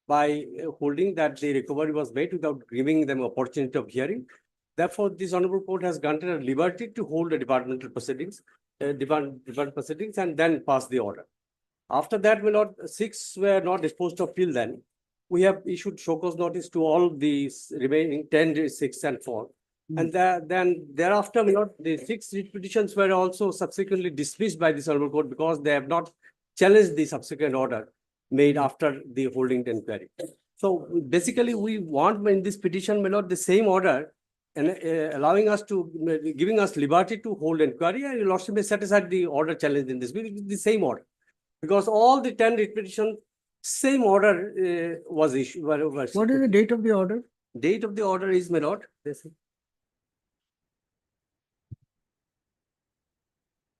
by holding that the recovery was made without giving them opportunity of hearing. Therefore, this honorable court has granted a liberty to hold the departmental proceedings, department proceedings, and then pass the order. After that, my lord, 6 were not disposed of till then. We have issued show cause notice to all these remaining 10, 6, and 4. And then thereafter, my lord, the 6 writ petitions were also subsequently dismissed by this honorable court because they have not challenged the subsequent order made after the holding the inquiry. So basically, we want in this petition, my lord, the same order and allowing us to, giving us liberty to hold inquiry, and your lordship may set aside the order challenged in this, the same order. Because all the 10 writ petitions, same order was issued. What is the date of the order? Date of the order is, my lord,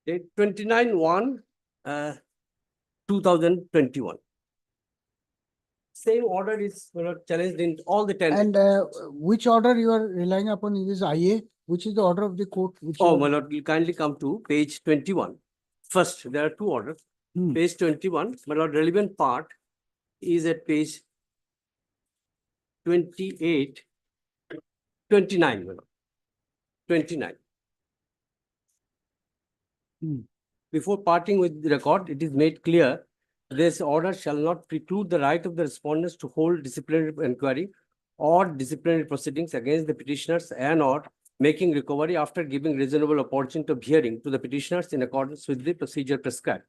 date 29/1/2021. Same order is, my lord, challenged in all the 10. And which order you are relying upon in this IA? Which is the order of the court? Which Oh, you my are- lord, will kindly come to page 21. First, there are 2 orders. Page 21, my lord, relevant part is at page 28, 29, my lord. 29. Before parting with the record, it is made clear this order shall not preclude the right of the respondents to hold disciplinary inquiry or disciplinary proceedings against the petitioners and or making recovery after giving reasonable opportunity of hearing to the petitioners in accordance with the procedure prescribed.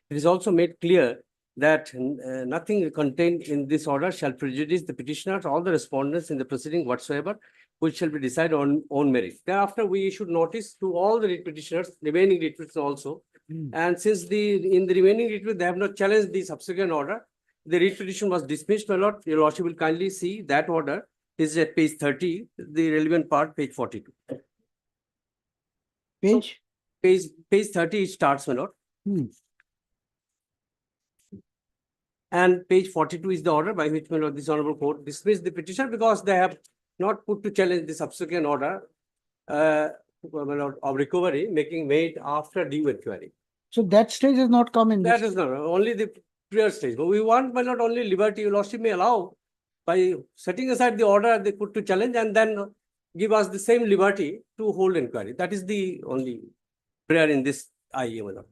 It is also made clear that nothing contained in this order shall prejudice the petitioners or the respondents in the proceeding whatsoever, which shall be decided on merit. Thereafter, we issued notice to all the petitioners, remaining petitioners also. And since in the remaining writ, they have not challenged the subsequent order, the writ petition was dismissed, my lord. Your lordship will kindly see that order is at page 30, the relevant part, page 42. Page? So, page 30, it starts, my lord. And page 42 is the order by which, my lord, this honorable court dismissed the petition because they have not put to challenge the subsequent order my lord, of recovery made after due inquiry. So that stage has not come in That this. is not only the prior stage, but we want, my lord, only liberty. Your lordship may allow by setting aside the order they put to challenge and then give us the same liberty to hold inquiry. That is the only prayer in this IA, my lord.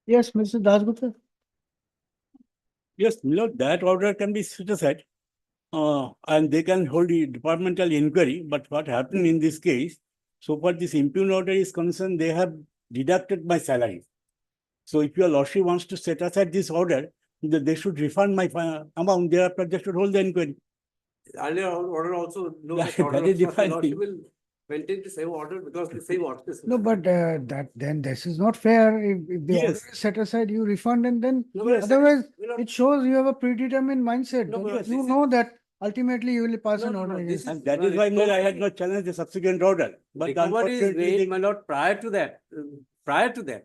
Yes, Mr. Dasgupta. Yes, Milord, that order can be set aside. And they can hold the departmental inquiry, but what happened in this case, so far this impugned order is concerned, they have deducted my salary. So if your lordship wants to set aside this order, they should refund my amount, thereafter they should hold the inquiry. Earlier order also, no, That- the order that is of defined. lordship will maintain the same order because the same order is. No, but then this is not fair. If the order Yes. is set aside, you refund and then No, but otherwise no, it shows you have a predetermined mindset. No, but You this know that ultimately you will pass No, an no, order no, against. this And that is why I had not challenged the subsequent order. But recovery is unfortunately, made, my lord, prior to that,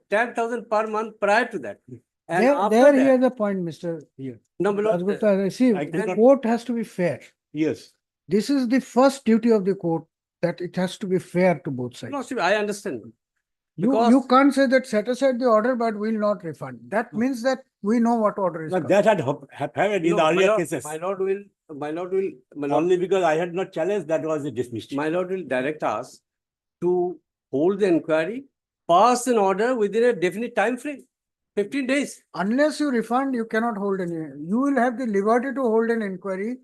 10,000 per month prior to that. And There, after there that, he has a point, Mr. Here. no, my lord, Dasgupta, see, I the cannot- court has to be fair. yes. This is the first duty of the court, that it has to be fair to both sides. no, see, I understand. You Because- can't say that set aside the order, but will not refund. That means that we know what order is But coming. that had happened in No, the my earlier lord- cases. My lord, Only because I had not challenged, that was dismissed. my lord will direct us to hold the inquiry, pass an order within a definite time frame, 15 days. Unless you refund, you cannot hold any. You will have the liberty to hold an inquiry,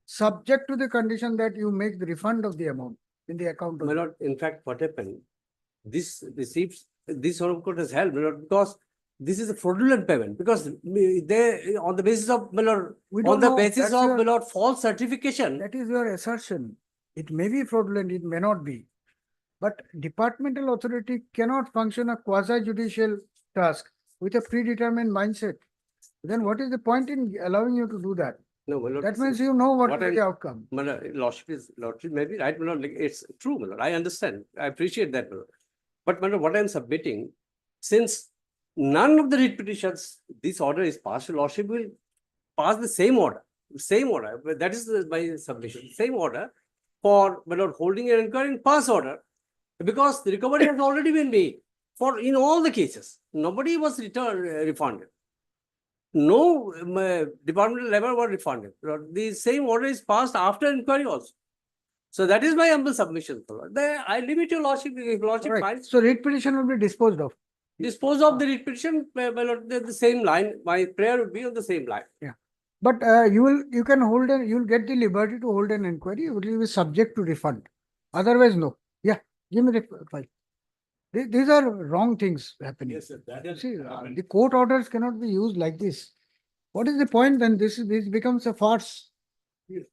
subject to the condition that you make the refund of the amount in the account. My lord, in fact, what happened? This receipts, this honorable court has held, my lord, because this is a fraudulent payment, because they, on the basis of, my lord, We on don't the know. basis That's of, your- my lord, false certification. That is your assertion. It may be fraudulent, it may not be. But departmental authority cannot function a quasi judicial task with a predetermined mindset. Then what is the point in allowing you to do that? No, my lord. That means you know what is I'm- the outcome. My lord, lordship may be right, my lord, like, it's true, my lord, I understand, I appreciate that, my lord. But my lord, what I'm submitting, since none of the writ petitions, this order is passed, lordship will passed the same order, but that is my submission, same order for, my lord, holding an inquiry in pass order, because the recovery has already been made in all the cases. Nobody was refunded. No departmental level were refunded. The same order is passed after inquiry also. So that is my humble submission. I leave it to lordship. If lordship Right. finds, So writ petition will be disposed of. dispose of the writ petition, my lord, the same line. My prayer would be on the same line. Yeah. But you can hold you'll get the liberty to hold an inquiry. It will be subject to refund. Otherwise, no. Yeah. Give me the file. These are wrong things happening. Yes, sir, that is See, happening. the court orders cannot be used like this. What is the point then? This becomes a farce.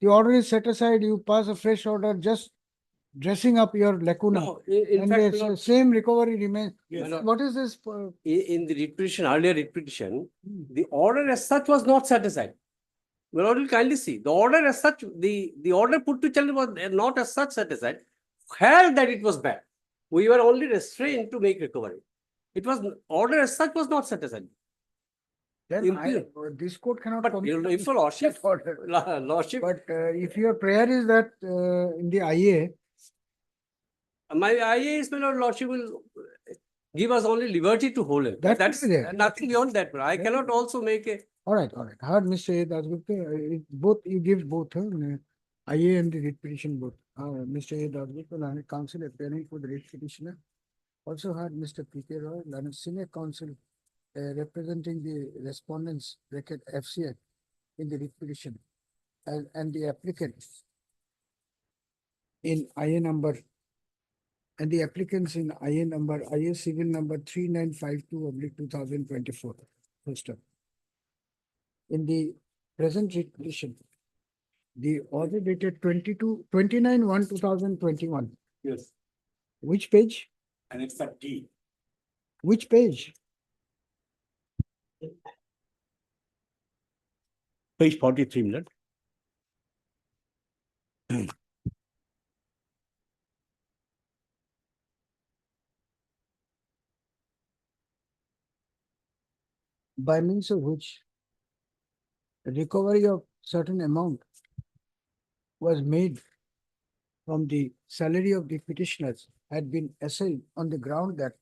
The order is set aside, you pass a fresh order, just dressing up your lacuna. No, in And fact, the my lord, same recovery remains. my lord, What is this? in the writ petition, earlier writ petition, the order as such was not set aside. My lord will kindly see, the order as such, the order put to children was not as such set aside, held that it was bad. We were only restrained to make recovery. It was, order as such was not set aside. Then this court cannot But comment if a lordship, lordship, But if your prayer is that in the IA, my IA is, my lord, lordship will give us only liberty to hold it. That That's will be there. nothing beyond that. I cannot also make a. all right. I heard Mr. Dasgupta, both, you give both, IA and the writ petition both. Mr. Dasgupta, learned counsel appearing for the writ petitioner. Also heard Mr. P.K. Roy, learned senior counsel representing the respondents, bracket FCI, in the writ petition. And the applicant in IA number, and the applicants in IA number, IA civil number 3952/2024. First up. In the present writ petition, the order dated 29/1/2021. Yes, Which page? and it's a D. Which page? Page 43, minute. By means of which recovery of certain amount was made from the salary of the petitioners had been assailed on the ground that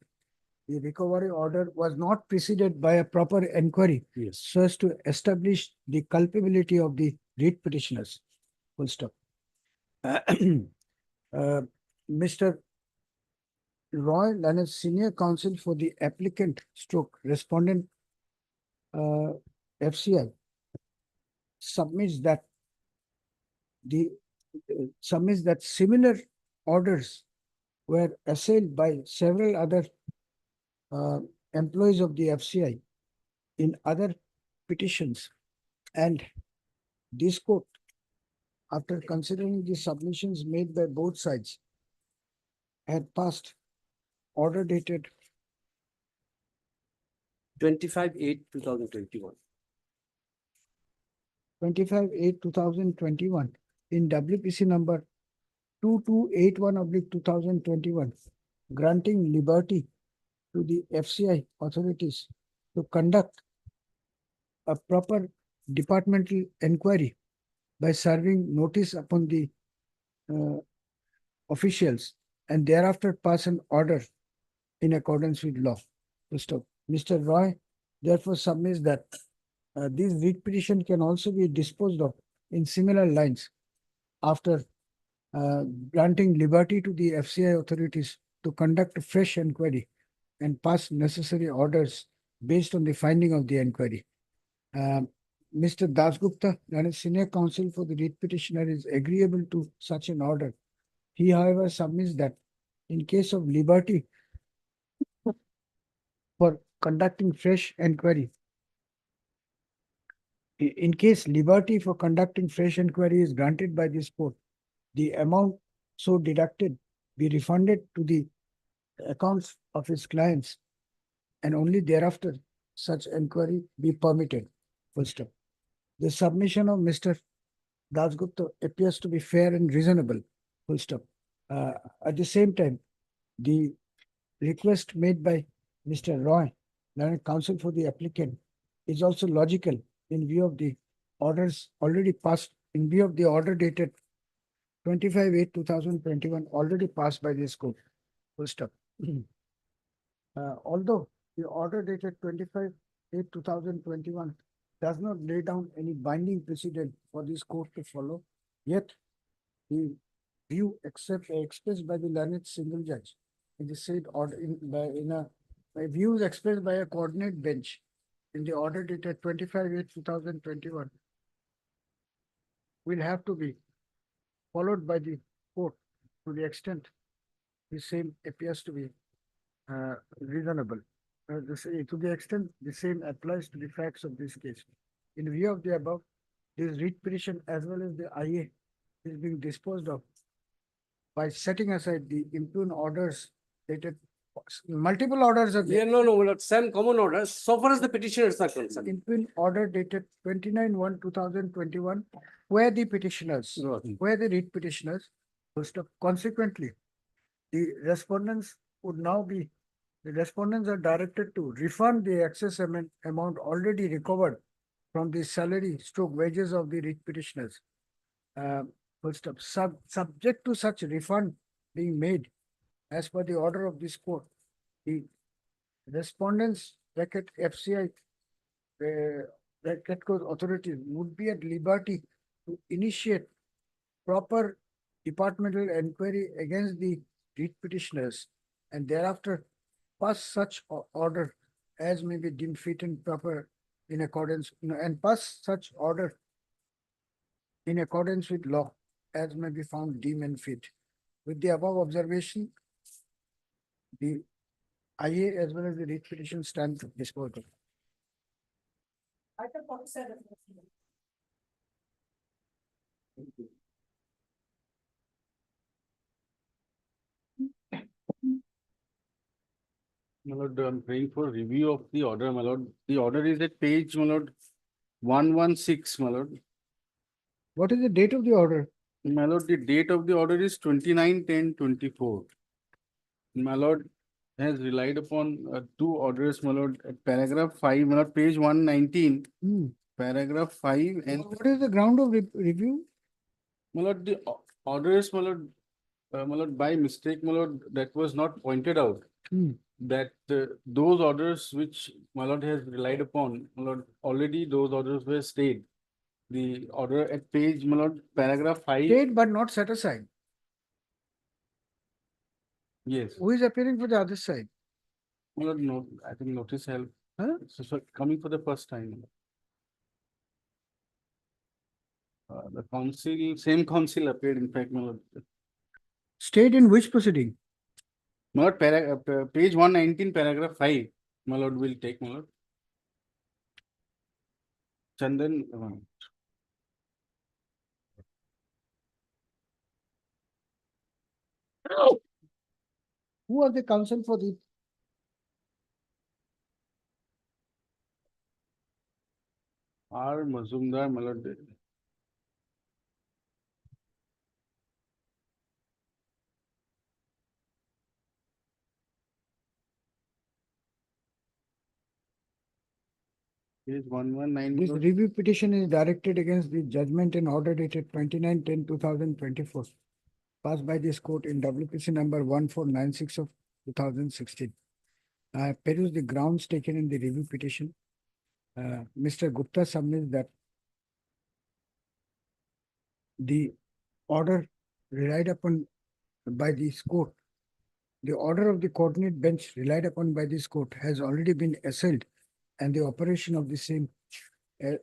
the recovery order was not preceded by a proper inquiry. Yes. So as to establish the culpability of the writ petitioners. Full stop. Mr. Roy Leonard, senior counsel for the applicant stroke respondent FCI, submits that similar orders were assailed by several other employees of the FCI in other petitions, and this court, after considering the submissions made by both sides, had passed order dated 25/8/2021. 25/8/2021 in WPC number 2281/2021, granting liberty to the FCI authorities to conduct a proper departmental inquiry by serving notice upon the officials and thereafter pass an order in accordance with law. Mr. Roy therefore submits that this writ petition can also be disposed of in similar lines after granting liberty to the FCI authorities to conduct a fresh inquiry and pass necessary orders based on the finding of the inquiry. Mr. Dasgupta, senior counsel for the writ petitioner, is agreeable to such an order. He, however, submits that in case of liberty for conducting fresh inquiry, in case liberty for conducting fresh inquiry is granted by this court, the amount so deducted be refunded to the accounts of his clients, and only thereafter such inquiry be permitted. Full stop. The submission of Mr. Dasgupta appears to be fair and reasonable. Full stop. At the same time, the request made by Mr. Roy, counsel for the applicant, is also logical in view of the orders already passed in view of the order dated 25/8/2021 already passed by this court. Full stop. Although the order dated 25/8/2021 does not lay down any binding precedent for this court to follow, yet the view expressed by the learned single judge in the said order by views expressed by a coordinate bench in the order dated 25/8/2021 will have to be followed by the court to the extent the same appears to be reasonable. To the extent the same applies to the facts of this case. In view of the above, this writ petition as well as the IA is being disposed of by setting aside the impugned orders dated multiple orders of Yeah, no, Lord, same common orders, so far as the petitioners are concerned. impugned order dated 29/1/2021, where the petitioners, where the writ petitioners, consequently, the respondents would now be, the respondents are directed to refund the excess amount already recovered from the salary stroke wages of the writ petitioners. Subject to such refund being made as per the order of this court, the respondents bracket FCI bracket code authorities would be at liberty to initiate proper departmental inquiry against the writ petitioners and thereafter pass such order as may be deemed fit and proper in accordance, and pass such order in accordance with law as may be found deemed and fit. With the above observation, the IA as well as the writ petition stand disposed of. Item 47. My lord, I'm praying for review of the order, my lord. The order is at page, my lord, 116, my lord. What is the date of the order? My lord, the date of the order is 29/10/24. My lord has relied upon two orders, my lord, at paragraph 5, my lord, page 119, paragraph 5 and. What is the ground of review? My lord, the orders, my lord, by mistake, my lord, that was not pointed out. That those orders which my lord has relied upon, my lord, already those orders were stayed. The order at page, my lord, paragraph 5. Stayed but not set aside. Yes. Who is appearing for the other side? My lord, no, I think notice help. Huh? So coming for the first time. The council, same council appeared, in fact, my lord. Stayed in which proceeding? My lord, page 119, paragraph 5, my lord will take, my lord. Chandan. Who are the counsel for the? R. Mazumdar, my lord. Page 119. This review petition is directed against the judgment and order dated 29/10/2024, passed by this court in WPC number 1496 of 2016. I peruse the grounds taken in the review petition. Mr. Gupta submits that the order relied upon by this court, the order of the coordinate bench relied upon by this court has already been assailed, and the operation of the same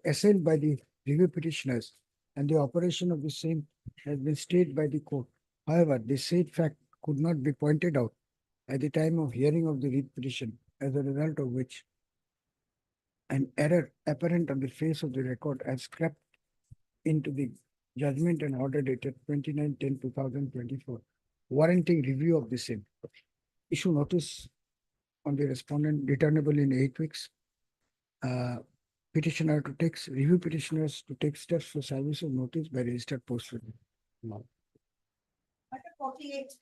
assailed by the review petitioners, and the operation of the same has been stayed by the court. However, this said fact could not be pointed out at the time of hearing of the writ petition, as a result of which an error apparent on the face of the record has crept into the judgment and order dated 29/10/2024, warranting review of the same. Issue notice on the respondent returnable in 8 weeks. Petitioner to take, review petitioners to take steps for service of notice by registered post. Item 48.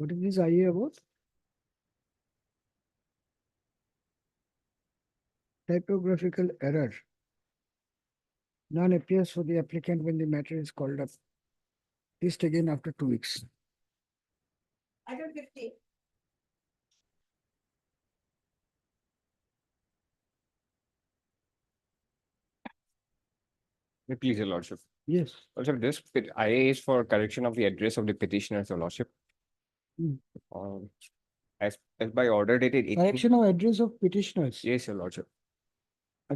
What is this IA about? Typographical error. None appears for the applicant when the matter is called up. List again after 2 weeks. Item 50. Please, Your Lordship. Yes. Also, this IA is for correction of the address of the petitioner, Your Lordship. Hmm. As by order dated 18. Correction of address of petitioners. Yes, Your Lordship.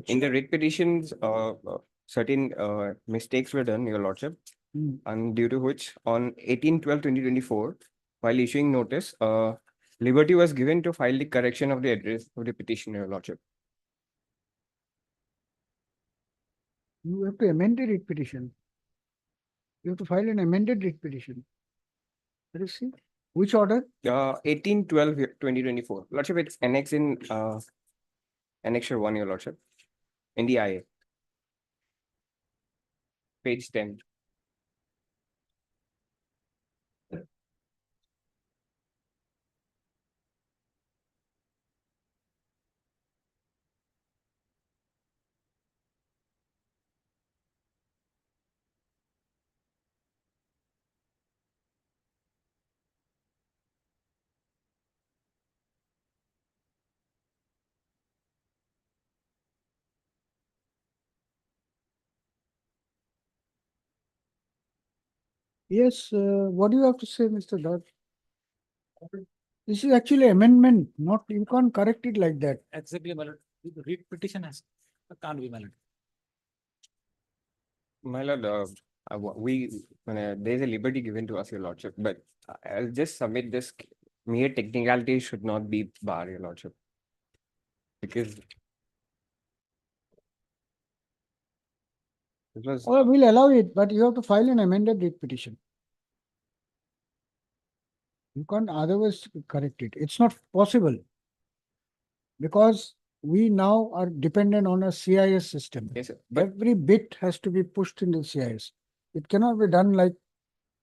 In the writ petitions, certain mistakes were done, Your Lordship, and due to which on 18/12/2024, while issuing notice, liberty was given to file the correction of the address of the petitioner, Your Lordship. You have to amend the writ petition. You have to file an amended writ petition. Let us see. Which order? 18/12/2024. Lordship, it's annexed in Annexure 1, Your Lordship, in the IA. Page 10. Yes, what do you have to say, Mr. Dodd? This is actually amendment, not, you can't correct it like that. Exactly, my lord. The writ petition can't be, my lord. My lord, there is a liberty given to us, Your Lordship, but I'll just submit this. Mere technicality should not be barred, Your Lordship. Because it was Or we'll allow it, but you have to file an amended writ petition. You can't otherwise correct it. It's not possible. Because we now are dependent on a CIS system. Yes, sir. Every bit has to be pushed into CIS. It cannot be done like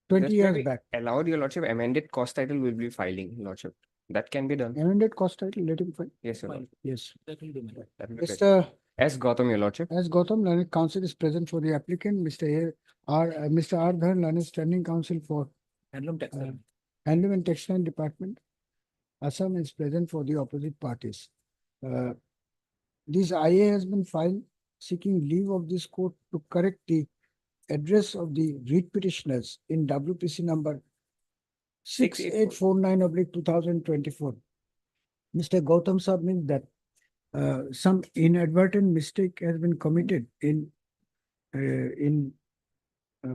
20 just years maybe back. allowed, Your Lordship, amended cost title will be filing, Lordship. That can be done. Amended cost title, let him file. Yes, Your Lord. Yes. That will be, my lord. That will be Mr. better. S. Gautam, Your Lordship. As Gautam, learned counsel is present for the applicant. Mr. Ardhan, learned standing counsel for Handloom textile. Handloom and Textile Department. Assam is present for the opposite parties. This IA has been filed seeking leave of this court to correct the address of the writ petitioners in WPC number 6849/2024. Mr. Gautam submits that some inadvertent mistake has been committed in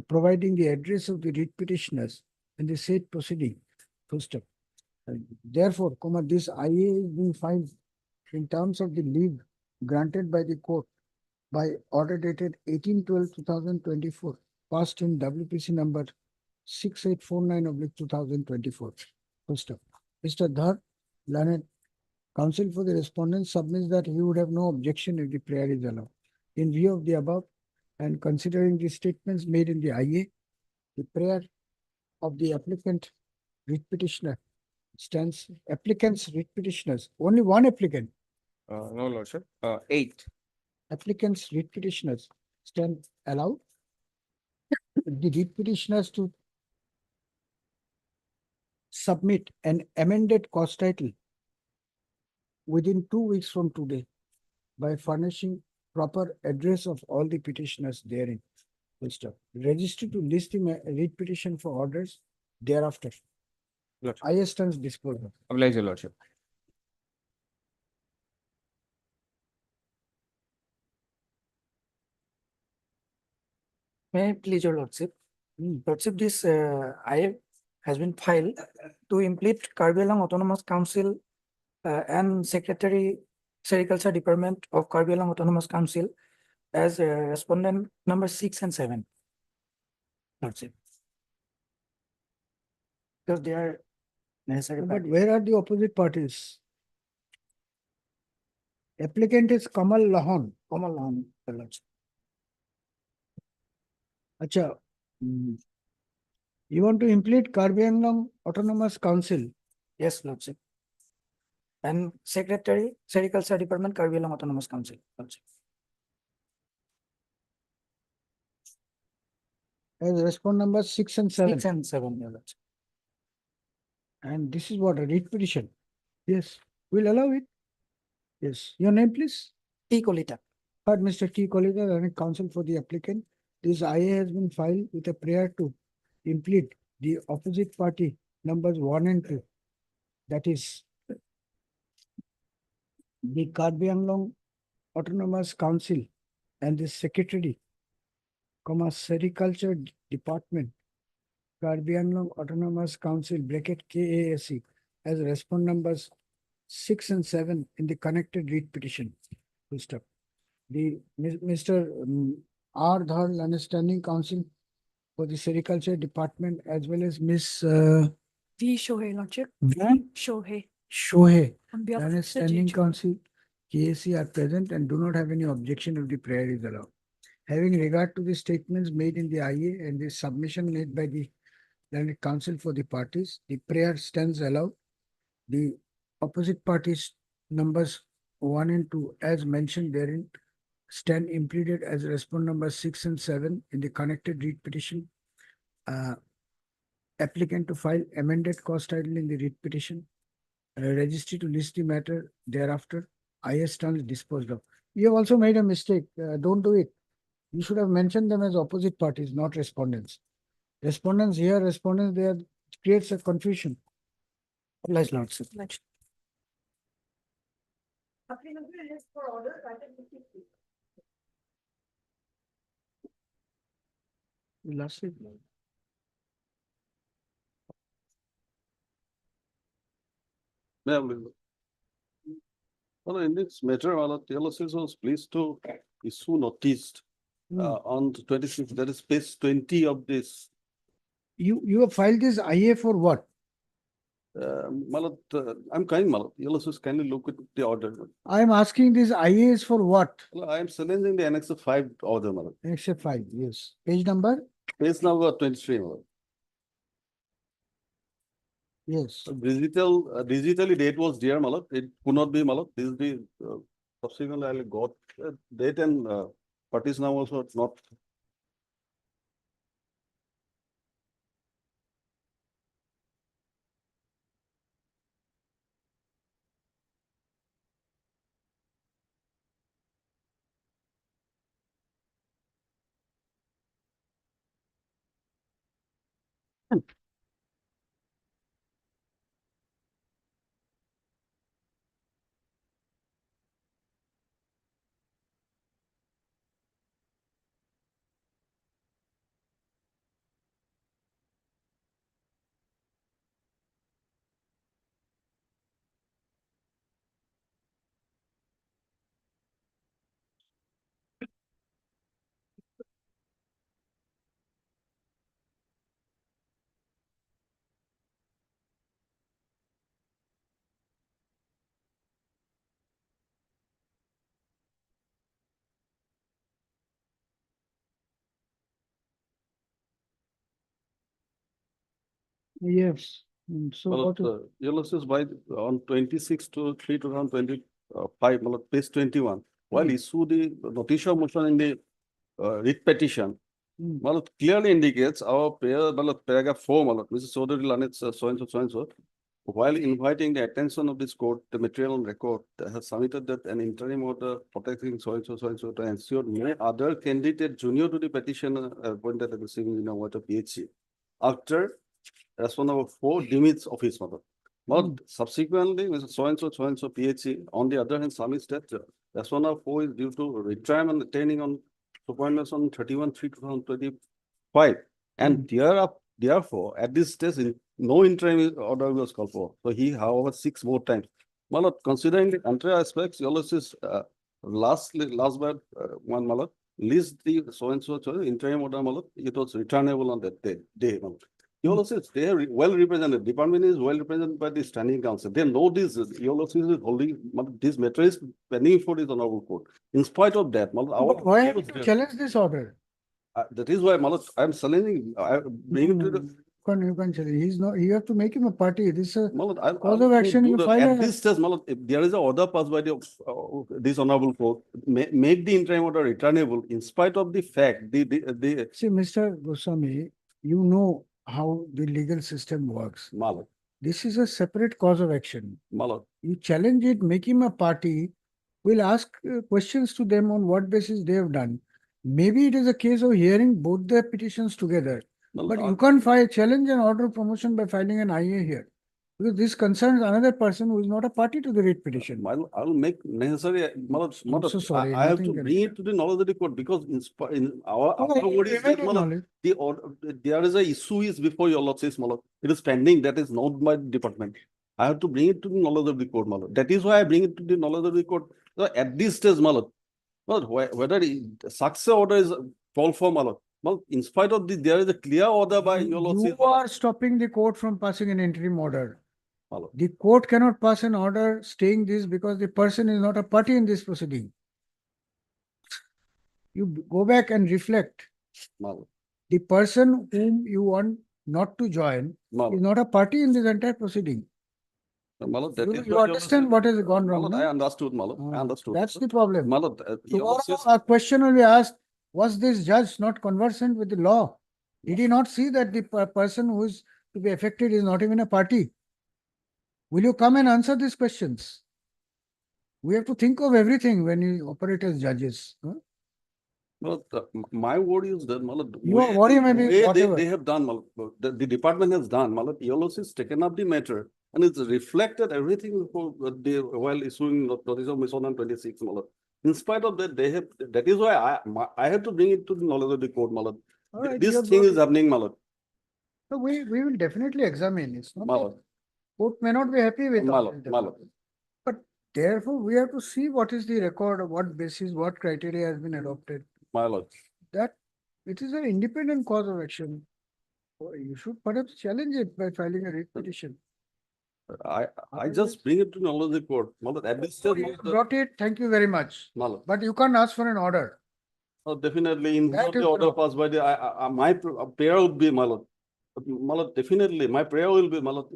providing the address of the writ petitioners in the said proceeding. Full stop. Therefore, this IA is being filed in terms of the leave granted by the court by order dated 18/12/2024, passed in WPC number 6849/2024. Full stop. Mr. Dhar, learned counsel for the respondent, submits that he would have no objection if the prayer is allowed. In view of the above and considering the statements made in the IA, the prayer of the applicant writ petitioner stands. Applicants writ petitioners, only one applicant. No, Lordship. 8. Applicants writ petitioners stand allowed. The writ petitioners to submit an amended cost title within 2 weeks from today by furnishing proper address of all the petitioners therein. Full stop. Register to list the writ petition for orders thereafter. Lordship. IA stands disposal. Oblige, Your Lordship. May I please your lordship? Lordship, this IA has been filed to implead Karbi Anglong Autonomous Council and Secretary Sericulture Department of Karbi Anglong Autonomous Council as respondent number 6 and 7. Lordship. Because they are necessary. But where are the opposite parties? Applicant is Kamal Lahan. Kamal Lahan, your lordship. Acha, You want to implement Karbi Anglong Autonomous Council? Yes, Lordship. And Secretary, Sericulture Department, Karbi Anglong Autonomous Council. Lordship. As respond number 6 and 7. 6 and 7, Your Lordship. And this is what a read petition. Yes, we'll allow it. Yes, your name please. T. Kolita. Heard Mr. T. Kolita, and counsel for the applicant. This IA has been filed with a prayer to implead the opposite party numbers 1 and 2. That is the Karbi Anglong Autonomous Council and the Secretary, Sericulture Department, Karbi Anglong Autonomous Council bracket KASC as respond numbers 6 and 7 in the connected read petition. Full stop. The Mr. R. Dhar, understanding counsel for the Sericulture Department, as well as Miss V. Shohei, Lordship. V. Shohei. Shohei, On behalf of Mr. understanding J. counsel, KAC are present and do not have any objection if the prayer is allowed. Having regard to the statements made in the IA and the submission made by the learned counsel for the parties, the prayer stands allowed. The opposite parties numbers 1 and 2 as mentioned therein stand impleaded as respond number 6 and 7 in the connected read petition. Applicant to file amended cause title in the read petition. Registry to list the matter thereafter. IS stands disposed of. You have also made a mistake. Don't do it. You should have mentioned them as opposite parties, not respondents. Respondents here, respondents there creates a confusion. Obliged, Lordship. Last week. Well, in this matter, TLSS was pleased to issue notice on the 26th, that is page 20 of this. You have filed this IA for what? I'm kind, TLSS kindly look at the order. I am asking this IA is for what? I am challenging the Annex 5 order, Annex 5, yes. Page number? Page number 23, Yes. Digitally date was there, it could not be, this is the subsequently I got date and parties now also not. Yes. So what? TLSS by on 26 to 3 2025, page 21, while issue the notice of motion in the writ petition, clearly indicates our paragraph 4, Mrs. Chaudhary Lanit so and so, while inviting the attention of this court, the material on record has submitted that an interim order protecting so and so to ensure no other candidate junior to the petitioner appointed at the civil engineer water PhD. After respond number 4 demits of his mother. But subsequently, Mr. So and so PhD, on the other hand, submits that respond number 4 is due to retirement attaining on appointments on 31/3/2025. And therefore, at this stage, no interim order was called for. So he, however, 6 more times. Well, considering the entire aspects, Ulysses last but one list the so and so interim order, it was returnable on that day. Ulysses, they are well represented. Department is well represented by the standing council. They know this. Ulysses is holding this matter is pending for this honorable court. In spite of that, Why have you challenged this order? That is why I'm challenging. I bring it to the You can challenge. He's not, you have to make him a party. This is a Malad, cause of action. You file at a- this stage, Malad, if there is a order passed by this honorable court, make the interim order returnable in spite of the fact, the. See, Mr. Goswami, you know how the legal system works. Malad, This is a separate cause of action. Malad, You challenge it, make him a party. We'll ask questions to them on what basis they have done. Maybe it is a case of hearing both their petitions together. But you can't file challenge and order of promotion by filing an IA here. Because this concerns another person who is not a party to the writ petition. I'll make necessary, Malad, so sorry, I have to nothing can bring be it to the knowledge of the court because in our Okay, word is that, remain in Malad, knowledge. the order, there is a issue is before your lord says, Malad. It is pending, that is not my department. I have to bring it to the knowledge of the court, Malad. That is why I bring it to the knowledge of the court. So at this stage, Malad, whether success order is called for, Malad. Well, in spite of this, there is a clear order by your lord. You are stopping the court from passing an interim order. Malad. The court cannot pass an order staying this because the person is not a party in this proceeding. You go back and reflect. Malad. The person whom you want not to join Malad. is not a party in this entire proceeding. Malad, that is You what understand what has gone wrong? Malad, no? I understood, Malad. I understood. That's the problem. Malad, Tomorrow a question will be asked, was this judge not conversant with the law? Did he not see that the person who is to be affected is not even a party? Will you come and answer these questions? We have to think of everything when you operate as judges. huh? Well, my word is that, Malad, Your worry may be whatever. they have done, Malad, the department has done, Malad, ELOC has taken up the matter and it's reflected everything while issuing notice of mission on 26, Malad. In spite of that, they have, that is why I have to bring it to the knowledge of the court, Malad. All right, This you have thing brought is happening, Malad. So we will definitely examine. It's not that Malad. court may not be happy with all Malad, this Malad. development. But therefore, we have to see what is the record, what basis, what criteria has been adopted. My lord. That it is an independent cause of action. You should perhaps challenge it by filing a writ petition. I just bring it to knowledge of the court. Malad, at this stage, You brought it, thank you very much. Malad. But you can't ask for an order. Oh, definitely, in That the is order wrong. passed by the, my prayer would be, Malad. Malad, definitely, my prayer will be, Malad,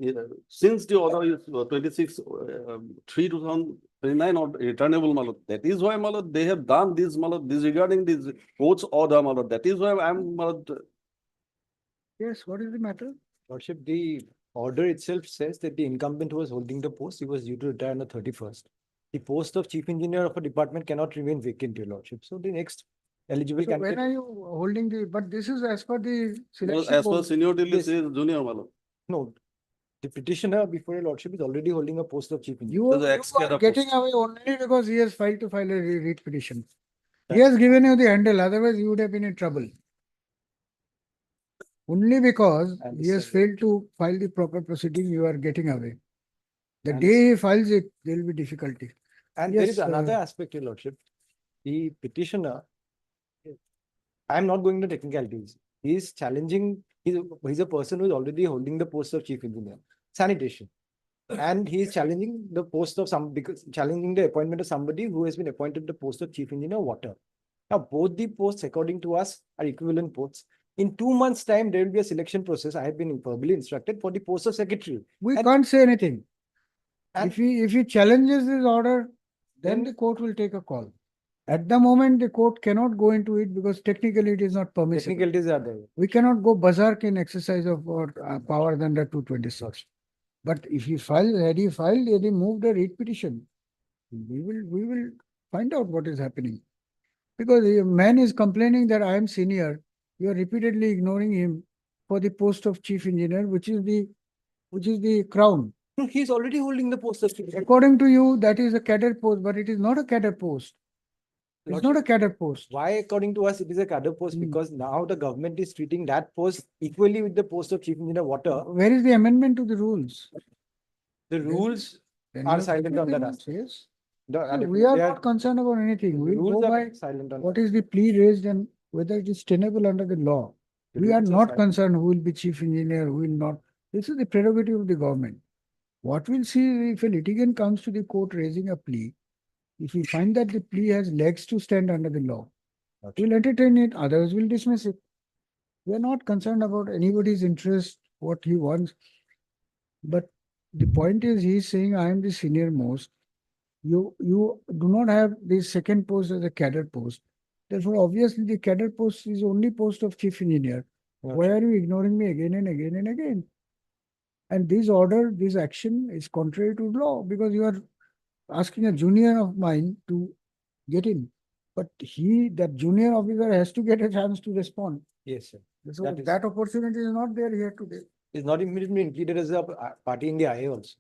since the order is 26, 3 2029 or returnable, Malad. That is why, Malad, they have done this, Malad, disregarding this court's order, Malad. That is why I'm, Malad. Yes, what is the matter? Lordship, the order itself says that the incumbent who was holding the post, he was due to retire on the 31st. The post of chief engineer of a department cannot remain vacant, your lordship. So the next eligible So when candidate. are you holding the, but this is as per the selection. As per board. seniority list, Yes. is junior, Malad. No, the petitioner before your lordship is already holding a post of chief engineer. You are getting away only because he has filed to file a writ petition. He has given you the handle, otherwise you would have been in trouble. Only because he has failed to file the proper proceeding, you are getting away. The day he files it, there will be difficulty. And Yes, there is another aspect, your lordship. The petitioner, I am not going to technicalities. He is challenging, he's a person who is already holding the post of chief engineer, sanitation. And he is challenging the post of challenging the appointment of somebody who has been appointed the post of chief engineer water. Now, both the posts, according to us, are equivalent posts. In 2 months' time, there will be a selection process. I have been verbally instructed for the post of secretary. We can't say anything. If he challenges this order, then the court will take a call. At the moment, the court cannot go into it because technically it is not permissible. Technicalities are there. We cannot go berserk in exercise of our powers under 226. But if he had he moved a writ petition, we will find out what is happening. Because the man is complaining that I am senior, you are repeatedly ignoring him for the post of chief engineer, which is the crown. No, he is already holding the post of chief engineer. According to you, that is a cadre post, but it is not a cadre post. It's not a cadre post. Why, according to us, it is a cadre post? Because now the government is treating that post equally with the post of chief engineer water. Where is the amendment to the rules? The rules Then are you silent on that aspect. Yes. The- We are they not concerned about anything. We rules go are by silent on what is the plea raised and whether it is tenable under the law. The We are rules are not silent. concerned who will be chief engineer, who will not. This is the prerogative of the government. What we'll see if a litigant comes to the court raising a plea, if we find that the plea has legs to stand under the law, we'll entertain it, others will dismiss it. We are not concerned about anybody's interest what he wants. But the point is, he's saying, I am the senior most. You do not have the second post as a cadre post. Therefore, obviously, the cadre post is only post of chief engineer. Why are you ignoring me again and again and again? And this order, this action is contrary to law because you are asking a junior of mine to get in. But that junior officer has to get a chance to respond. Yes, sir. So That is- that opportunity is not there here today. Is not immediately included as a party in the IA also.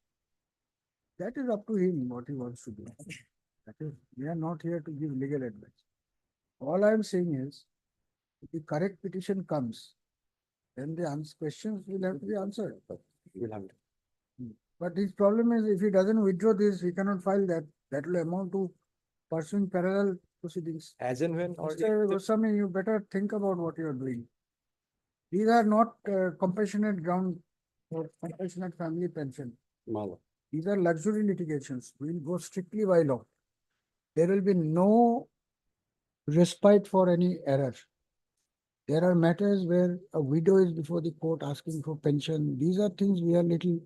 That is up to him what he wants to do. We are not here to give legal advice. All I am saying is, if the correct petition comes, then the questions will have to be answered. We'll have it. But his problem is, if he doesn't withdraw this, he cannot file that. That will amount to pursuing parallel proceedings. As and when or Mr. Goswami, you better think about what you are doing. These are not compassionate ground or compassionate family pension. These are luxury litigations. We will go strictly by law. There will be no respite for any error. There are matters where a widow is before the court asking for pension. These are things we are little,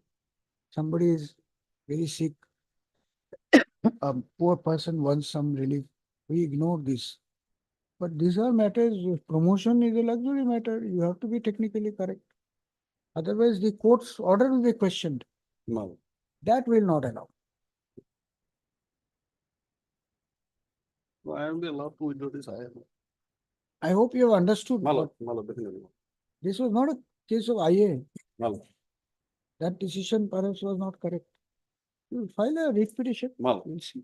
somebody is very sick, a poor person wants some relief. We ignore this. But these are matters, promotion is a luxury matter. You have to be technically correct. Otherwise, the court's order will be questioned. No. That will not allow. I am allowed to withdraw this. I hope you have understood. Definitely. This was not a case of IA. Malo. That decision perhaps was not correct. You will file a writ petition. Malo. We'll see.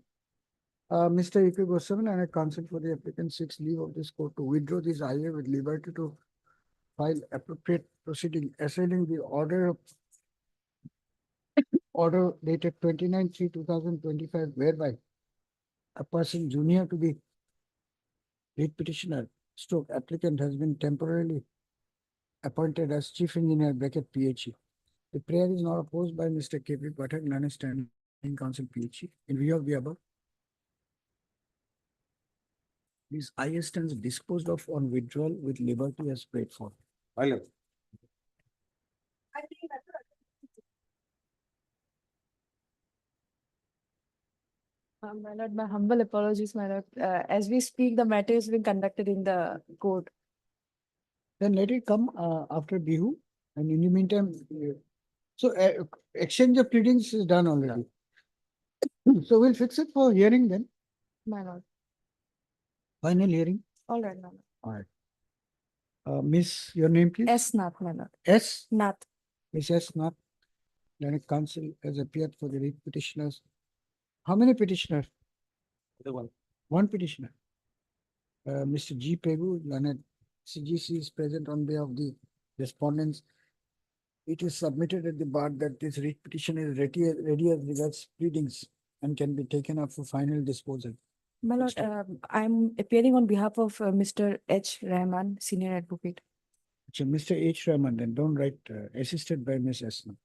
Mr. E.K. Goswami, and I counsel for the applicant seeks leave of this court to withdraw this IA with liberty to file appropriate proceeding assailing the order dated 29/3/2025, whereby a person junior to the writ petitioner stroke applicant has been temporarily appointed as chief engineer PHE. The prayer is not opposed by Mr. K.P. Pathak, non-standing counsel PHE. In view of the above, this IA stands disposed of on withdrawal with liberty as prayed for. My lord, my humble apologies, my lord. As we speak, the matter is being conducted in the court. Then let it come after Bihu, and in the meantime, so exchange of pleadings is done already. So we'll fix it for hearing then, My lord. final hearing. All right, my lord. All right. Miss, your name please? S. Nath, my lord. S. Nath. Miss S. Nath, Learned Counsel has appeared for the writ petitioners. How many petitioners? The one. One petitioner. Mr. G. Pegu, Learned CGC is present on behalf of the respondents. It is submitted at the bar that this writ petition is ready as regards pleadings and can be taken up for final disposal. My lord, I'm appearing on behalf of Mr. H. Rahman, senior advocate. So Mr. H. Rahman, then don't write assisted by Ms. Esna.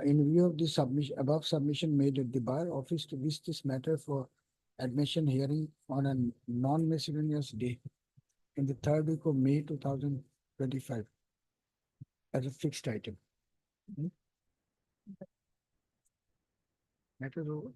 In view of the above submission made at the bar office to wish this matter for admission hearing on a non-miscellaneous day in the 3rd week of May 2025 as a fixed item. Matter over.